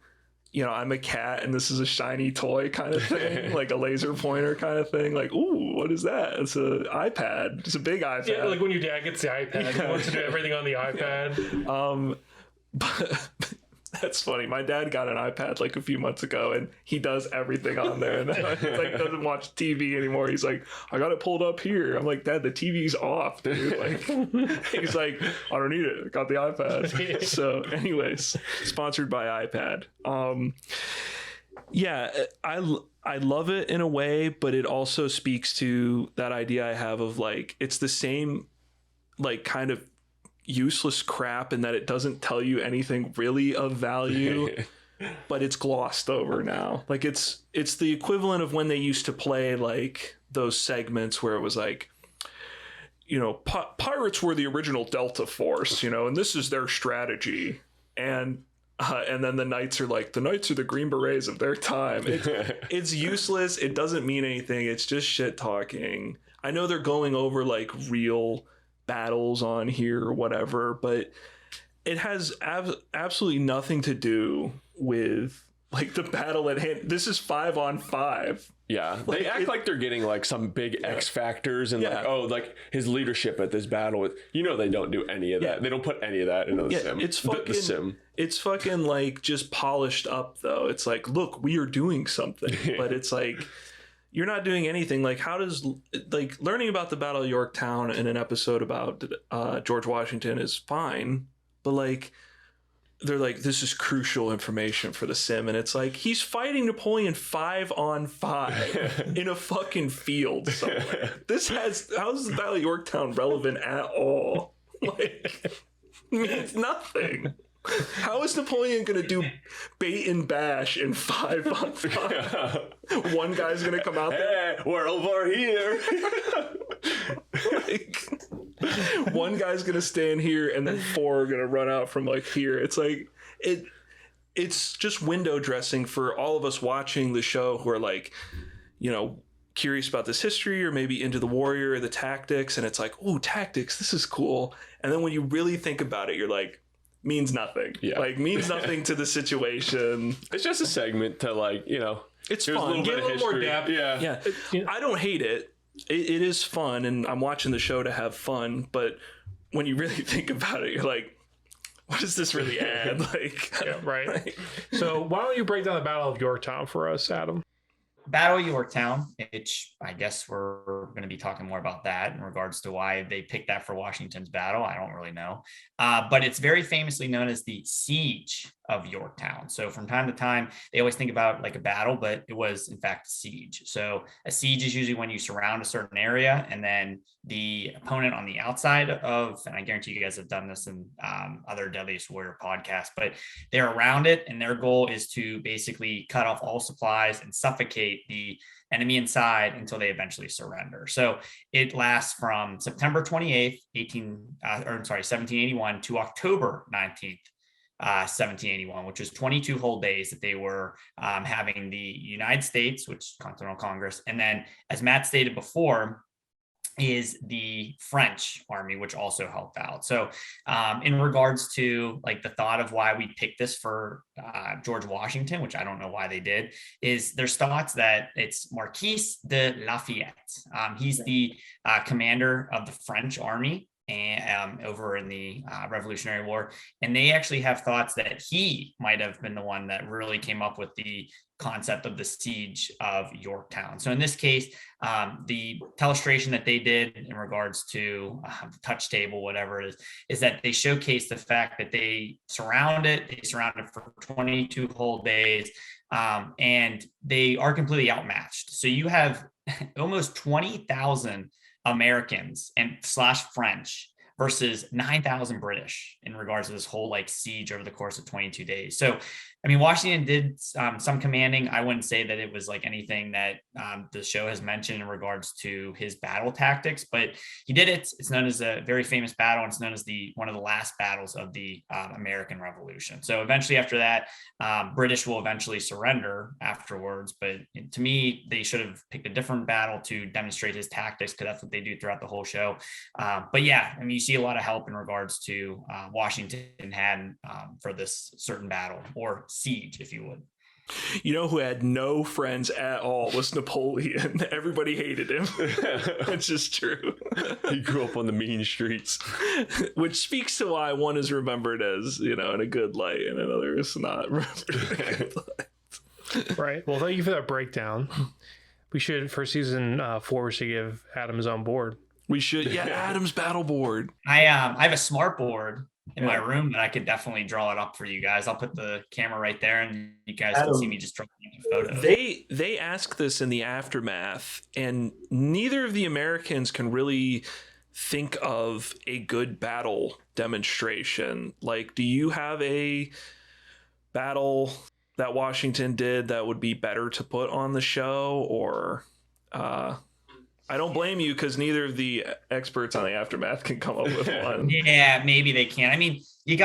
I'm a cat and this is a shiny toy kind of thing, like a laser pointer kind of thing. Like, ooh, what is that? It's an iPad. It's a big iPad. Yeah, like when your dad gets the iPad, he wants to do everything on the iPad. But that's funny. My dad got an iPad like a few months ago, and he does everything on there. And then like doesn't watch TV anymore. He's like, I got it pulled up here. I'm like, Dad, the TV's off, dude. Like, he's like, I don't need it. I got the iPad. So, anyways, sponsored by iPad. Yeah, I love it in a way, but it also speaks to that idea I have of like, it's the same like kind of useless crap in that it doesn't tell you anything really of value, but it's glossed over now. Like it's the equivalent of when they used to play like those segments where it was like, pirates were the original Delta Force, and this is their strategy. And then the Knights are like, the Knights are the Green Berets of their time. It's useless. It doesn't mean anything. It's just shit talking. I know they're going over like real battles on here or whatever, but it has absolutely nothing to do with like the battle at hand. This is 5-on-5. Yeah, they act like they're getting like some big X factors and like, oh, like his leadership at this battle. They don't do any of that. They don't put any of that into the sim. It's fucking the sim. It's fucking like just polished up though. It's like, look, we are doing something, but it's like you're not doing anything. Like, how does like learning about the Battle of Yorktown in an episode about George Washington is fine, but like they're like, this is crucial information for the sim, and it's like he's fighting Napoleon 5-on-5 in a fucking field somewhere. How is the Battle of Yorktown relevant at all? Like, it means nothing. How is Napoleon gonna do bait and bash in 5-on-5? One guy's gonna come out there. Hey, we're over here. Like, one guy's gonna stand here, and then 4 are gonna run out from like here. It's like it's just window dressing for all of us watching the show who are like, curious about this history or maybe into the warrior or the tactics, and it's like, oh, tactics, this is cool. And then when you really think about it, you're like, means nothing. Means nothing to the situation. It's just a segment to like, it's fun. Get a little more depth. Yeah. I don't hate it. It is fun, and I'm watching the show to have fun, but when you really think about it, you're like, what does this really add? Like, yeah, right. So why don't you break down the Battle of Yorktown for us, Adam? Battle of Yorktown, which I guess we're going to be talking more about that in regards to why they picked that for Washington's battle. I don't really know. But it's very famously known as the Siege of Yorktown. So from time to time, they always think about like a battle, but it was in fact a siege. So a siege is usually when you surround a certain area and then the opponent on the outside of, and I guarantee you guys have done this in other Deadliest Warrior podcasts, but they're around it. And their goal is to basically cut off all supplies and suffocate the enemy inside until they eventually surrender. So it lasts from September 28th, 1781 to October 19th. 1781, which was 22 whole days that they were having the United States, which Continental Congress, and then, as Matt stated before, is the French army, which also helped out. So in regards to like the thought of why we picked this for George Washington, which I don't know why they did, is there's thoughts that it's Marquis de Lafayette. He's the commander of the French army and over in the Revolutionary War. And they actually have thoughts that he might have been the one that really came up with the concept of the Siege of Yorktown. So in this case, the illustration that they did in regards to the touch table, whatever it is that they showcase the fact that they surrounded for 22 whole days, and they are completely outmatched. So you have almost 20,000 Americans and / French versus 9,000 British in regards to this whole like siege over the course of 22 days. So, I mean, Washington did some commanding. I wouldn't say that it was like anything that the show has mentioned in regards to his battle tactics, but he did it. It's known as a very famous battle, and it's known as one of the last battles of the American Revolution. So eventually after that, British will eventually surrender afterwards. But to me, they should have picked a different battle to demonstrate his tactics, because that's what they do throughout the whole show. But yeah, I mean, you see a lot of help in regards to Washington had for this certain battle, or siege, if you would. You know who had no friends at all was Napoleon. Everybody hated him, which is true. He grew up on the mean streets. Which speaks to why one is remembered as, in a good light, and another is not remembered in a good light. Right. Well, thank you for that breakdown. We should, for season 4, we should give Adam his own board. We should, Adam's battle board. I have a smart board in my room that I could definitely draw it up for you guys. I'll put the camera right there, and you guys can see me just drawing photos. They ask this in the aftermath, and neither of the Americans can really think of a good battle demonstration. Like, do you have a battle that Washington did that would be better to put on the show? Or I don't blame you, because neither of the experts on the aftermath can come up with one. Yeah, maybe they can. I mean, you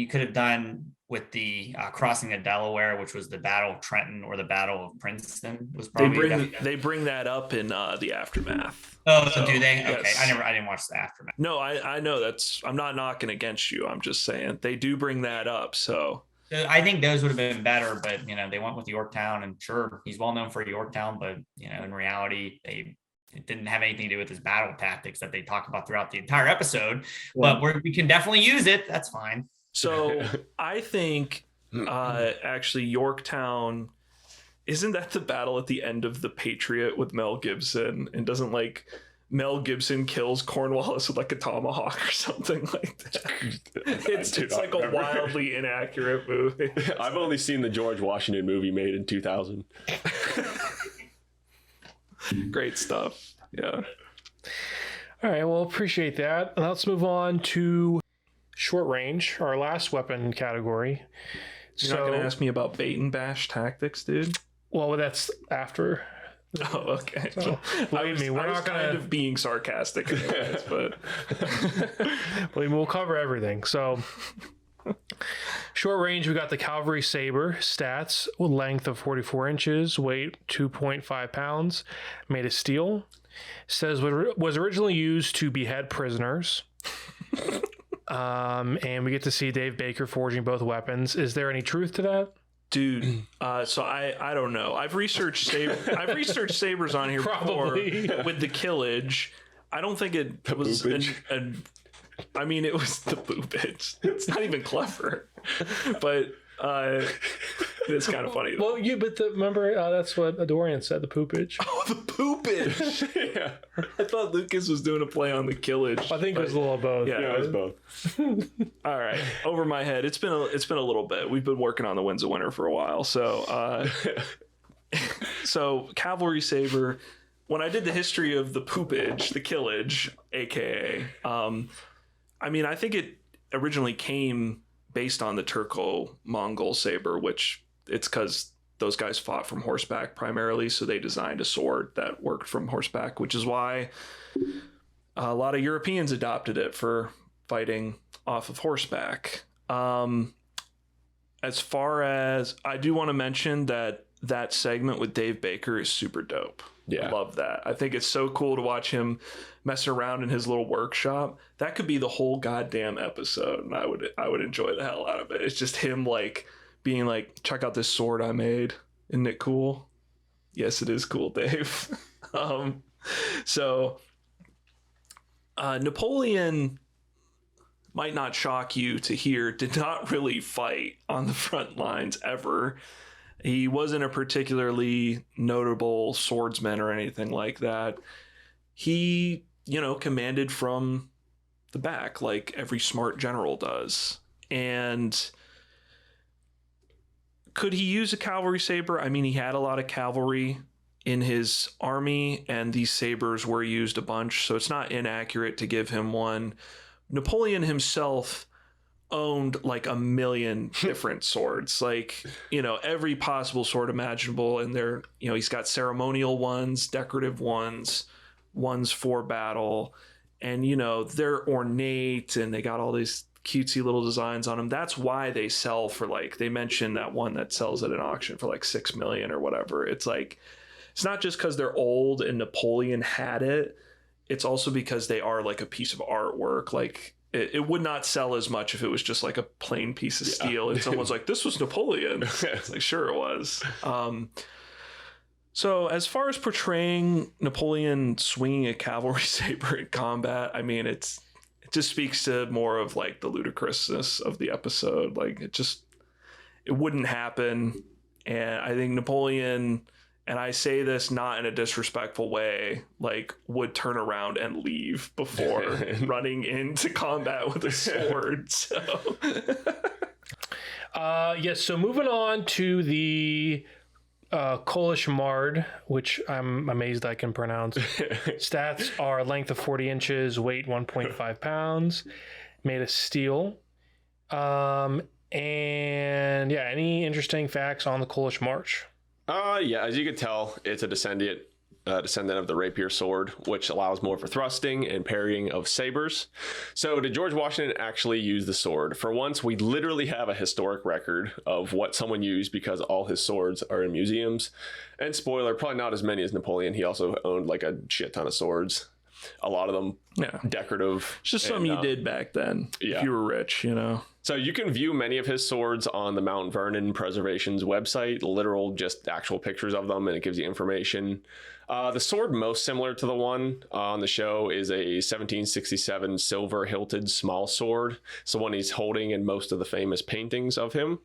could have done with the crossing of Delaware, which was the Battle of Trenton or the Battle of Princeton, was They probably bring that up in the aftermath. Oh, So, do they? Okay, yes. I didn't watch the aftermath. No, I know I'm not knocking against you. I'm just saying they do bring that up. So I think those would have been better, but they went with Yorktown, and sure, he's well known for Yorktown, but in reality, it didn't have anything to do with his battle tactics that they talk about throughout the entire episode. Yeah. But we can definitely use it. That's fine. So I think actually Yorktown, isn't that the battle at the end of The Patriot with Mel Gibson? And doesn't Mel Gibson kills Cornwallis with a tomahawk or something like that? It's like a wildly inaccurate movie. I've only seen the George Washington movie made in 2000. Great stuff. Yeah. All right. Well, appreciate that. Let's move on to short range, our last weapon category. You're not going to ask me about bait and bash tactics, dude? Well, that's after. Oh, okay. So, believe me, we're not going kind of being sarcastic, anyways, but we'll cover everything. So, short range, we got the Cavalry Saber stats with length of 44 inches, weight 2.5 pounds, made of steel. Says was originally used to behead prisoners. And we get to see Dave Baker forging both weapons. Is there any truth to that? Dude, so I don't know. I've researched sabers on here Probably. before with the killage. I don't think it was I mean, it was the boopage. It's not even clever, but it's kind of funny. Well, remember that's what Dorian said, the poopage. Oh, the poopage. Yeah, I thought Lucas was doing a play on the killage. I think it was a little of both. Yeah, it was both. All right, over my head. It's been a little bit. We've been working on the Winds of Winter for a while, so so Cavalry Saber. When I did the history of the poopage, the killage, aka, I mean, I think it originally came based on the Turco-Mongol saber, which it's because those guys fought from horseback primarily, so they designed a sword that worked from horseback, which is why a lot of Europeans adopted it for fighting off of horseback. As far as, I do want to mention that segment with Dave Baker is super dope. Yeah. I love that. I think it's so cool to watch him mess around in his little workshop. That could be the whole goddamn episode, and I would enjoy the hell out of it. It's just him being like, check out this sword I made. Isn't it cool? Yes, it is cool, Dave. So Napoleon, might not shock you to hear, did not really fight on the front lines ever. He wasn't a particularly notable swordsman or anything like that. He, commanded from the back like every smart general does. And could he use a cavalry saber? I mean, he had a lot of cavalry in his army, and these sabers were used a bunch, so it's not inaccurate to give him one. Napoleon himself owned like a million different swords, every possible sword imaginable. And they're, he's got ceremonial ones, decorative ones for battle, and they're ornate and they got all these cutesy little designs on them. That's why they sell for they mentioned that one that sells at an auction for $6 million or whatever. It's it's not just because they're old and Napoleon had it. It's also because they are a piece of artwork. It would not sell as much if it was just a plain piece of steel and someone's like, this was Napoleon. It's sure it was. So as far as portraying Napoleon swinging a cavalry saber in combat, I mean, it just speaks to more of the ludicrousness of the episode. It wouldn't happen. And I think Napoleon, and I say this not in a disrespectful way, would turn around and leave before running into combat with a sword. So, yes. So moving on to the Polish Mard, which I'm amazed I can pronounce. Stats are length of 40 inches, weight 1.5 pounds, made of steel. And yeah, any interesting facts on the Polish March? Yeah, as you can tell, it's a descendant descendant of the rapier sword, which allows more for thrusting and parrying of sabers. So did George Washington actually use the sword? For once, we literally have a historic record of what someone used because all his swords are in museums. And spoiler, probably not as many as Napoleon. He also owned like a shit ton of swords. A lot of them decorative. It's just something you did back then. If you were rich, you know. So you can view many of his swords on the Mount Vernon Preservation's website, literal, just actual pictures of them, and it gives you information. The sword most similar to the one on the show is a 1767 silver hilted small sword. It's the one he's holding in most of the famous paintings of him.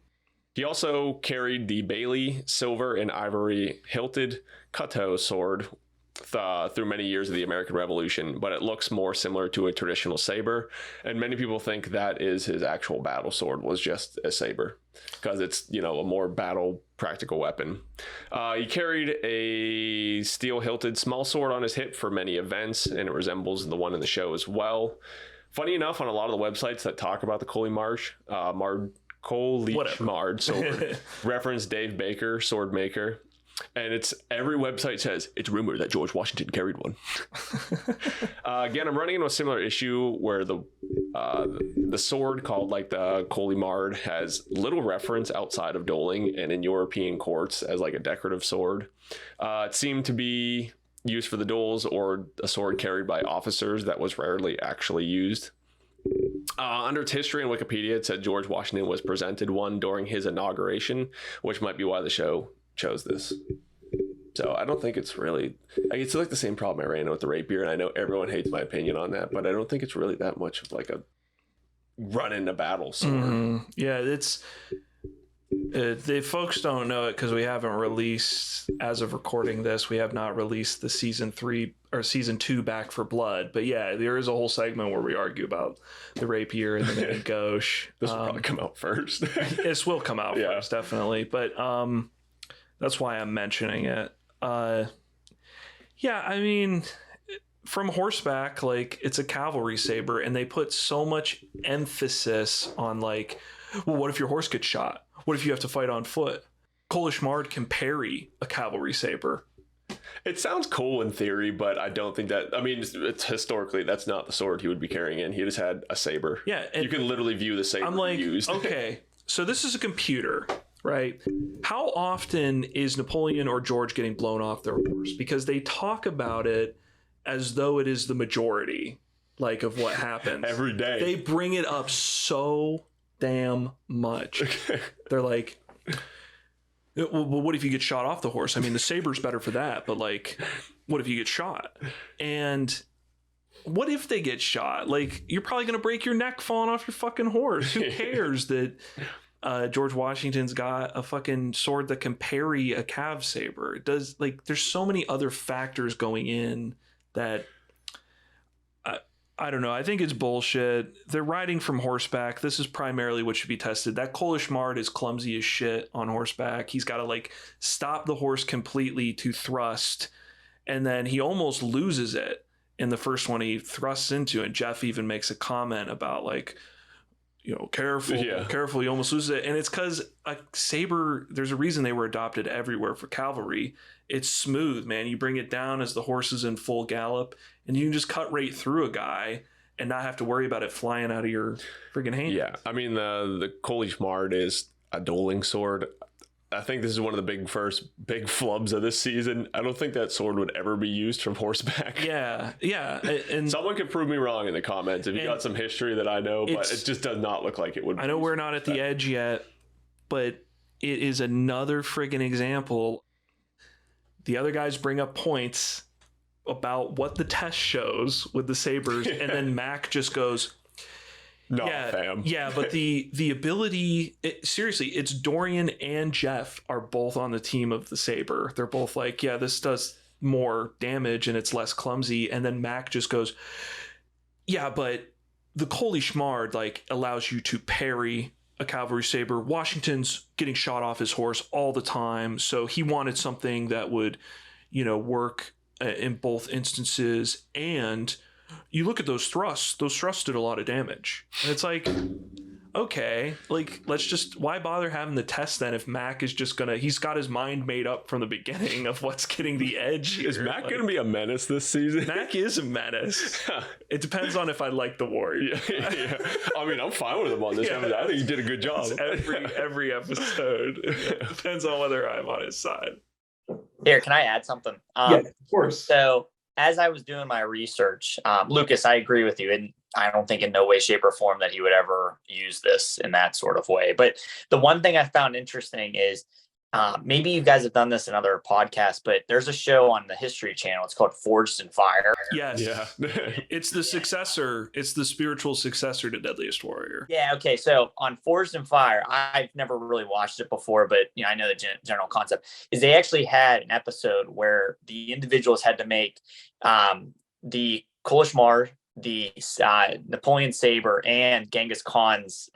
He also carried the Bailey silver and ivory hilted Cutto sword through many years of the American Revolution, but it looks more similar to a traditional saber, and many people think that is his actual battle sword, was just a saber, because it's, you know, a more battle practical weapon. He carried a steel hilted small sword on his hip for many events, and it resembles the one in the show as well. Funny enough, on a lot of the websites that talk about the Coley-Mard sword reference Dave Baker, sword maker. And it's every website says it's rumored that George Washington carried one. Again, I'm running into a similar issue where the sword called like the Coley-Mard has little reference outside of dueling and in European courts as like a decorative sword. It seemed to be used for the duels or a sword carried by officers that was rarely actually used. Under its history in Wikipedia, it said George Washington was presented one during his inauguration, which might be why the show chose this. So I don't think it's really, it's like the same problem I ran into with the rapier, and I know everyone hates my opinion on that, but I don't think it's really that much of like a run into battle sword. Yeah, it's the folks don't know it because we haven't released, as of recording this, we have not released the season 3 or season 2 Back for Blood, but yeah, there is a whole segment where we argue about the rapier and the mini gauche. This will probably come out first. This will come out first, definitely, but that's why I'm mentioning it. Yeah, I mean, from horseback, like, it's a cavalry saber, and they put so much emphasis on, like, well, what if your horse gets shot? What if you have to fight on foot? Coley-Mard can parry a cavalry saber. It sounds cool in theory, but I don't think that, I mean, it's historically, that's not the sword he would be carrying in. He just had a saber. Yeah. You can literally view the saber I'm like, used. Okay, so this is a computer, right? How often is Napoleon or George getting blown off their horse? Because they talk about it as though it is the majority, like, of what happens. Every day. They bring it up so damn much. They're like, well, what if you get shot off the horse? I mean, the saber's better for that, but like, what if you get shot? And what if they get shot? Like, you're probably going to break your neck falling off your fucking horse. Who cares that George Washington's got a fucking sword that can parry a cav saber? It does, like, there's so many other factors going in that I don't know. I think it's bullshit. They're riding from horseback. This is primarily what should be tested. That Coley-Mard is clumsy as shit on horseback. He's got to like stop the horse completely to thrust, and then he almost loses it in the first one he thrusts into. And Jeff even makes a comment about like, you know, careful, he almost loses it. And it's because a saber, there's a reason they were adopted everywhere for cavalry. It's smooth, man. You bring it down as the horse is in full gallop, and you can just cut right through a guy and not have to worry about it flying out of your friggin' hand. Yeah, I mean, the Coley-Mard is a dueling sword. I think this is one of the big flubs of this season. I don't think that sword would ever be used from horseback. Yeah. And someone could prove me wrong in the comments if you got some history that I know, but it just does not look like it would be. I know we're not at the edge yet, but it is another friggin' example. The other guys bring up points about what the test shows with the sabers, and then Mac just goes, "No, fam." Yeah, but the ability, seriously, it's Dorian and Jeff are both on the team of the saber. They're both like, yeah, this does more damage and it's less clumsy. And then Mac just goes, yeah, but the Coley-Mard like allows you to parry a cavalry saber. Washington's getting shot off his horse all the time, so he wanted something that would, you know, work in both instances. And you look at those thrusts did a lot of damage. And it's like, okay, like why bother having the test then if Mac is just he's got his mind made up from the beginning of what's getting the edge here. Is Mac gonna be a menace this season? Mac is a menace. It depends on if I like the Warrior. Yeah. I mean, I'm fine with him on this episode. I think he did a good job. Every episode. Depends on whether I'm on his side. Here, can I add something? Yeah, of course. So as I was doing my research, Lucas, I agree with you. And I don't think in no way, shape, or form that he would ever use this in that sort of way. But the one thing I found interesting is maybe you guys have done this in other podcasts, but there's a show on the History Channel. It's called Forged in Fire. Yes. Yeah. It's the successor. It's the spiritual successor to Deadliest Warrior. Yeah. Okay. So on Forged in Fire, I've never really watched it before, but I know the general concept is they actually had an episode where the individuals had to make the Kolishmar, the Napoleon saber, and Genghis Khan's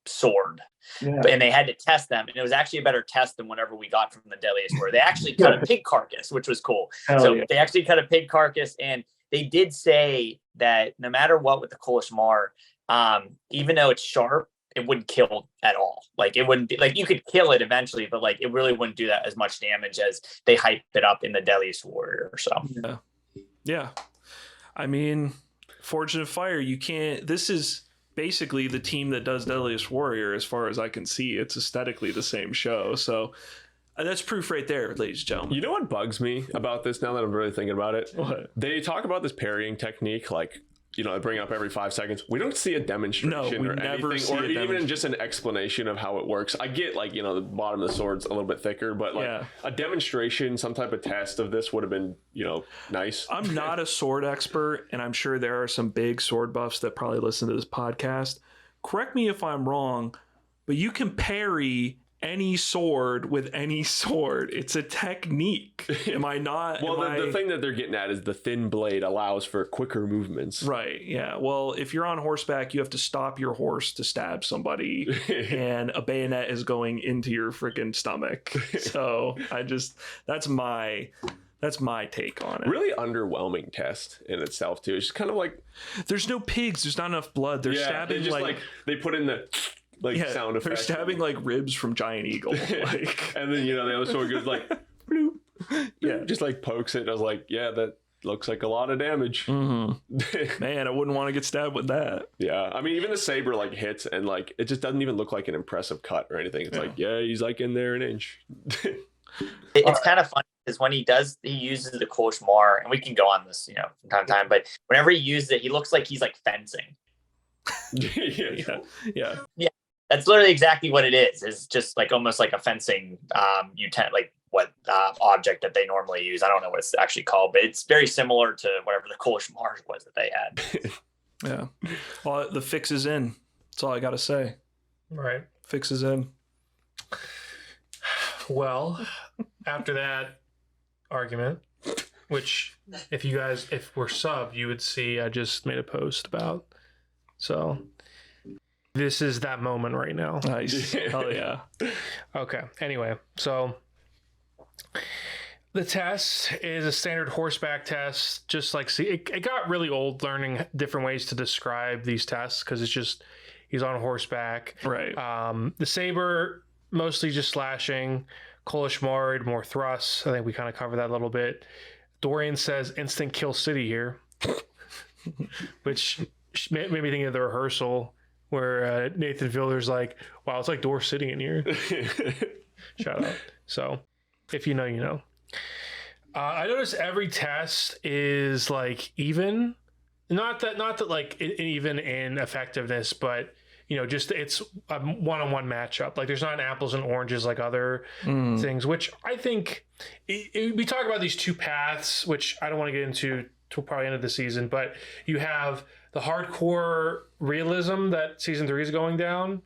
sword. Yeah. And they had to test them, and it was actually a better test than whatever we got from the Deadliest, where they actually cut a pig carcass, which was cool. They actually cut a pig carcass, and they did say that no matter what with the Kolishmar, even though it's sharp, it wouldn't kill at all. Like it wouldn't be like you could kill it eventually, but like it really wouldn't do that as much damage as they hype it up in the Deadliest Warrior. So yeah. I mean, Forged in Fire, you can't. This is basically the team that does Deadliest Warrior, as far as I can see. It's aesthetically the same show. So that's proof right there, ladies and gentlemen. You know what bugs me about this now that I'm really thinking about it? What? They talk about this parrying technique, like, they bring it up every 5 seconds. We don't see a demonstration or anything, or even just an explanation of how it works. I get, like, the bottom of the sword's a little bit thicker, but like a demonstration, some type of test of this would have been, nice. I'm not a sword expert, and I'm sure there are some big sword buffs that probably listen to this podcast. Correct me if I'm wrong, but you can parry any sword with any sword. It's a technique. Am I not? Well, the thing that they're getting at is the thin blade allows for quicker movements. Right. Yeah. Well, if you're on horseback, you have to stop your horse to stab somebody, and a bayonet is going into your freaking stomach. So that's my take on it. Really underwhelming test in itself too. It's just kind of like there's no pigs. There's not enough blood. They're stabbing just like they put in the sound effect. They're stabbing like ribs from Giant Eagle. And then the other sword goes like bloop. Yeah, just like pokes it. I was like, yeah, that looks like a lot of damage. Mm-hmm. Man, I wouldn't want to get stabbed with that. Yeah, I mean, even the saber like hits, and like it just doesn't even look like an impressive cut or anything. It's like, he's like in there an inch. It's kind of funny because when he uses the Kolishmar, and we can go on this, from time to time, but whenever he uses it, he looks like he's like fencing. Yeah. That's literally exactly what it is. It's just like almost like a fencing object that they normally use. I don't know what it's actually called, but it's very similar to whatever the Kolishmar was that they had. Yeah. Well, the fix is in. That's all I got to say. Right. Fix is in. Well, after that argument, which if we're sub, you would see I just made a post about. So this is that moment right now. Nice. Hell yeah. Okay. Anyway, so the test is a standard horseback test. Just like, it got really old learning different ways to describe these tests because it's just he's on horseback. Right. The saber, mostly just slashing. Kolishmar, more thrusts. I think we kind of covered that a little bit. Dorian says instant kill city here, which made me think of the rehearsal where Nathan Fielder's like, wow, it's like Door City in here. Shout out. So if you know, you know. I noticed every test is like even, not that like even in effectiveness, but just it's a one-on-one matchup. Like there's not an apples and oranges like other things, which I think we talk about these two paths, which I don't want to get into till probably end of the season, but you have the hardcore realism that season 3 is going down,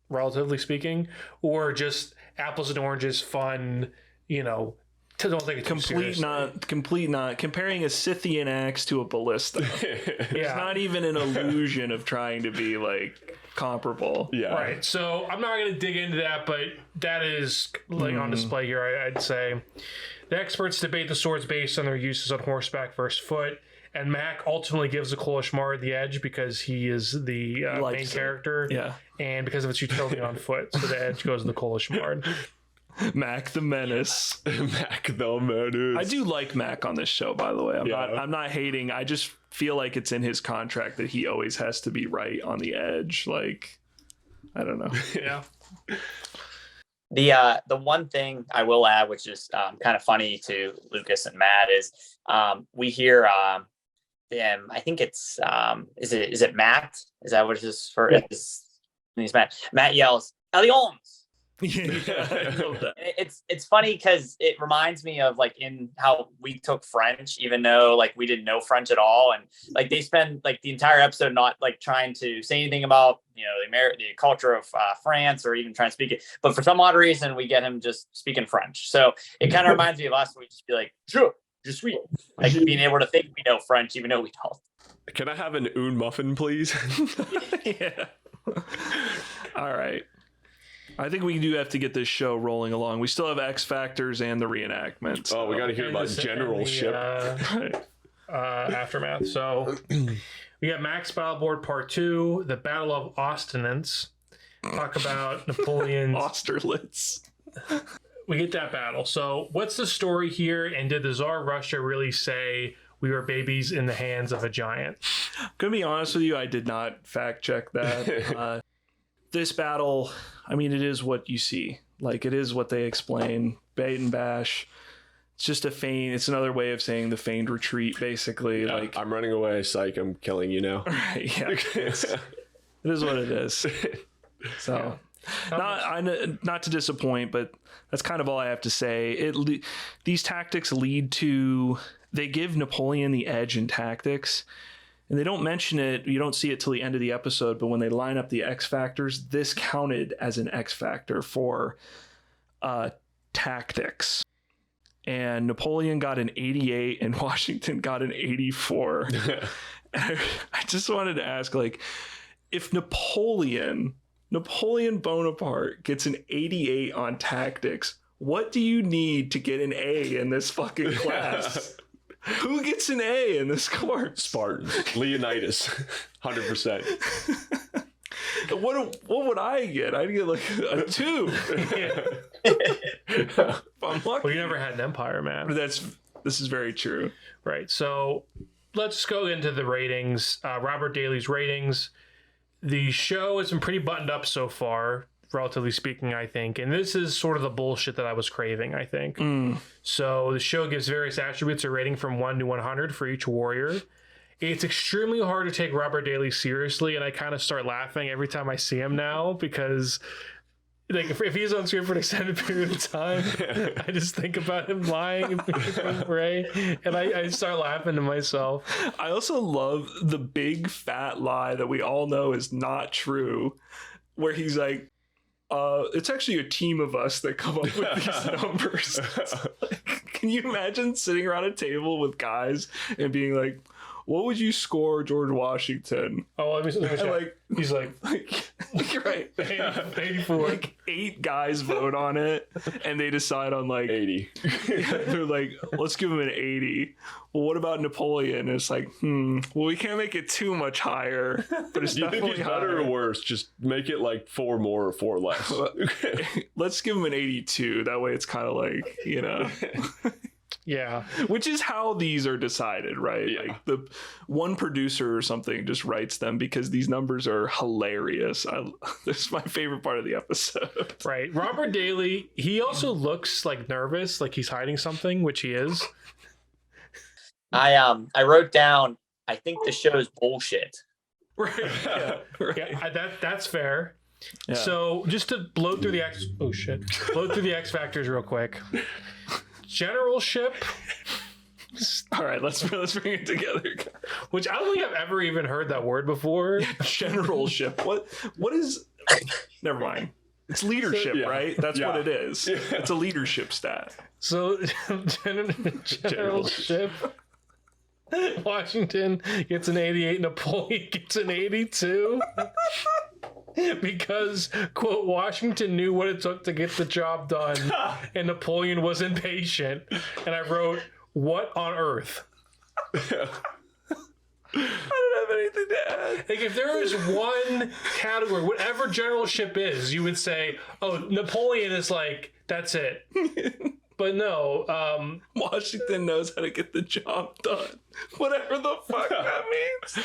relatively speaking, or just apples and oranges fun, don't take it too complete not comparing a Scythian axe to a ballista. There's not even an illusion of trying to be like comparable. Yeah. Right. So I'm not going to dig into that, but that is like on display here. I'd say the experts debate the swords based on their uses on horseback versus foot, and Mac ultimately gives the Kolashmar the edge because he is the main character, and because of its utility on foot. So the edge goes to the Kolashmar. Mac the Menace. Mac the Menace. I do like Mac on this show, by the way. I'm not hating. I just feel like it's in his contract that he always has to be right on the edge. Like, I don't know. Yeah. The one thing I will add, which is kind of funny to Lucas and Matt, is we hear them. I think it's is it Matt? Is that what his for? Yeah. He's Matt. Matt yells, "Alions!" It's funny because it reminds me of like in how we took French, even though like we didn't know French at all, and like they spend like the entire episode not like trying to say anything about the culture of France or even trying to speak it, but for some odd reason we get him just speaking French. So it kind of reminds me of us. We just be like, "Sure, just sweet," like being able to think we know French even though we don't. Can I have an un muffin, please? Yeah. All right. I think we do have to get this show rolling along. We still have X Factors and the reenactments. Oh, we got to hear about Generalship. Aftermath. So we got Max Battleboard Part 2, the Battle of Austerlitz. Talk about Napoleon's... Austerlitz. We get that battle. So what's the story here? And did the Tsar of Russia really say we were babies in the hands of a giant? I'm going to be honest with you, I did not fact check that. This battle, I mean, it is what you see. Like, it is what they explain. Bait and bash. It's just a feign. It's another way of saying the feigned retreat, basically. Yeah, like, I'm running away, psych. I'm killing you now. Right, yeah. It is what it is. So, not to disappoint, but that's kind of all I have to say. These tactics lead to... They give Napoleon the edge in tactics. And they don't mention it, you don't see it till the end of the episode, but when they line up the X Factors, this counted as an X Factor for tactics. And Napoleon got an 88 and Washington got an 84. I just wanted to ask, like, if Napoleon Bonaparte gets an 88 on tactics, what do you need to get an A in this fucking class? Who gets an A in this course? Spartans. Leonidas. 100%. What would I get? I'd get like a 2. If I'm lucky. Well, you never had an empire, man. This is very true. Right. So let's go into the ratings. Robert Daly's ratings. The show has been pretty buttoned up so far, relatively speaking, I think. And this is sort of the bullshit that I was craving, I think. So the show gives various attributes a rating from 1 to 100 for each warrior. It's extremely hard to take Robert Daly seriously, and I kind of start laughing every time I see him now because, like, if he's on screen for an extended period of time, I just think about him lying and being Ray, and I start laughing to myself. I also love the big fat lie that we all know is not true, where he's like, it's actually a team of us that come up with these numbers. Like, can you imagine sitting around a table with guys and being like, what would you score George Washington? Oh, let me like, he's like you're right. 84. Like 8 guys vote on it, and they decide on like 80. They're like, let's give him an 80. Well, what about Napoleon? And it's like, well, we can't make it too much higher, but it's you think definitely it's better higher. or worse? Just make it like 4 more or 4 less. Let's give him an 82. That way, it's kind of like, Yeah, which is how these are decided, right? Yeah. Like the one producer or something just writes them because these numbers are hilarious. This is my favorite part of the episode. Right. Robert Daly, he also looks like nervous, like he's hiding something, which he is. I wrote down, I think the show's bullshit. Right. Yeah. Right. Yeah, that's fair. Yeah. So just to blow through the X Factors real quick. Generalship. All right, let's bring it together. Which I don't think I've ever even heard that word before. Generalship. What is? Never mind. It's leadership, right? That's what it is. Yeah. It's a leadership stat. So generalship. Washington gets an 88. Napoleon gets an 82. Because, quote, Washington knew what it took to get the job done, and Napoleon was impatient. And I wrote, what on earth? Like if there is one category, whatever generalship is, you would say, oh, Napoleon is like, that's it. But no, Washington knows how to get the job done. Whatever the fuck that means.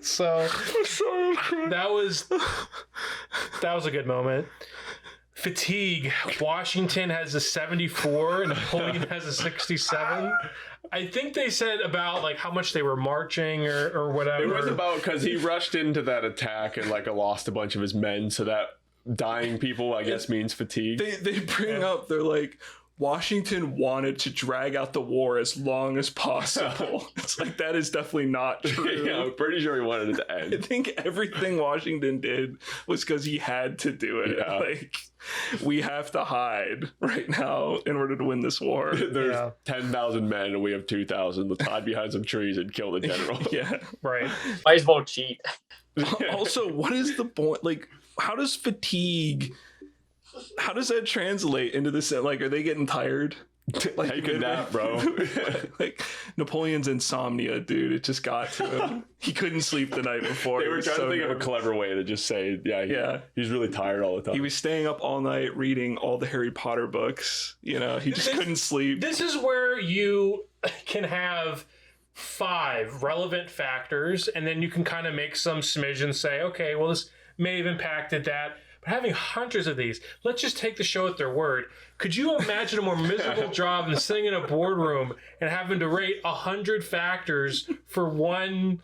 So that was a good moment. Fatigue. Washington has a 74, Napoleon has a 67. I think they said about like how much they were marching or whatever. It was about because he rushed into that attack and like lost a bunch of his men, so that dying people, I guess, means fatigue. They bring up, they're like, Washington wanted to drag out the war as long as possible. It's like, that is definitely not true. Yeah, I'm pretty sure he wanted it to end. I think everything Washington did was because he had to do it. Yeah. Like, we have to hide right now in order to win this war. There's 10,000 men and we have 2,000. Let's hide behind some trees and kill the general. Yeah. Right. Might as well cheat. Also, what is the point? Like, how does fatigue... How does that translate into this? Like, are they getting tired? Like, take a nap, bro. Like Napoleon's insomnia, dude. It just got to him. He couldn't sleep the night before. They were trying to think of a clever way to just say, he's really tired all the time. He was staying up all night reading all the Harry Potter books. You know, he just couldn't sleep. This is where you can have 5 relevant factors, and then you can kind of make some smidge and say, okay, well, this may have impacted that. But having hundreds of these, let's just take the show at their word. Could you imagine a more miserable job than sitting in a boardroom and having to rate 100 factors for one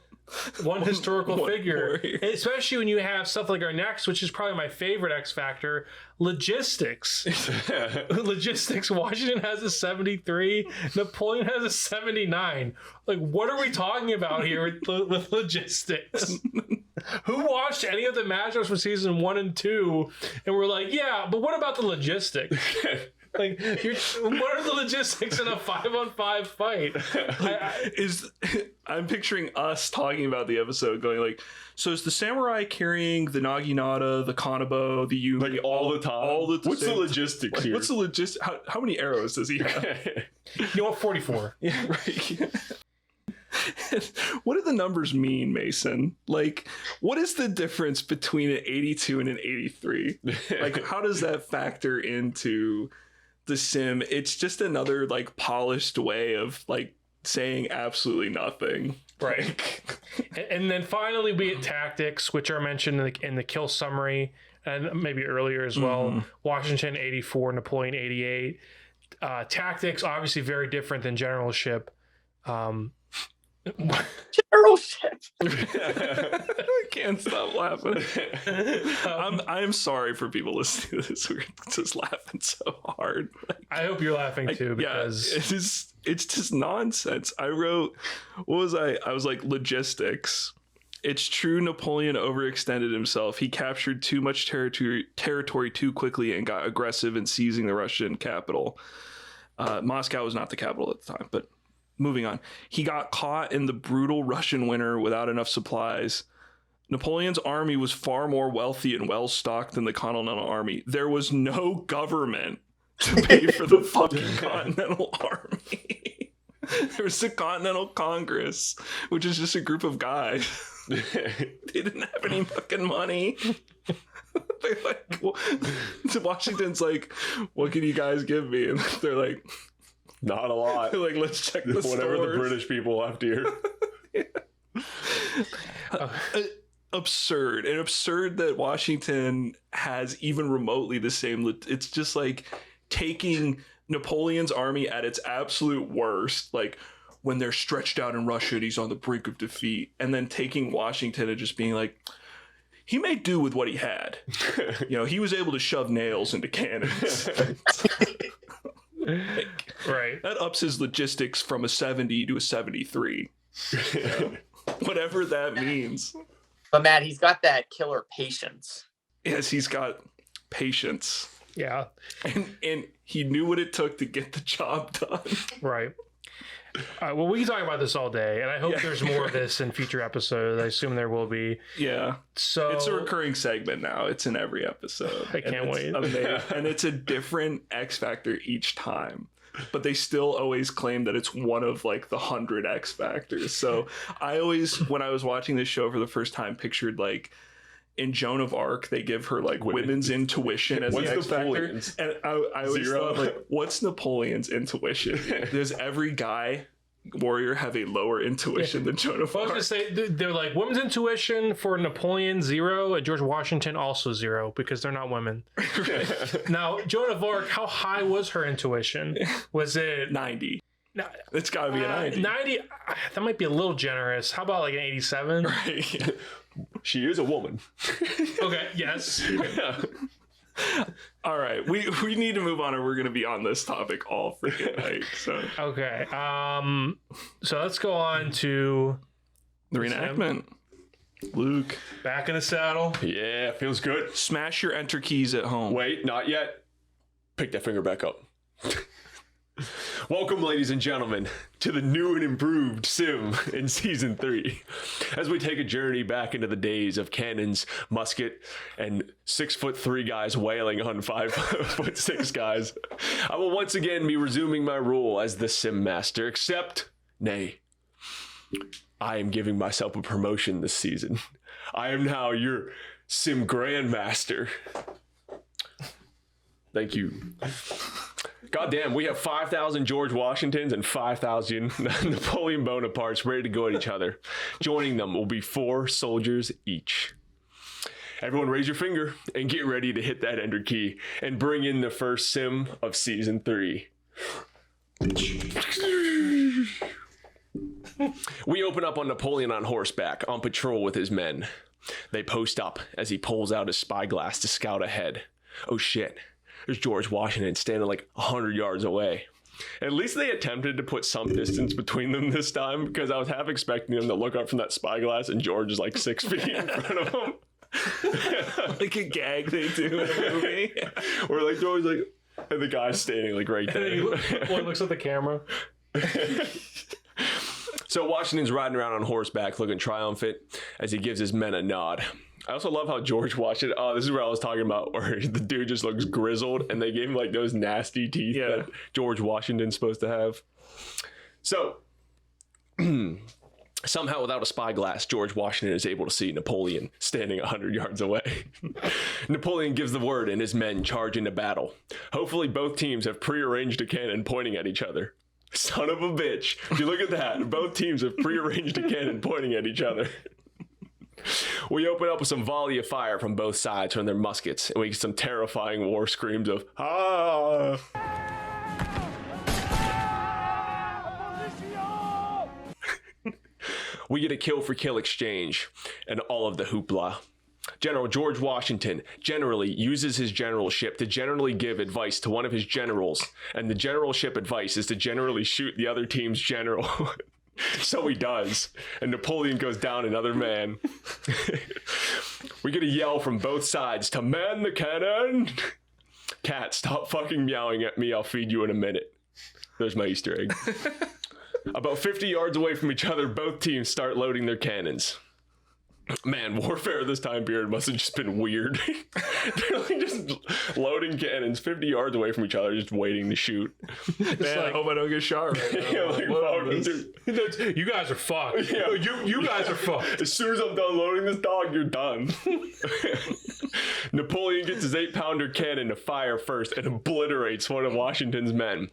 historical figure? And especially when you have stuff like our next, which is probably my favorite X factor, logistics. Logistics. Washington has a 73. Napoleon has a 79. Like, what are we talking about here with logistics? Who watched any of the matchups from season 1 and 2 and were like, yeah, but what about the logistics? Like, what are the logistics in a 5-on-5 fight? I'm picturing us talking about the episode, going like, so is the samurai carrying the naginata, the kanabo, the yumi, like all the time? What's the logistics here? What's the logistics? How many arrows does he have? You want 44? Yeah, right. Yeah. What do the numbers mean, Mason? Like, what is the difference between an 82 and an 83? Like, how does that factor into the sim? It's just another like polished way of like saying absolutely nothing. Right. And then finally we get tactics, which are mentioned in the kill summary and maybe earlier as well. Mm-hmm. Washington 84, Napoleon 88. Tactics obviously very different than generalship. Generalship. I can't stop laughing. I'm sorry for people listening to this. We're just laughing so hard. Like, I hope you're laughing too, because it's just nonsense. I wrote, I was like, logistics. It's true Napoleon overextended himself. He captured too much territory too quickly and got aggressive in seizing the Russian capital. Moscow was not the capital at the time, but moving on. He got caught in the brutal Russian winter without enough supplies. Napoleon's army was far more wealthy and well-stocked than the Continental Army. There was no government to pay for the fucking Continental Army. There was the Continental Congress, which is just a group of guys. They didn't have any fucking money. They're like, Washington's like, what can you guys give me? And they're like, not a lot. Like, let's check the whatever stores. The British people left here. Absurd. And absurd that Washington has even remotely the same. It's just like taking Napoleon's army at its absolute worst, like when they're stretched out in Russia and he's on the brink of defeat, and then taking Washington and just being like, he made do with what he had. You know, he was able to shove nails into cannons. Like, right. That ups his logistics from a 70 to a 73. Whatever that means. But Matt, he's got that killer patience. Yes, he's got patience. Yeah. And he knew what it took to get the job done. Right. Well, we can talk about this all day, and I hope there's more of this in future episodes. I assume there will be. Yeah. So it's a recurring segment now. It's in every episode. I can't wait. And it's a different X Factor each time. but they still always claim that it's one of like the 100 X Factors. So I always, when I was watching this show for the first time, pictured like in Joan of Arc, they give her like women's intuition as the X Factor. And I always thought, like, what's Napoleon's intuition? Does every guy warrior have a lower intuition than Joan of Arc? I was going to say, they're like, women's intuition for Napoleon, 0, and George Washington, also 0, because they're not women. Now, Joan of Arc, how high was her intuition? Was it 90? No, it's got to be a 90. 90, that might be a little generous. How about like an 87? Right. She is a woman. Okay, yes. All right, we need to move on, or we're going to be on this topic all freaking night. So okay, so let's go on to the reenactment. Luke, back in the saddle. Yeah, feels good. Smash your enter keys at home. Wait, not yet. Pick that finger back up. Welcome, ladies and gentlemen, to the new and improved Sim in Season 3. As we take a journey back into the days of cannons, musket, and 6'3" guys wailing on 5'6" guys, I will once again be resuming my role as the Sim Master, except, nay, I am giving myself a promotion this season. I am now your Sim Grandmaster. Thank you. Goddamn, we have 5,000 George Washingtons and 5,000 Napoleon Bonapartes ready to go at each other. Joining them will be 4 soldiers each. Everyone raise your finger and get ready to hit that enter key and bring in the first Sim of Season 3. We open up on Napoleon on horseback, on patrol with his men. They post up as he pulls out his spyglass to scout ahead. Oh shit. There's George Washington standing like 100 yards away. At least they attempted to put some distance between them this time, because I was half expecting them to look up from that spyglass and George is like 6 feet in front of them. Like a gag they do in a movie. Or like they're always like, and the guy's standing like right there. One looks at the camera. So Washington's riding around on horseback looking triumphant as he gives his men a nod. I also love how George Washington, this is where I was talking about, where the dude just looks grizzled and they gave him like those nasty teeth that George Washington's supposed to have. So, somehow without a spyglass, George Washington is able to see Napoleon standing 100 yards away. Napoleon gives the word and his men charge into battle. Hopefully both teams have prearranged a cannon pointing at each other. Son of a bitch. If you look at that, both teams have prearranged a cannon pointing at each other. We open up with some volley of fire from both sides from their muskets, and we get some terrifying war screams of "Ah!" We get a kill-for-kill exchange, and all of the hoopla. General George Washington generally uses his generalship to generally give advice to one of his generals, and the generalship advice is to generally shoot the other team's general. So he does, and Napoleon goes down another man. We get a yell from both sides to man the cannon. Cat, stop fucking meowing at me. I'll feed you in a minute. There's my Easter egg. About 50 yards away from each other, both teams start loading their cannons. Man, warfare this time period must have just been weird. They're like just loading cannons 50 yards away from each other, just waiting to shoot. Man, like, I hope I don't get shot right now. Yeah, like, you guys are fucked. Yeah. You guys are fucked. As soon as I'm done loading this dog, you're done. Napoleon gets his 8-pounder cannon to fire first and obliterates one of Washington's men.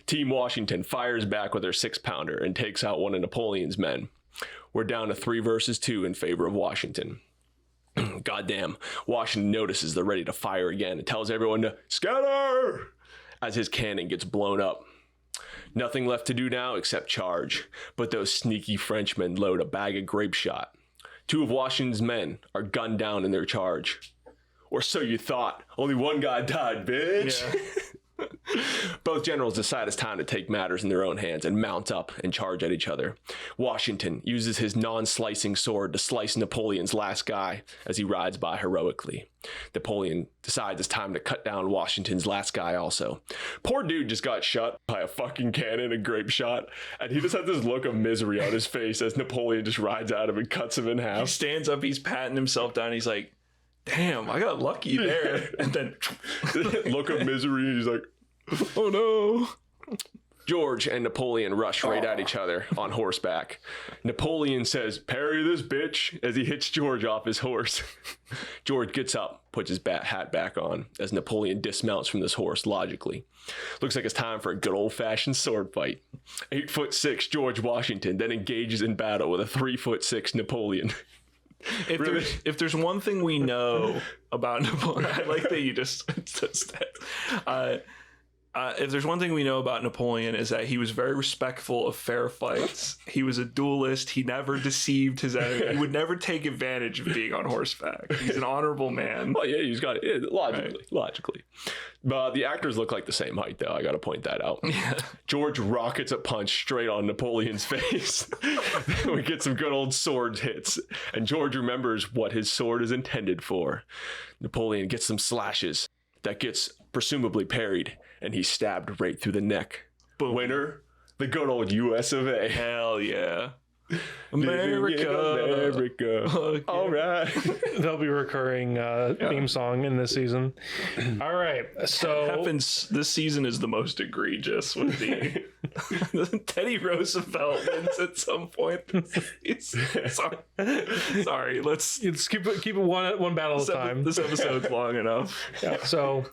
Team Washington fires back with their 6-pounder and takes out one of Napoleon's men. We're down to 3 versus 2 in favor of Washington. Goddamn, Washington notices they're ready to fire again and tells everyone to scatter as his cannon gets blown up. Nothing left to do now except charge, but those sneaky Frenchmen load a bag of grape shot. 2 of Washington's men are gunned down in their charge. Or so you thought. Only one guy died, bitch. Yeah. Both generals decide it's time to take matters in their own hands and mount up and charge at each other. Washington uses his non-slicing sword to slice Napoleon's last guy as he rides by heroically. Napoleon decides it's time to cut down Washington's last guy also. Poor dude just got shot by a fucking cannon and grape shot, and he just had this look of misery on his face as Napoleon just rides at him and cuts him in half. He stands up, he's patting himself down, he's like, damn, I got lucky there. And then look of misery, he's like, oh no. George and Napoleon rush right at each other on horseback. Napoleon says, "Parry this bitch," as he hits George off his horse. George gets up, puts his hat back on, as Napoleon dismounts from this horse logically. Looks like it's time for a good old-fashioned sword fight. 8'6" George Washington then engages in battle with a 3'6" Napoleon. If there's one thing we know about Napoleon, I like that you just said that. If there's one thing we know about Napoleon is that he was very respectful of fair fights. He was a duelist. He never deceived his enemy. He would never take advantage of being on horseback. He's an honorable man. Oh yeah, he's got it logically. But the actors look like the same height, though. I got to point that out. Yeah. George rockets a punch straight on Napoleon's face. We get some good old sword hits, and George remembers what his sword is intended for. Napoleon gets some slashes that gets presumably parried, and he's stabbed right through the neck. Boom. Winner, the good old US of A. Hell yeah. America. Okay. All right. There'll be a recurring theme song in this season. All right. So happens this season is the most egregious with the Teddy Roosevelt wins at some point. Sorry. Let's keep it one battle at a time. This episode's long enough. Yeah. So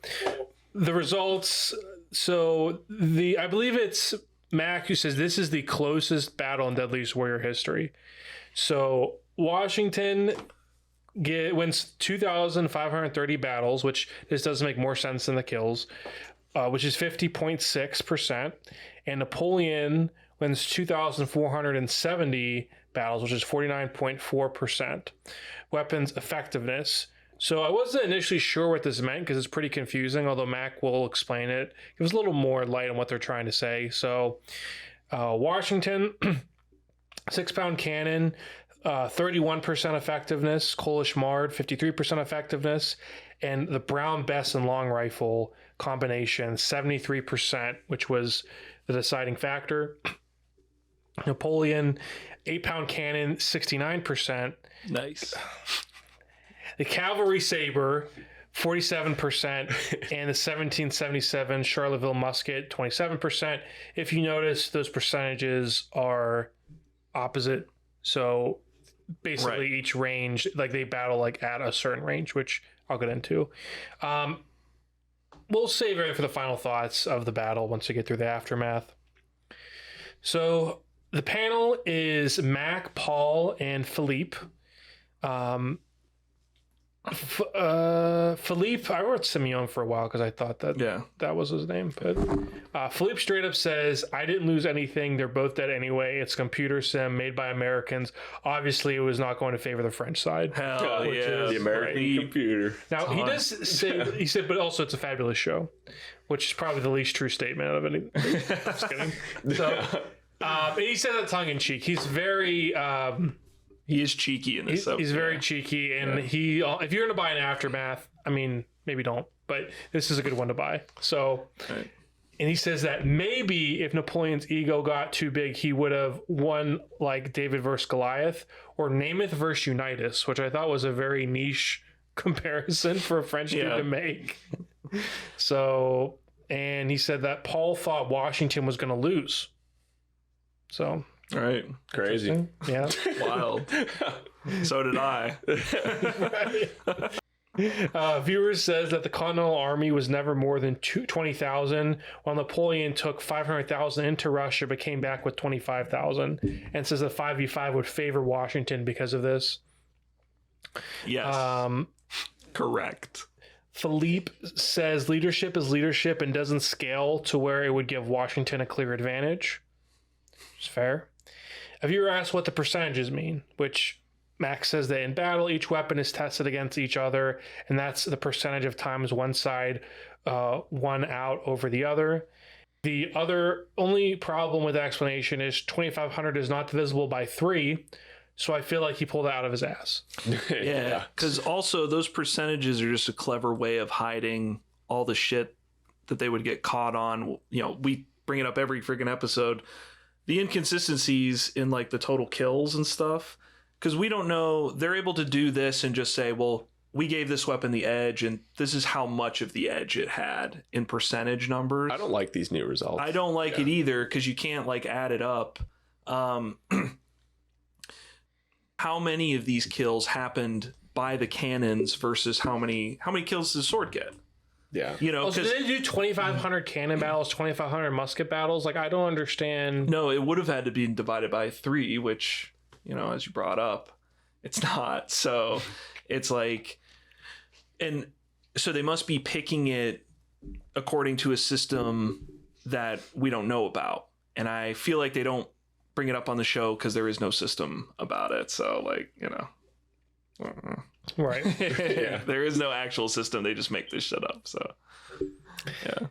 the results. So I believe it's Mac who says this is the closest battle in Deadliest Warrior history. So Washington wins 2,530 battles, which this does make more sense than the kills, which is 50.6%. And Napoleon wins 2,470 battles, which is 49.4%. Weapons effectiveness. So I wasn't initially sure what this meant because it's pretty confusing, although Mac will explain it. It was a little more light on what they're trying to say. So Washington, 6-pound cannon, 31% effectiveness. Polish Mard, 53% effectiveness. And the Brown Bess and long rifle combination, 73%, which was the deciding factor. Napoleon, 8-pound cannon, 69%. Nice. The cavalry saber, 47%, and the 1777 Charleville musket, 27%. If you notice, those percentages are opposite. So basically each range, like they battle like at a certain range, which I'll get into. We'll save it for the final thoughts of the battle once we get through the aftermath. So the panel is Mac, Paul, and Philippe. Philippe, I wrote Simeon for a while because I thought that was his name, but Philippe straight up says, "I didn't lose anything. They're both dead anyway. It's computer sim made by Americans. Obviously, it was not going to favor the French side." Hell yeah, the American computer. Now he does say, he said, but also it's a fabulous show, which is probably the least true statement of any. Just kidding. So, he said that tongue in cheek. He's very. He is cheeky in this episode. He's very cheeky, and if you're going to buy an Aftermath, I mean, maybe don't, but this is a good one to buy. So, and he says that maybe if Napoleon's ego got too big, he would have won like David versus Goliath or Namath versus Unitas, which I thought was a very niche comparison for a French dude to make. So, and he said that Paul thought Washington was going to lose. So... Right. Crazy. Yeah. Wild. So did I. Viewers says that the Continental Army was never more than 20,000, while Napoleon took 500,000 into Russia but came back with 25,000, and says that 5v5 would favor Washington because of this. Yes. Correct. Philippe says leadership is leadership and doesn't scale to where it would give Washington a clear advantage. It's fair. Have you ever asked what the percentages mean? Which Max says that in battle, each weapon is tested against each other, and that's the percentage of times one side won out over the other. The only problem with the explanation is 2,500 is not divisible by 3, so I feel like he pulled it out of his ass. Yeah, because also those percentages are just a clever way of hiding all the shit that they would get caught on. You know, we bring it up every freaking episode. The inconsistencies in like the total kills and stuff, because we don't know. They're able to do this and just say, well, we gave this weapon the edge, and this is how much of the edge it had in percentage numbers. I don't like these new results. I don't like it either, because you can't like add it up. How many of these kills happened by the cannons versus how many kills does the sword get? Yeah. You know, so did they do 2,500 cannon battles, 2,500 musket battles? Like, I don't understand. No, it would have had to be divided by 3, which, you know, as you brought up, it's not. So it's like, and so they must be picking it according to a system that we don't know about. And I feel like they don't bring it up on the show because there is no system about it. So, like, you know. Right. Yeah. There is no actual system. They just make this shit up. So, yeah.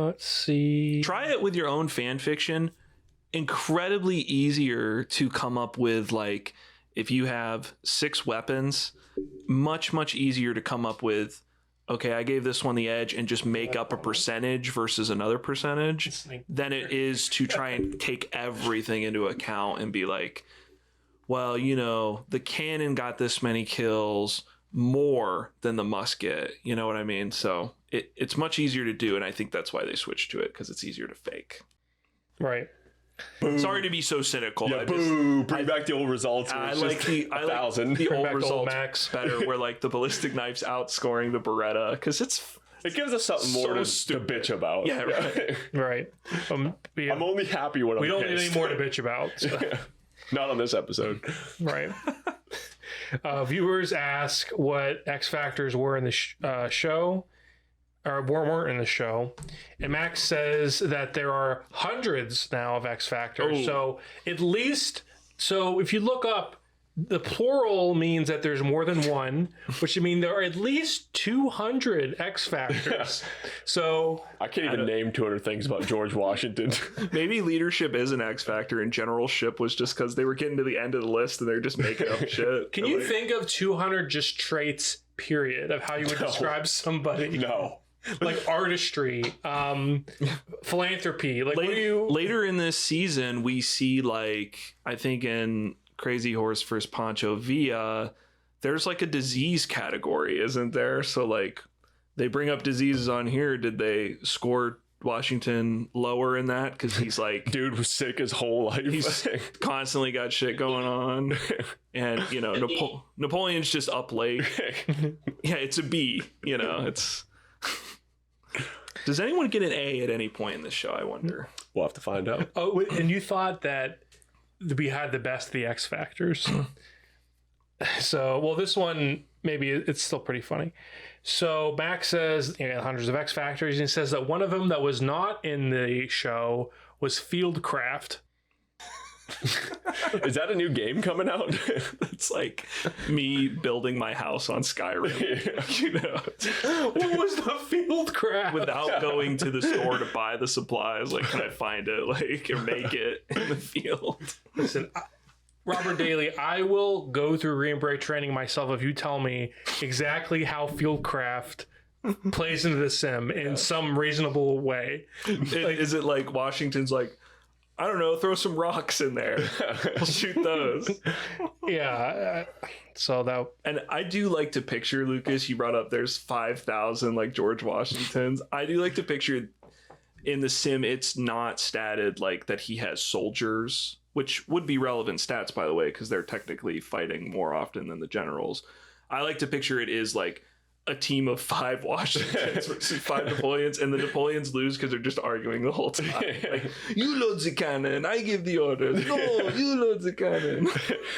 Let's see. Try it with your own fan fiction. Incredibly easier to come up with, like, if you have 6 weapons, much easier to come up with, okay, I gave this one the edge, and just make up a percentage versus another percentage than it is to try and take everything into account and be like, well, you know, the cannon got this many kills more than the musket. You know what I mean? So it's much easier to do, and I think that's why they switched to it, because it's easier to fake. Right. Boom. Sorry to be so cynical. Yeah, bring back the old results. I like the old results better, where like the ballistic knife's outscoring the Beretta, because it gives us something more to bitch about. Yeah, right. Right. I'm only happy when we don't need any more to bitch about. So. Not on this episode. Right. Viewers ask what X Factors were in the show, or weren't in the show. And Max says that there are hundreds now of X Factors. So at least, if you look up, the plural means that there's more than one, which means there are at least 200 X Factors. So I can't even name 200 things about George Washington. Maybe leadership is an X Factor and generalship was just because they were getting to the end of the list and they're just making up shit. Can you think of 200 just traits, period, of how you would describe somebody? No. Like artistry, philanthropy. Like later in this season, we see, like, I think in Crazy Horse vs. Pancho Villa, there's like a disease category, isn't there? So like they bring up diseases on here. Did they score Washington lower in that? Because he's like, dude was sick his whole life. He's constantly got shit going on. And, you know, Napoleon's just up late. Yeah, it's a B. You know, it's... Does anyone get an A at any point in this show, I wonder? We'll have to find out. Oh, and you thought that we had the best of the X Factors. So, well, this one, maybe it's still pretty funny. So Max says, you know, hundreds of X Factors, and he says that one of them that was not in the show was Fieldcraft. Is that a new game coming out? It's like me building my house on Skyrim. You know, what was the Fieldcraft? Without going to the store to buy the supplies, like, can I find it, like, or make it in the field? Listen, Robert Daly, I will go through re-and-break training myself if you tell me exactly how Fieldcraft plays into the sim in some reasonable way. Is it like Washington's like, I don't know, throw some rocks in there. We'll shoot those. Yeah. So that, and I do like to picture, Lucas, you brought up there's 5,000 like George Washingtons. I do like to picture in the sim, it's not statted like that he has soldiers, which would be relevant stats, by the way, because they're technically fighting more often than the generals. I like to picture it is like a team of 5 Washingtons versus 5 Napoleons, and the Napoleons lose because they're just arguing the whole time. Like, you load the cannon, I give the orders. No, you load the cannon.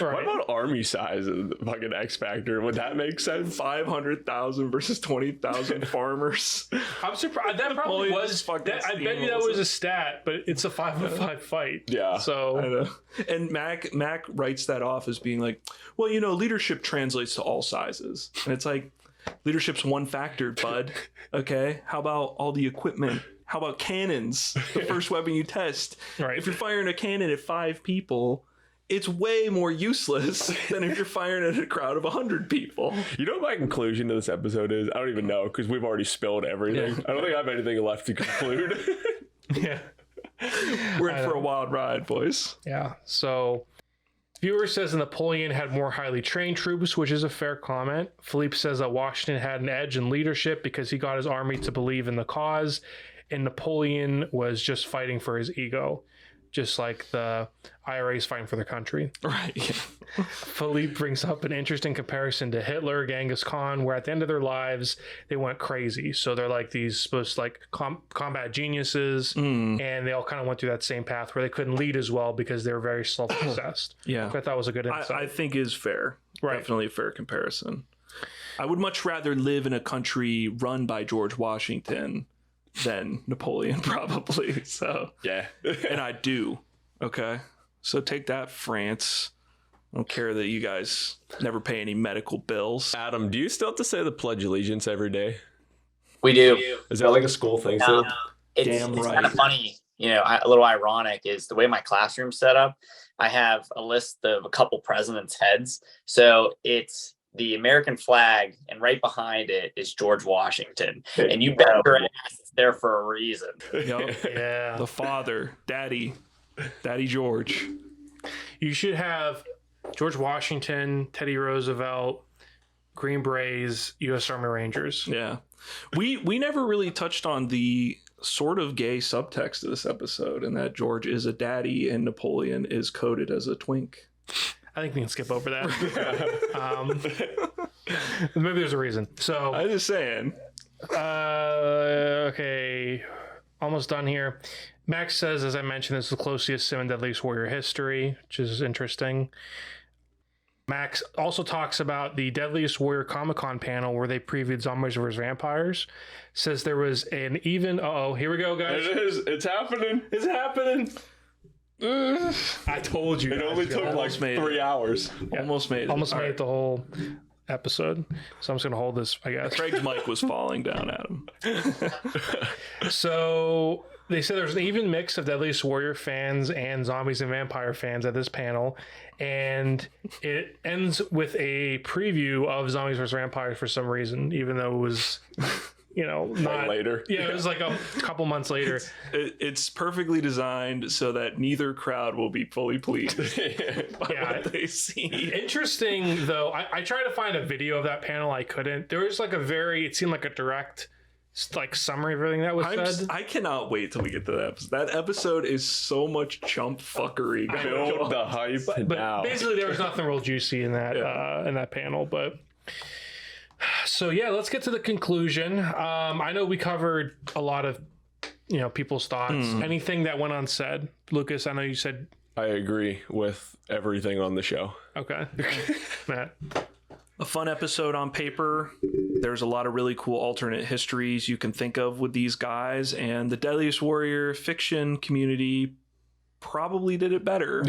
Right. What about army size of the fucking X Factor? Would that make sense? 500,000 versus 20,000 farmers. I'm surprised. That probably was. I bet you that was a stat, but it's a 5-on-5 fight. Yeah. So I know. And Mac writes that off as being like, well, you know, leadership translates to all sizes, and it's like, leadership's one factor, bud. Okay, how about all the equipment? How about cannons? The first weapon you test. Right. If you're firing a cannon at 5 people, it's way more useless than if you're firing at a crowd of 100 people. You know what my conclusion to this episode is? I don't even know, because we've already spilled everything. Yeah. I don't think I have anything left to conclude. Yeah. We're in for a wild ride, boys. Yeah. So Viewer says that Napoleon had more highly trained troops, which is a fair comment. Philippe says that Washington had an edge in leadership because he got his army to believe in the cause, and Napoleon was just fighting for his ego, just like the IRA is fighting for their country. Right. Yeah. Philippe brings up an interesting comparison to Hitler, Genghis Khan, where at the end of their lives, they went crazy. So they're like these supposed to like combat geniuses, and they all kind of went through that same path where they couldn't lead as well because they were very self-possessed. Yeah. Which I thought was a good insight. I think is fair. Right. Definitely a fair comparison. I would much rather live in a country run by George Washington than Napoleon, probably. So yeah. And I do. Okay. So take that, France. I don't care that you guys never pay any medical bills. Adam, do you still have to say the Pledge of Allegiance every day? We do. Is that like a school thing still? It's kind of funny, a little ironic is the way my classroom's set up. I have a list of a couple presidents' heads. So it's the American flag, and right behind it is George Washington. And you bet your ass it's there for a reason. Yep. Yeah. The father, Daddy George. You should have George Washington, Teddy Roosevelt, Green Berets, U.S. Army Rangers. Yeah. We never really touched on the sort of gay subtext of this episode, and that George is a daddy and Napoleon is coded as a twink. I think we can skip over that. Maybe there's a reason. So I'm just saying. Okay. Almost done here. Max says, as I mentioned, this is the closest sim in Deadliest Warrior history, which is interesting. Max also talks about the Deadliest Warrior Comic-Con panel where they previewed Zombies vs. Vampires. Says there was an even... here we go, guys. It is. It's happening. It's happening. I told you. It only took like 3 hours. Yeah, almost made it. Almost made it the whole episode. So I'm just going to hold this, I guess. Craig's mic was falling down at him. So they said there's an even mix of Deadliest Warrior fans and Zombies and Vampire fans at this panel. And it ends with a preview of Zombies vs. Vampires for some reason, even though it was... not later. Yeah, it was like a couple months later. It's perfectly designed so that neither crowd will be fully pleased by what they see. Interesting, though. I tried to find a video of that panel. I couldn't. There was like it seemed like a direct summary of everything that was said. I cannot wait till we get to that episode. That episode is so much chump fuckery. Build the hype now. But basically, there was nothing real juicy in that panel, but... So yeah, let's get to the conclusion. I know we covered a lot of, people's thoughts. Anything that went unsaid, Lucas? I know you said. I agree with everything on the show. Okay, Matt. A fun episode on paper. There's a lot of really cool alternate histories you can think of with these guys, and the Deadliest Warrior fiction community probably did it better.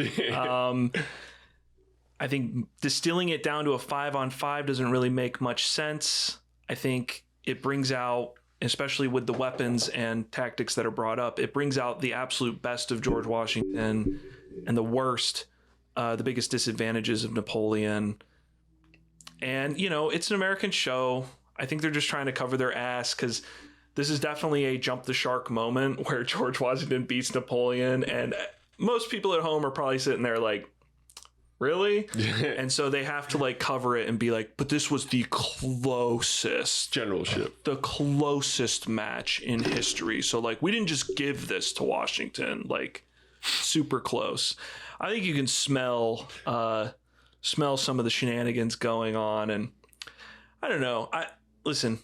I think distilling it down to a 5-on-5 doesn't really make much sense. I think it brings out, especially with the weapons and tactics that are brought up, it brings out the absolute best of George Washington and the worst, the biggest disadvantages of Napoleon. And, it's an American show. I think they're just trying to cover their ass because this is definitely a jump the shark moment where George Washington beats Napoleon. And most people at home are probably sitting there like, really? And so they have to cover it and be like, but this was the closest generalship, the closest match in history. So we didn't just give this to Washington, super close. I think you can smell some of the shenanigans going on. And I don't know. Listen,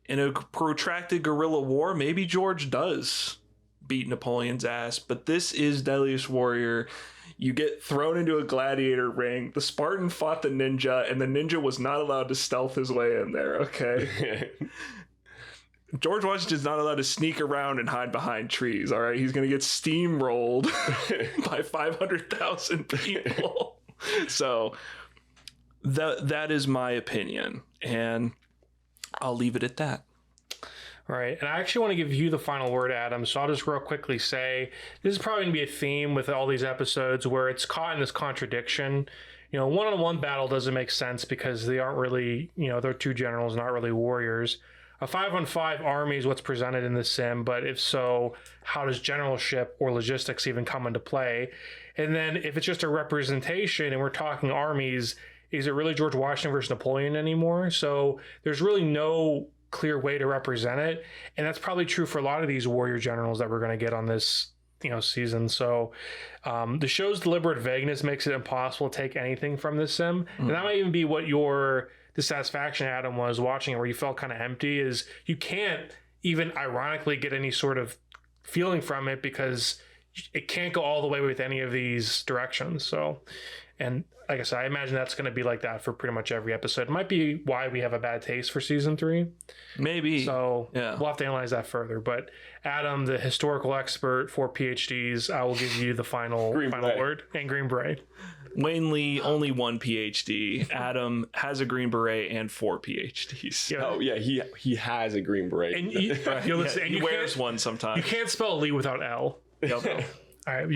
in a protracted guerrilla war, maybe George does beat Napoleon's ass, but this is Deadliest Warrior. You get thrown into a gladiator ring. The Spartan fought the ninja, and the ninja was not allowed to stealth his way in there, okay? George Washington's not allowed to sneak around and hide behind trees, all right? He's going to get steamrolled by 500,000 people. So that is my opinion, and I'll leave it at that. Right. And I actually want to give you the final word, Adam. So I'll just real quickly say this is probably going to be a theme with all these episodes where it's caught in this contradiction. One-on-one battle doesn't make sense because they aren't really, they're two generals, not really warriors. A 5-on-5 army is what's presented in the sim, but if so, how does generalship or logistics even come into play? And then if it's just a representation and we're talking armies, is it really George Washington versus Napoleon anymore? So there's really no clear way to represent it. And that's probably true for a lot of these warrior generals that we're going to get on this season. So the show's deliberate vagueness makes it impossible to take anything from this sim. And that might even be what your dissatisfaction, Adam, was watching it, where you felt kind of empty, is you can't even ironically get any sort of feeling from it because it can't go all the way with any of these directions. So, and like I said, I imagine that's going to be like that for pretty much every episode. It might be why we have a bad taste for season 3. Maybe. So we'll have to analyze that further. But Adam, the historical expert for PhDs, I will give you the final word. And Green Beret. Wayne Lee, only 1 PhD. Adam has a Green Beret and 4 PhDs. Yeah. Oh, yeah, he has a Green Beret. And he wears one sometimes. You can't spell Lee without L. All right,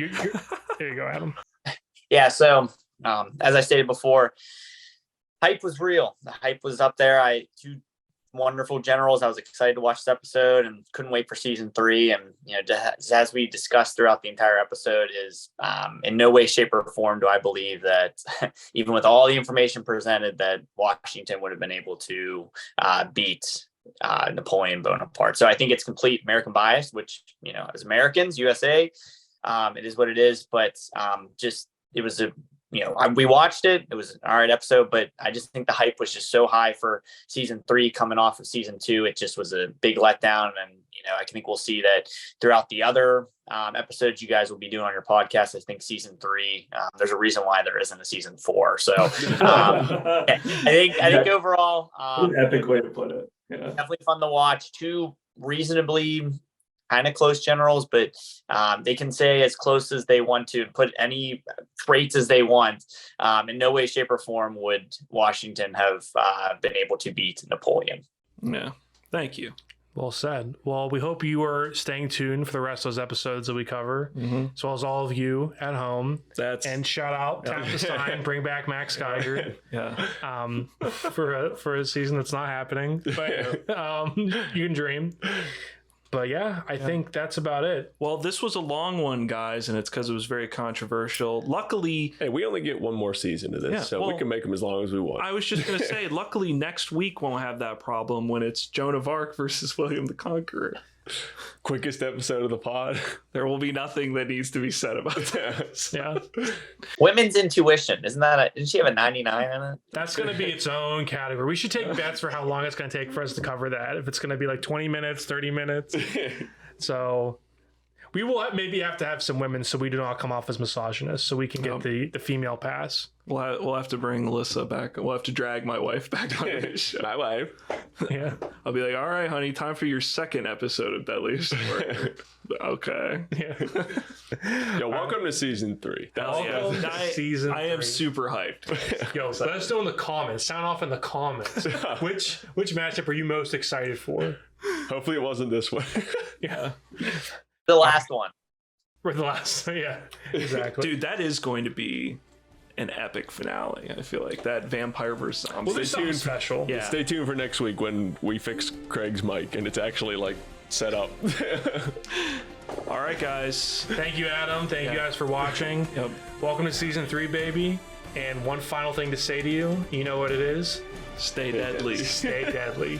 there you go, Adam. Yeah, so as I stated before, hype was real. The hype was up there. Two wonderful generals. I was excited to watch this episode and couldn't wait for season 3. And as we discussed throughout the entire episode, is in no way, shape, or form do I believe that even with all the information presented, that Washington would have been able to beat Napoleon Bonaparte. So I think it's complete American bias, which as Americans, USA, it is what it is. But it was we watched it. It was an all right episode, but I just think the hype was just so high for season 3 coming off of season 2. It just was a big letdown. And, I think we'll see that throughout the other episodes you guys will be doing on your podcast. I think season 3, there's a reason why there isn't a season 4. So I think overall, an epic way to put it. Yeah. Definitely fun to watch. 2 reasonably kind of close generals, but they can say as close as they want to, put any traits as they want. In no way, shape, or form would Washington have been able to beat Napoleon. Yeah. Thank you. Well said. Well, we hope you are staying tuned for the rest of those episodes that we cover, as well as all of you at home. And shout out, tap the sign, bring back Max Geiger. For a season that's not happening, but you can dream. But yeah, I think that's about it. Well, this was a long one, guys, and it's because it was very controversial. Luckily... Hey, we only get one more season of this, so we can make them as long as we want. I was just going to say, luckily next week won't have that problem when it's Joan of Arc versus William the Conqueror. Quickest episode of the pod. There will be nothing that needs to be said about that. Yeah. Women's intuition. Didn't she have a 99 in it? That's going to be its own category. We should take bets for how long it's going to take for us to cover that. If it's going to be like 20 minutes, 30 minutes. So we will maybe have to have some women so we do not come off as misogynists, so we can get the female pass. We'll have to bring Alyssa back. We'll have to drag my wife back on this show. My wife. Yeah. I'll be like, all right, honey, time for your second episode of Deadliest. Okay. Yeah. Yo, welcome to season 3. Season 3. I am super hyped. Yo, let us know in the comments. Sound off in the comments. Which matchup are you most excited for? Hopefully it wasn't this one. Yeah. The last one. For the last, yeah, exactly. Dude, that is going to be an epic finale. I feel like that vampire versus zombie. Well, stay tuned. Special. Yeah. Stay tuned for next week when we fix Craig's mic and it's actually like set up. All right, guys. Thank you, Adam. Thank you guys for watching. Yep. Welcome to season 3, baby. And one final thing to say to you. You know what it is? Stay deadly. Stay deadly.